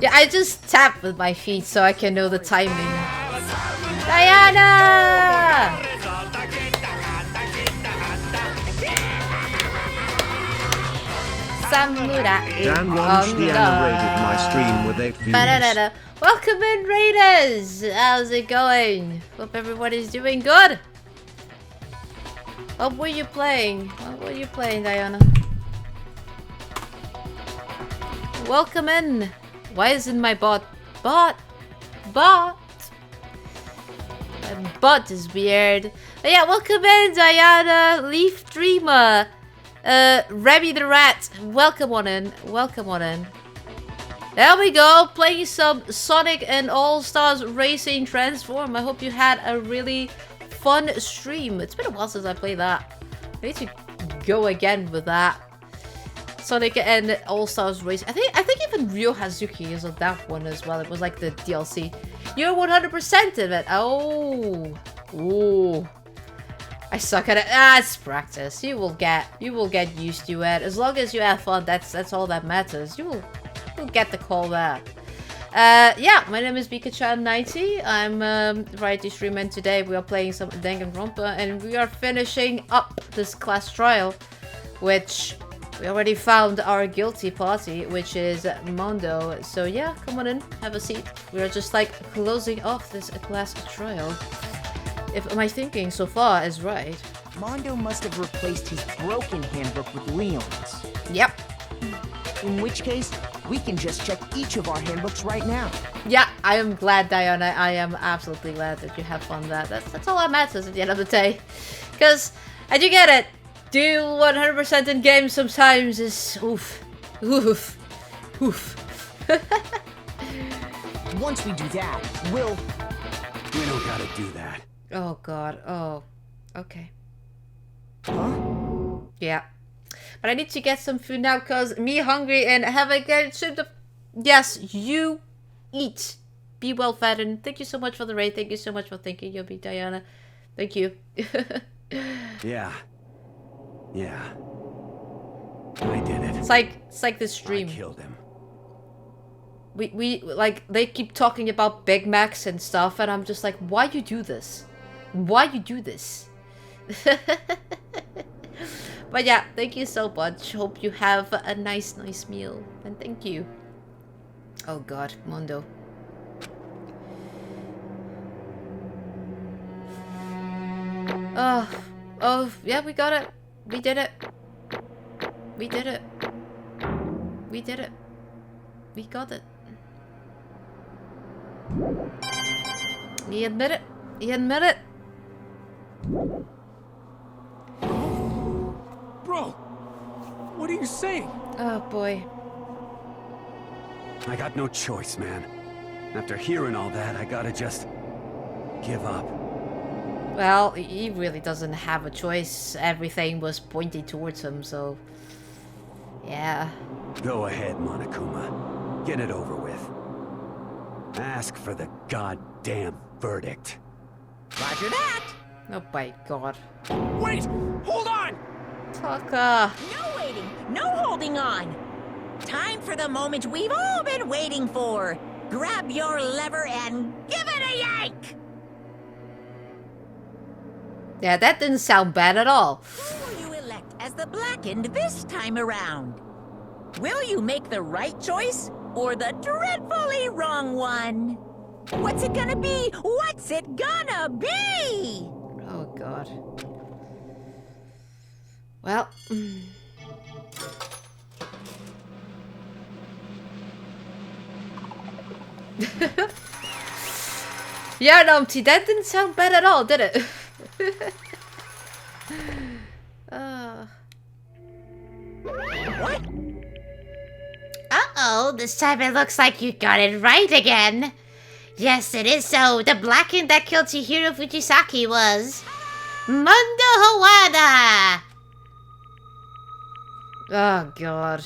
Yeah, I just tap with my feet so I can know the timing. Diana! Samurai. Dan once Diana raided my stream with 8 views. Ba-da-da-da. Welcome in, Raiders! How's it going? Hope everybody's doing good. What were you playing? What were you playing, Diana? Welcome in. Why isn't my bot? My bot is weird. But yeah, welcome in, Diana, Leaf Dreamer, Remy the Rat. Welcome on in. Welcome on in. There we go, playing some Sonic and All-Stars Racing Transform. I hope you had a really fun stream. It's been a while since I played that. I need to go again with that. Sonic and All-Stars Racing. I think even Ryo Hazuki is on that one as well. It was like the DLC. You're 100% in it. Oh. Ooh. I suck at it. Ah, it's practice. You will get used to it. As long as you have fun, that's all that matters. You'll get the call there. Yeah, my name is Pikachu90. I'm variety streamer, and today we are playing some Danganronpa, and we are finishing up this class trial, which we already found our guilty party, which is Mondo. So yeah, come on in, have a seat. We are just like closing off this class trial. If my thinking so far is right. Mondo must have replaced his broken handbook with Leon's. Yep. In which case, we can just check each of our handbooks right now. Yeah, I am glad, Diana. I am absolutely glad that you have fun with that. That's all that matters at the end of the day. Because, and you get it, do 100% in games sometimes is oof. Oof. Oof. Once we do that, we'll... We don't gotta do that. Oh god, oh. Okay. Huh? Yeah. But I need to get some food now because me hungry and haven't get soup to... Yes, you eat. Be well fed, and thank you so much for the raid. Thank you so much for thinking of me, Diana. Thank you. Yeah. Yeah. I did it. It's like this stream. I killed him. We like they keep talking about Big Macs and stuff, and I'm just like, why you do this? Why you do this? But yeah, thank you so much. Hope you have a nice meal. And thank you. Oh god, Mondo. Oh, yeah, we got it. We did it. We did it. We did it. We got it. He admit it. He admit it. Bro, what are you saying? Oh boy. I got no choice, man. After hearing all that, I gotta just give up. Well, he really doesn't have a choice. Everything was pointing towards him, so... Yeah. Go ahead, Monokuma. Get it over with. Ask for the goddamn verdict. Roger that! Oh my god. Wait! Hold on! Taka! No waiting! No holding on! Time for the moment we've all been waiting for! Grab your lever and give it a yank! Yeah, that didn't sound bad at all. Who will you elect as the Blackened this time around? Will you make the right choice or the dreadfully wrong one? What's it gonna be? What's it gonna be? Oh god. Well... Yeah, Numpty, that didn't sound bad at all, did it? What? Uh-oh, this time it looks like you got it right again. Yes, it is so. The Blackened that killed Chihiro Fujisaki was... Mondo Hawada! Oh god.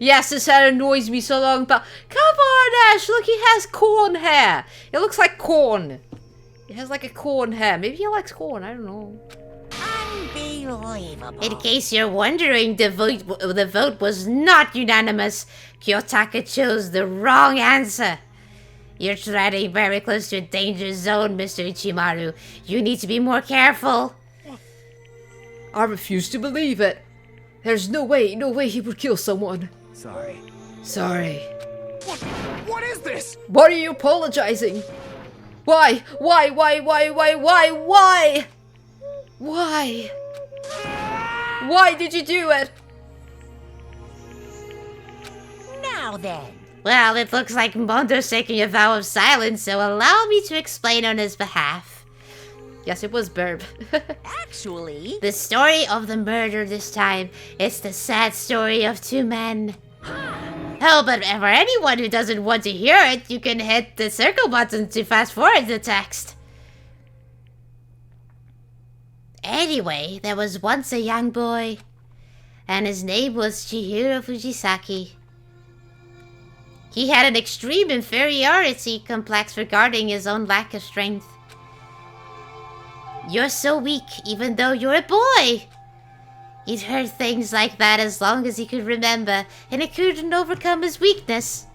Yes, this hair annoys me so long, but come on, Ash, look, he has corn hair. It looks like corn. He has like a corn hair. Maybe he likes corn, I don't know. Unbelievable. In case you're wondering, the vote was not unanimous. Kiyotaka chose the wrong answer. You're treading very close to a danger zone, Mr. Ichimaru. You need to be more careful. I refuse to believe it. There's no way he would kill someone. Sorry. Sorry. What is this? Why are you apologizing? Why? Why? Why did you do it? Now then. Well, it looks like Mondo's taking a vow of silence, so allow me to explain on his behalf. Yes, it was Burb. Actually... The story of the murder this time, it's the sad story of two men. Oh, but for anyone who doesn't want to hear it, you can hit the circle button to fast forward the text. Anyway, there was once a young boy, and his name was Chihiro Fujisaki. He had an extreme inferiority complex regarding his own lack of strength. You're so weak, even though you're a boy. He'd heard things like that as long as he could remember, and it couldn't overcome his weakness.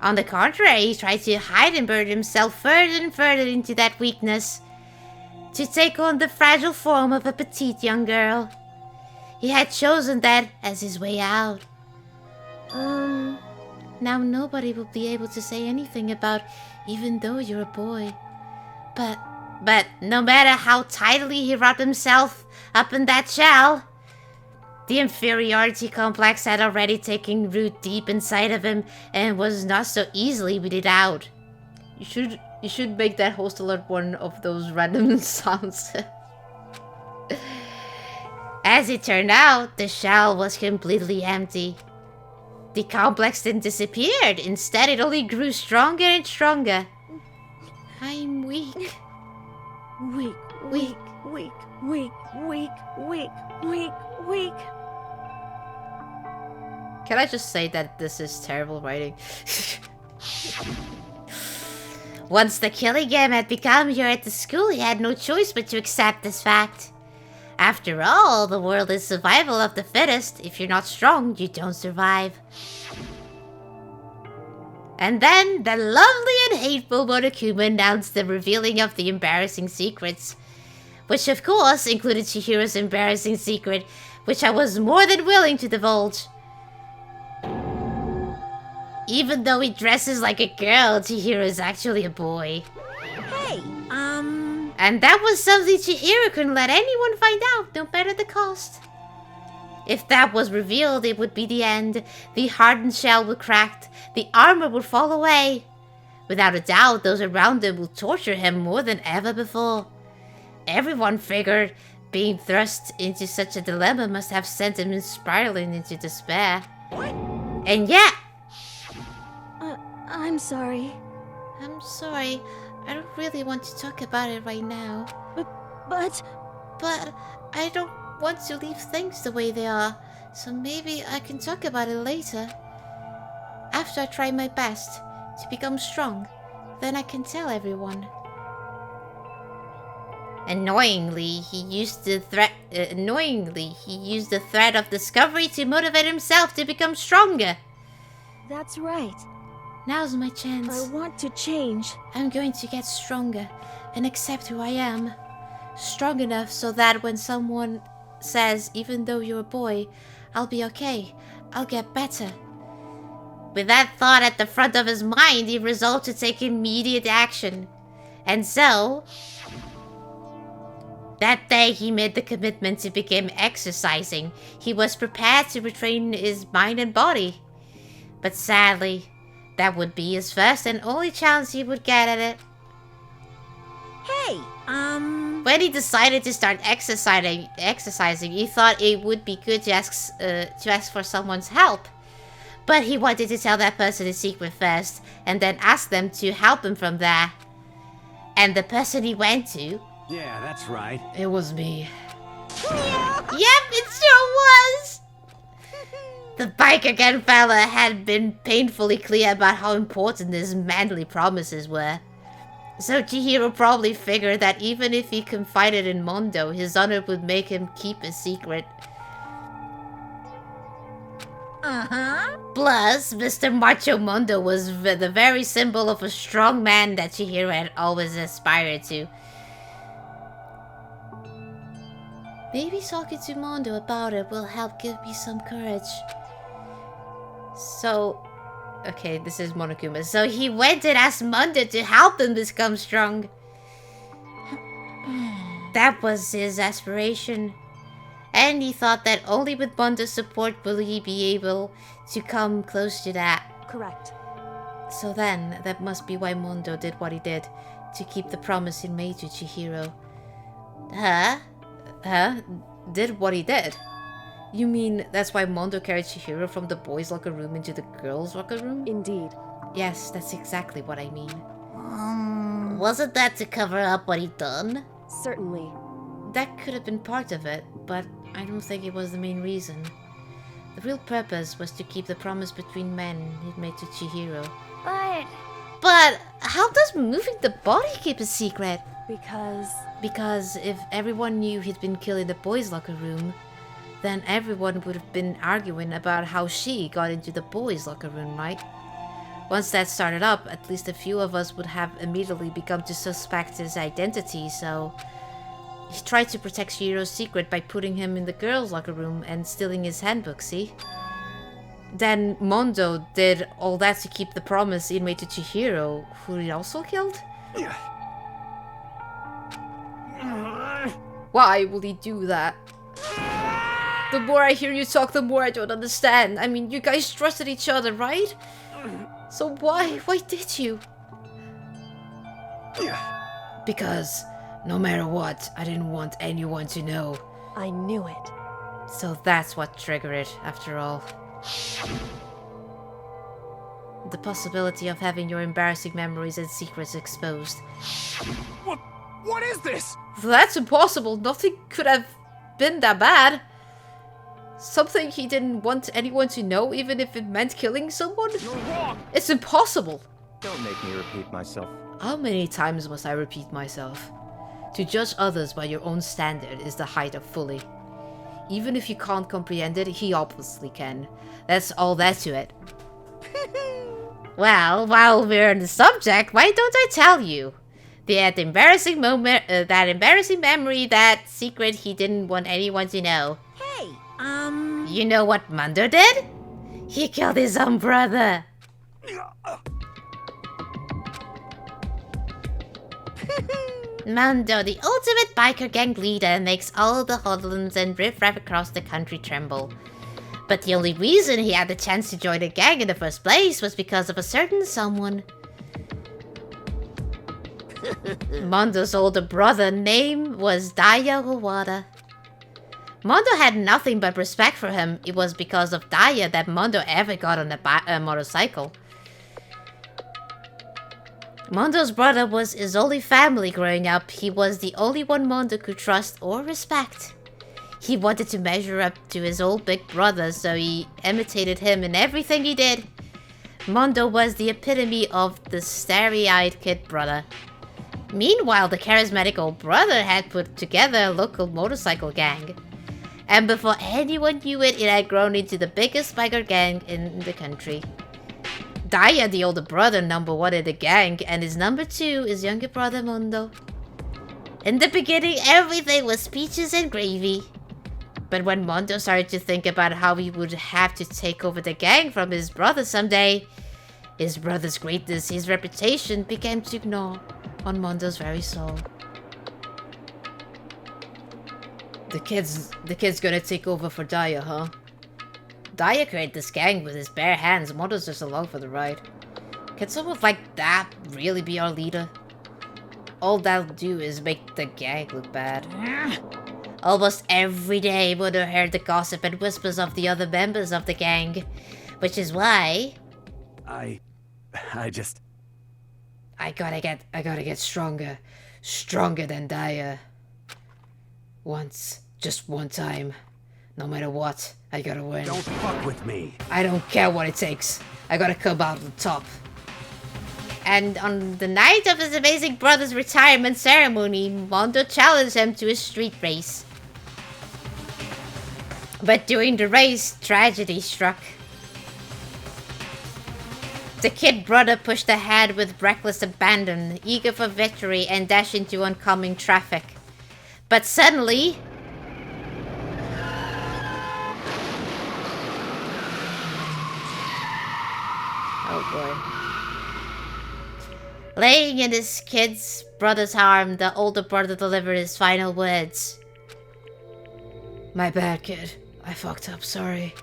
On the contrary, he tried to hide and burn himself further and further into that weakness, to take on the fragile form of a petite young girl. He had chosen that as his way out. Now nobody will be able to say anything about even though you're a boy. But no matter how tightly he wrapped himself up in that shell, the inferiority complex had already taken root deep inside of him and was not so easily weeded out. You should make that host alert one of those random sounds. As it turned out, the shell was completely empty. The complex didn't disappear. Instead, it only grew stronger and stronger. I'm weak. Weak, weak, weak, weak, weak, weak, weak, weak. Can I just say that this is terrible writing? Once the killing game had become here at the school, he had no choice but to accept this fact. After all, the world is survival of the fittest. If you're not strong, you don't survive. And then, the lovely and hateful Monokuma announced the revealing of the embarrassing secrets. Which of course included Chihiro's embarrassing secret, which I was more than willing to divulge. Even though he dresses like a girl, Chihiro is actually a boy. Hey, And that was something Chihiro couldn't let anyone find out, no matter the cost. If that was revealed, it would be the end. The hardened shell would crack, the armor would fall away. Without a doubt, those around him would torture him more than ever before. Everyone figured being thrust into such a dilemma must have sent him spiraling into despair. What? And yet... I'm sorry. I'm sorry. I don't really want to talk about it right now. But I don't want to leave things the way they are, so maybe I can talk about it later. After I try my best to become strong, then I can tell everyone. Annoyingly, he used the threat of discovery to motivate himself to become stronger. That's right. Now's my chance. I want to change. I'm going to get stronger and accept who I am. Strong enough so that when someone says, even though you're a boy, I'll be okay. I'll get better. With that thought at the front of his mind, he resolved to take immediate action. And so... that day, he made the commitment to begin exercising. He was prepared to retrain his mind and body. But sadly, that would be his first and only chance he would get at it. Hey, When he decided to start exercising, he thought it would be good to ask for someone's help. But he wanted to tell that person his secret first, and then ask them to help him from there. And the person he went to... Yeah, that's right. It was me. Yep, it sure was! The biker gun fella had been painfully clear about how important his manly promises were. So Chihiro probably figured that even if he confided in Mondo, his honor would make him keep his secret. Plus, Mr. Macho Mondo was the very symbol of a strong man that Chihiro had always aspired to. Maybe talking to Mondo about it will help give me some courage. So, okay, this is Monokuma. So he went and asked Mondo to help him become strong. That was his aspiration. And he thought that only with Mondo's support will he be able to come close to that. Correct. So then, that must be why Mondo did what he did, to keep the promise he made to Chihiro. Did what he did? You mean that's why Mondo carried Chihiro from the boys' locker room into the girls' locker room? Indeed. Yes, that's exactly what I mean. Wasn't that to cover up what he'd done? Certainly. That could have been part of it, but I don't think it was the main reason. The real purpose was to keep the promise between men he'd made to Chihiro. But how does moving the body keep a secret? Because if everyone knew he'd been killed in the boys' locker room, then everyone would have been arguing about how she got into the boys' locker room, right? Once that started up, at least a few of us would have immediately begun to suspect his identity, so he tried to protect Shihiro's secret by putting him in the girls' locker room and stealing his handbook, see? Then Mondo did all that to keep the promise he made to Chihiro, who he also killed? Why will he do that? The more I hear you talk, the more I don't understand. I mean, you guys trusted each other, right? So why did you? Because no matter what, I didn't want anyone to know. I knew it. So that's what triggered it, after all. The possibility of having your embarrassing memories and secrets exposed. What is this? That's impossible. Nothing could have been that bad. Something he didn't want anyone to know, even if it meant killing someone? You're wrong! It's impossible! Don't make me repeat myself. How many times must I repeat myself? To judge others by your own standard is the height of folly. Even if you can't comprehend it, he obviously can. That's all there to it. Well, while we're on the subject, why don't I tell you? That embarrassing moment, that embarrassing memory, that secret he didn't want anyone to know. Hey, You know what Mondo did? He killed his own brother. Mondo, the ultimate biker gang leader, makes all the hoodlums and riffraff across the country tremble. But the only reason he had the chance to join a gang in the first place was because of a certain someone. Mondo's older brother name was Daya Owada. Mondo had nothing but respect for him. It was because of Daya that Mondo ever got on a motorcycle. Mondo's brother was his only family growing up. He was the only one Mondo could trust or respect. He wanted to measure up to his old big brother, so he imitated him in everything he did. Mondo was the epitome of the starry-eyed kid brother. Meanwhile, the charismatic old brother had put together a local motorcycle gang. And before anyone knew it, it had grown into the biggest biker gang in the country. Daya, the older brother, number one in the gang, and his number two is younger brother Mondo. In the beginning, everything was peaches and gravy. But when Mondo started to think about how he would have to take over the gang from his brother someday, his brother's greatness, his reputation began to gnaw on Mondo's very soul. The kid's gonna take over for Daya, huh? Daya created this gang with his bare hands. Mondo's just along for the ride. Can someone like that really be our leader? All that'll do is make the gang look bad. Almost every day, Mondo heard the gossip and whispers of the other members of the gang, which is why I gotta get stronger than Daya. Just one time. No matter what, I gotta win. Don't fuck with me. I don't care what it takes. I gotta come out on top. And on the night of his amazing brother's retirement ceremony, Mondo challenged him to a street race. But during the race, tragedy struck. The kid brother pushed ahead with reckless abandon, eager for victory, and dashed into oncoming traffic. But suddenly... oh boy. Laying in his kid's brother's arm, the older brother delivered his final words. My bad, kid. I fucked up, sorry.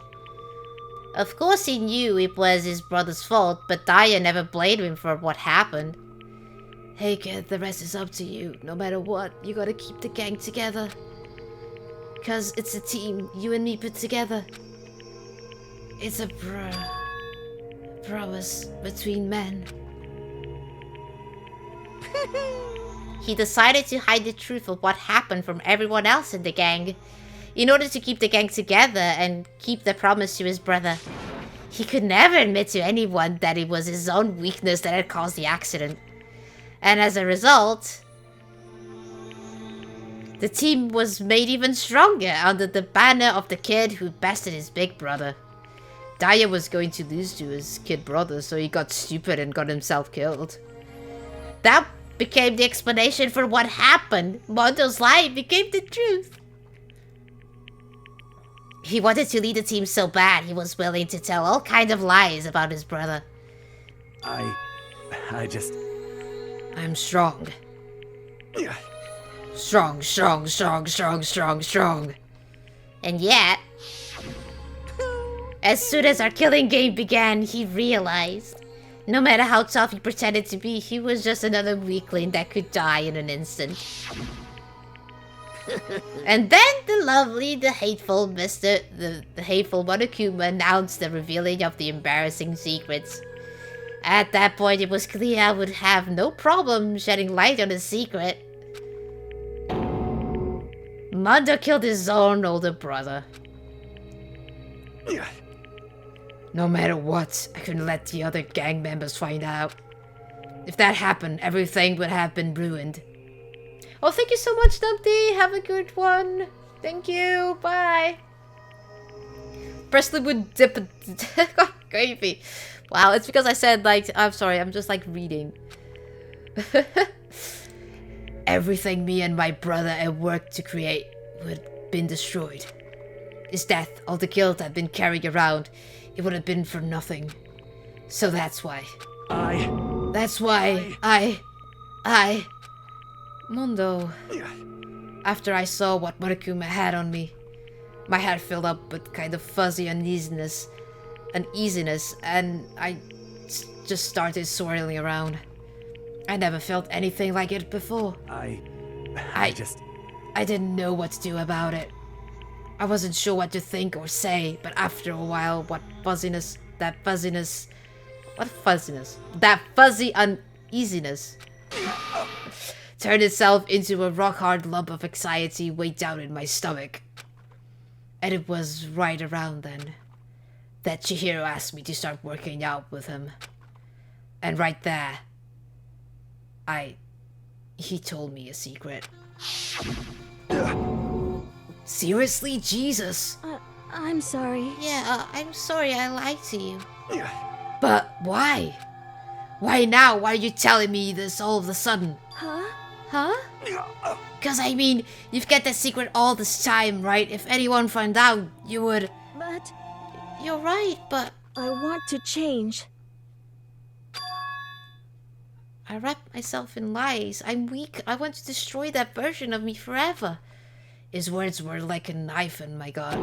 Of course he knew it was his brother's fault, but Daya never blamed him for what happened. Hey kid, the rest is up to you. No matter what, you gotta keep the gang together. Cause it's a team you and me put together. It's a promise between men. He decided to hide the truth of what happened from everyone else in the gang, in order to keep the gang together and keep the promise to his brother. He could never admit to anyone that it was his own weakness that had caused the accident. And as a result, The team was made even stronger under the banner of the kid who bested his big brother. Daya was going to lose to his kid brother, so he got stupid and got himself killed. That became the explanation for what happened. Mondo's lie became the truth. He wanted to lead the team so bad, he was willing to tell all kinds of lies about his brother. I'm strong. Strong, strong, strong, strong, strong, strong. And yet, as soon as our killing game began, he realized no matter how tough he pretended to be, he was just another weakling that could die in an instant. And then the hateful Monokuma announced the revealing of the embarrassing secrets. At that point, it was clear I would have no problem shedding light on the secret. Mondo killed his own older brother. No matter what, I couldn't let the other gang members find out. If that happened, everything would have been ruined. Oh, thank you so much, Dumpty. Have a good one. Thank you. Bye. Presley would dip gravy. Wow, it's because I said, like, I'm sorry, I'm just, like, reading. Everything me and my brother had worked to create would have been destroyed. His death, all the guilt I'd been carrying around, it would have been for nothing. So that's why. Mondo. After I saw what Monokuma had on me, my head filled up with kind of fuzzy uneasiness, and I just started swirling around. I never felt anything like it before. I didn't know what to do about it. I wasn't sure what to think or say, but after a while, that fuzzy uneasiness turned itself into a rock-hard lump of anxiety way down in my stomach. And it was right around then that Chihiro asked me to start working out with him. And right there, he told me a secret. Seriously? Jesus? I'm sorry. Yeah, I'm sorry I lied to you. But why? Why now? Why are you telling me this all of a sudden? Huh? Cause I mean, you've kept that secret all this time, right? If anyone found out, you would... But... You're right, but... I want to change. I wrapped myself in lies. I'm weak. I want to destroy that version of me forever. His words were like a knife in my gut.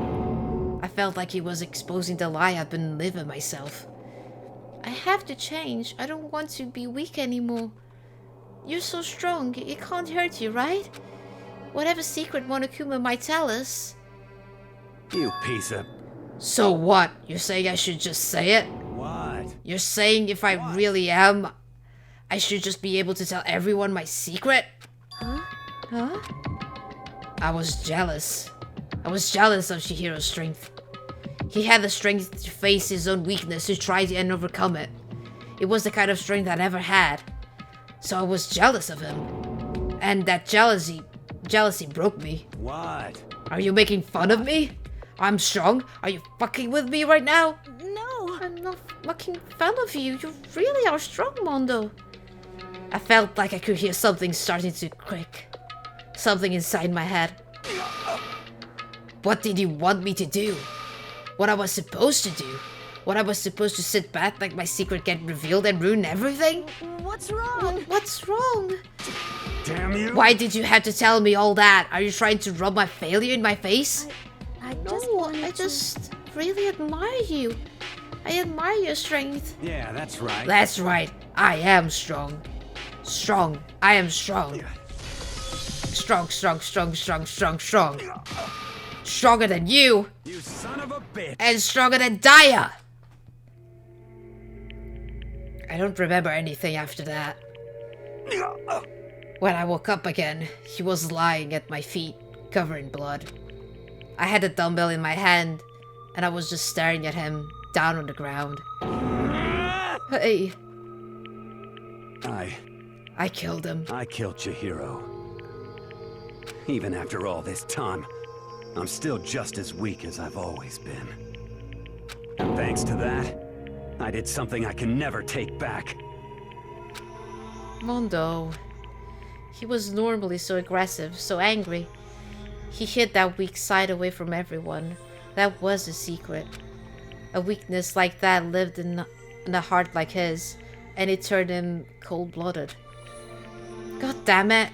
I felt like he was exposing the lie I've been living myself. I have to change. I don't want to be weak anymore. You're so strong. It can't hurt you, right? Whatever secret Monokuma might tell us. You piece of... So what? You're saying I should just say it? What? You're saying if I really am, I should just be able to tell everyone my secret? Huh? I was jealous. I was jealous of Chihiro's strength. He had the strength to face his own weakness, to try and overcome it. It was the kind of strength I never had. So I was jealous of him. And that jealousy broke me. What? Are you making fun of me? I'm strong. Are you fucking with me right now? No, I'm not making fun of you. You really are strong, Mondo. I felt like I could hear something starting to click. Something inside my head. What did you want me to do? What I was supposed to do? What I was supposed to sit back like my secret get revealed and ruin everything? What's wrong? What's wrong? Damn you! Why did you have to tell me all that? Are you trying to rub my failure in my face? I just really admire you. I admire your strength. Yeah, that's right. That's right. I am strong. Strong. I am strong. Strong, strong, strong, strong, strong, strong. Stronger than you. You son of a bitch. And stronger than Daya. I don't remember anything after that. When I woke up again, he was lying at my feet, covered in blood. I had a dumbbell in my hand, and I was just staring at him, down on the ground. Hey. I killed him. I killed Chihiro. Even after all this time, I'm still just as weak as I've always been. And thanks to that, I did something I can never take back. Mondo. He was normally so aggressive, so angry. He hid that weak side away from everyone. That was a secret. A weakness like that lived in a heart like his, and it turned him cold-blooded. God damn it.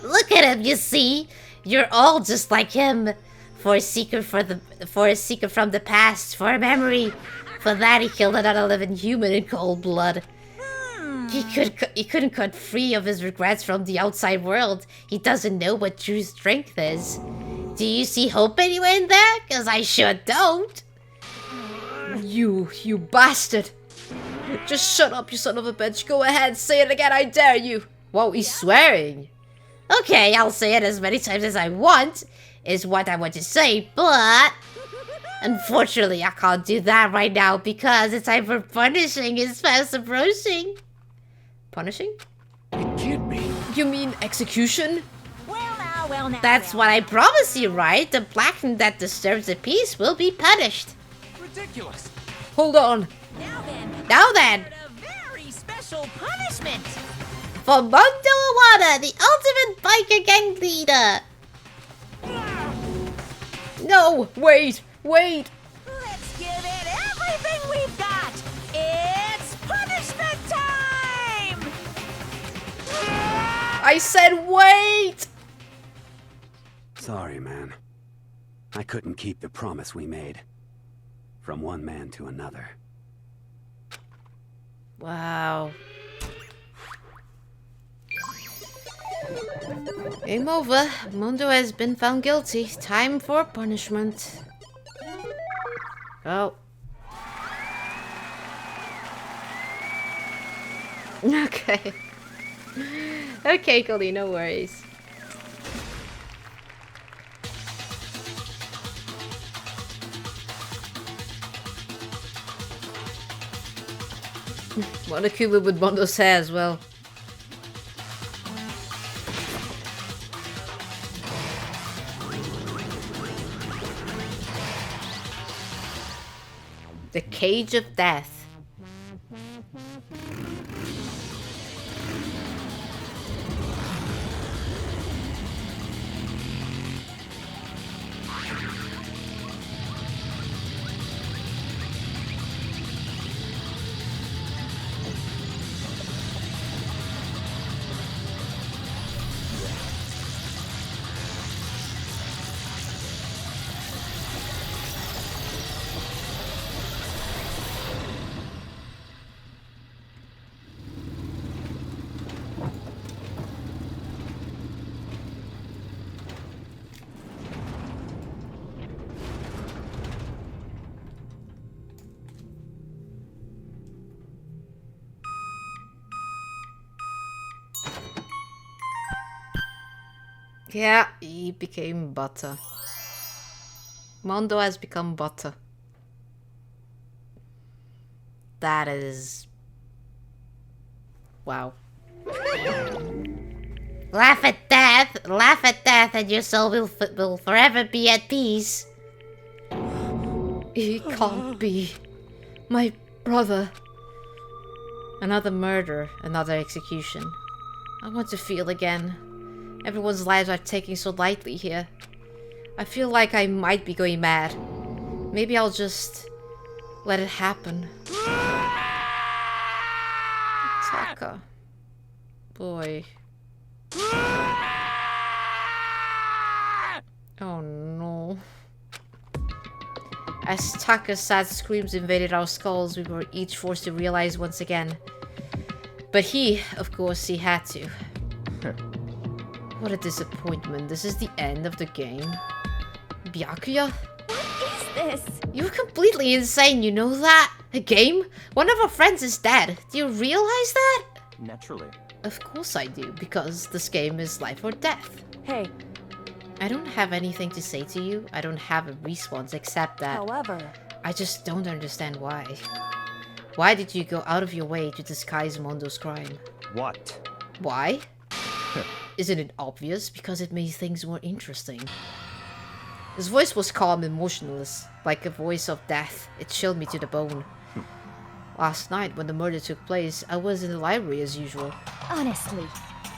Look at him, you see? You're all just like him. For a secret from the past, for a memory. For that he killed another living human in cold blood. He couldn't cut free of his regrets from the outside world. He doesn't know what true strength is. Do you see hope anywhere in there? Cause I sure don't. You bastard. Just shut up, you son of a bitch. Go ahead, say it again, I dare you. Whoa, he's swearing. Okay, I'll say it as many times as I want, is what I want to say, but... Unfortunately, I can't do that right now because it's time for punishing is fast approaching. Punishing? It can't be. You mean execution? Well now. That's what I promise you, right? The blacken that disturbs the peace will be punished. Ridiculous. Hold on. Now then. A very special punishment. For Mondo Iwata, the ultimate biker gang leader. No, wait. Let's give it everything we've got. It's punishment time. I said wait. Sorry, man. I couldn't keep the promise we made. From one man to another. Wow. Game over. Mondo has been found guilty. Time for punishment. Oh. Okay. Okay, Colleen, no worries. What a cute with Mondo's hair as well. The Cage of Death. Yeah, he became butter. Mondo has become butter. That is... wow. Laugh at death, and your soul will forever be at peace. He can't be. My brother. Another murder, another execution. I want to feel again. Everyone's lives are taking so lightly here. I feel like I might be going mad. Maybe I'll just let it happen. Taka. Boy. Oh no. As Taka's sad screams invaded our skulls, we were each forced to realize once again. But he, of course, he had to. What a disappointment. This is the end of the game. Byakuya? What is this? You're completely insane, you know that? A game? One of our friends is dead. Do you realize that? Naturally. Of course I do, because this game is life or death. Hey. I don't have anything to say to you. I don't have a response except that... However... I just don't understand why. Why did you go out of your way to disguise Mondo's crime? What? Why? Isn't it obvious? Because it made things more interesting. His voice was calm and motionless, like a voice of death. It chilled me to the bone. Last night, when the murder took place, I was in the library as usual. Honestly.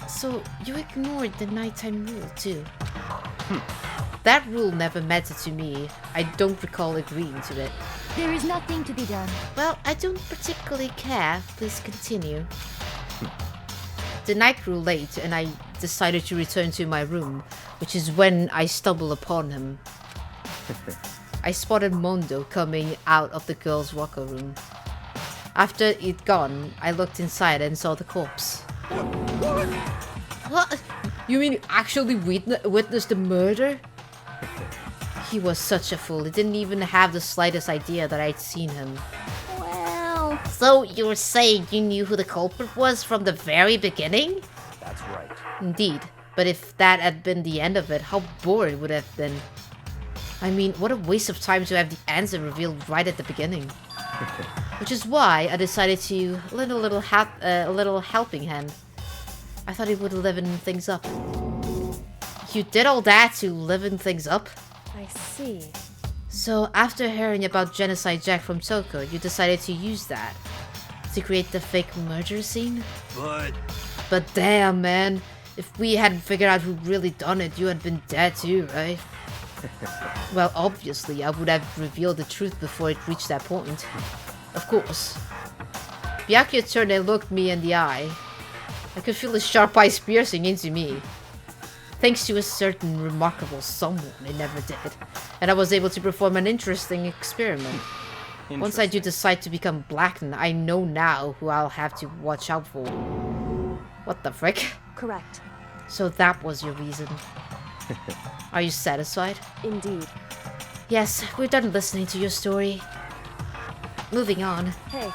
So, you ignored the nighttime rule, too? That rule never mattered to me. I don't recall agreeing to it. There is nothing to be done. Well, I don't particularly care. Please continue. The night grew late, and I decided to return to my room, which is when I stumbled upon him. I spotted Mondo coming out of the girls' locker room. After it gone, I looked inside and saw the corpse. What? You mean you actually witnessed the murder? He was such a fool. He didn't even have the slightest idea that I'd seen him. Well... So you're saying you knew who the culprit was from the very beginning? That's right. Indeed. But if that had been the end of it, how boring it would have been. I mean, what a waste of time to have the answer revealed right at the beginning. Which is why I decided to lend a little helping hand. I thought it would liven things up. You did all that to liven things up? I see. So after hearing about Genocide Jack from Toko, you decided to use that to create the fake murder scene? But damn, man. If we hadn't figured out who really done it, you had been dead too, right? Well, obviously, I would have revealed the truth before it reached that point. Of course. Byakuya turned and looked me in the eye. I could feel his sharp eyes piercing into me. Thanks to a certain remarkable someone, it never did. And I was able to perform an interesting experiment. Once I do decide to become blackened, I know now who I'll have to watch out for. What the frick? Correct. So that was your reason. Are you satisfied? Indeed. Yes, we're done listening to your story. Moving on. Hey.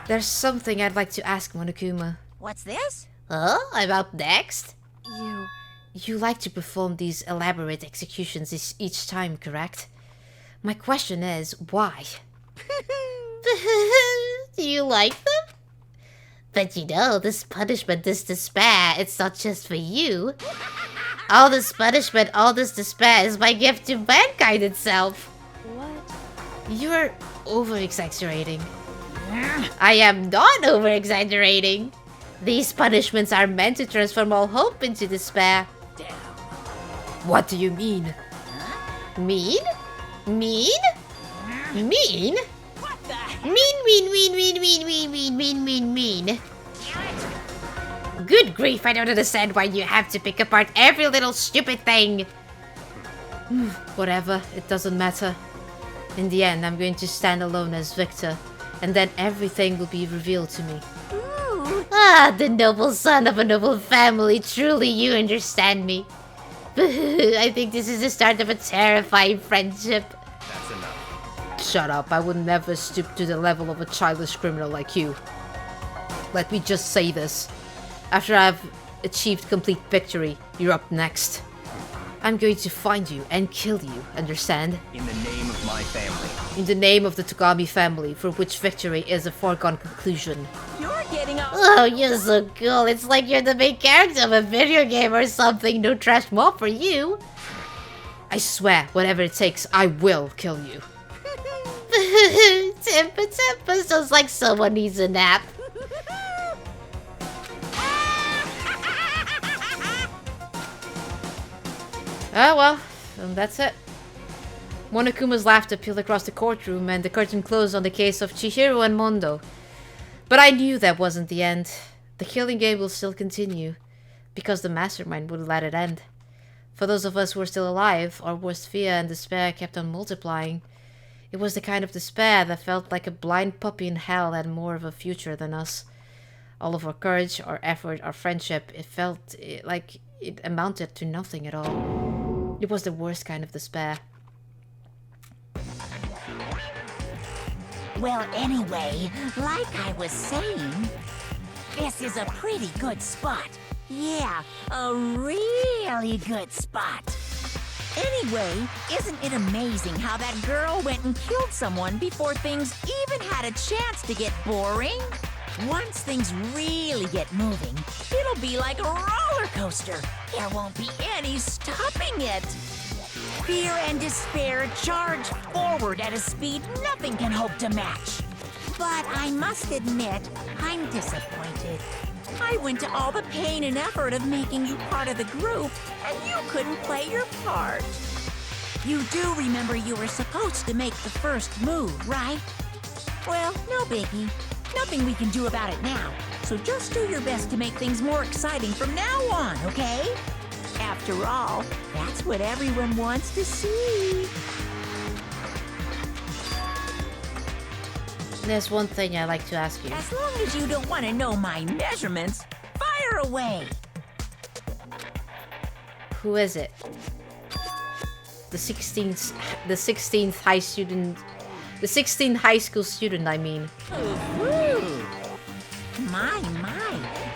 There's something I'd like to ask Monokuma. What's this? Oh, I'm up next? You... You like to perform these elaborate executions each time, correct? My question is, why? Do you like them? But you know, this punishment, this despair, it's not just for you. All this punishment, all this despair is my gift to mankind itself. What? You're over-exaggerating. I am not over-exaggerating. These punishments are meant to transform all hope into despair. Damn. What do you mean? Mean? Mean? Mean? What the heck? Mean. Good grief, I don't understand why you have to pick apart every little stupid thing. Whatever, it doesn't matter. In the end, I'm going to stand alone as Victor, and then everything will be revealed to me. Ooh. Ah, the noble son of a noble family. Truly, you understand me. I think this is the start of a terrifying friendship. That's enough. Shut up, I would never stoop to the level of a childish criminal like you. Let me just say this. After I've achieved complete victory, you're up next. I'm going to find you and kill you, understand? In the name of my family. In the name of the Togami family, for which victory is a foregone conclusion. You're getting a... Oh, you're so cool. It's like you're the main character of a video game or something. No trash mob for you. I swear, whatever it takes, I will kill you. Timpa, sounds like someone needs a nap. Oh well, and that's it. Monokuma's laughter peeled across the courtroom and the curtain closed on the case of Chihiro and Mondo. But I knew that wasn't the end. The killing game will still continue, because the mastermind wouldn't let it end. For those of us who were still alive, our worst fear and despair kept on multiplying. It was the kind of despair that felt like a blind puppy in hell had more of a future than us. All of our courage, our effort, our friendship, it felt like it amounted to nothing at all. It was the worst kind of despair. Well, anyway, like I was saying, this is a pretty good spot. Yeah, a really good spot. Anyway, isn't it amazing how that girl went and killed someone before things even had a chance to get boring? Once things really get moving, it'll be like a roller coaster. There won't be any stopping it. Fear and despair charge forward at a speed nothing can hope to match. But I must admit, I'm disappointed. I went to all the pain and effort of making you part of the group, and you couldn't play your part. You do remember you were supposed to make the first move, right? Well, no biggie. Nothing we can do about it now. So just do your best to make things more exciting from now on, okay? After all, that's what everyone wants to see. There's one thing I'd like to ask you. As long as you don't want to know my measurements, fire away. Who is it? The 16th high student. The 16th high school student, I mean. Ooh. My,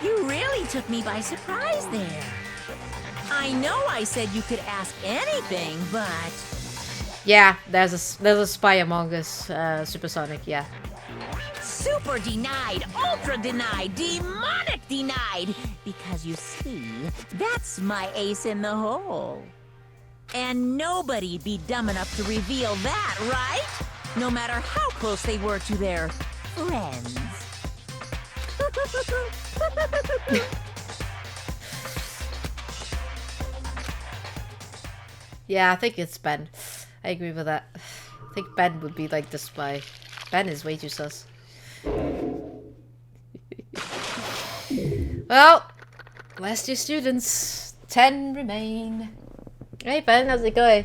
you really took me by surprise there. I know I said you could ask anything, but... Yeah, there's a spy among us, Supersonic, yeah. Super denied, ultra denied, demonic denied. Because you see, that's my ace in the hole. And nobody'd be dumb enough to reveal that, right? No matter how close they were to their friends. Yeah, I think it's Ben. I agree with that. I think Ben would be like the spy. Ben is way too sus. Well, last 2 students. 10 remain. Hey Ben, how's it going?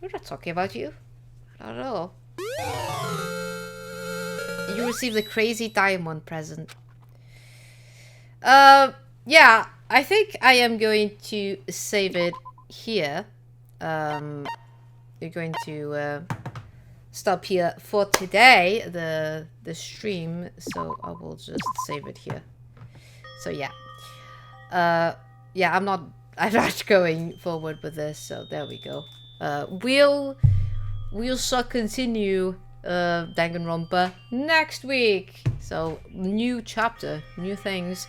We're not talking about you. I don't know. You received a crazy diamond present. Yeah, I think I am going to save it here. We're going to stop here for today, the stream, so I will just save it here. So yeah. Yeah, I'm not going forward with this, so there we go. We'll shall continue Danganronpa next week. So new chapter, new things.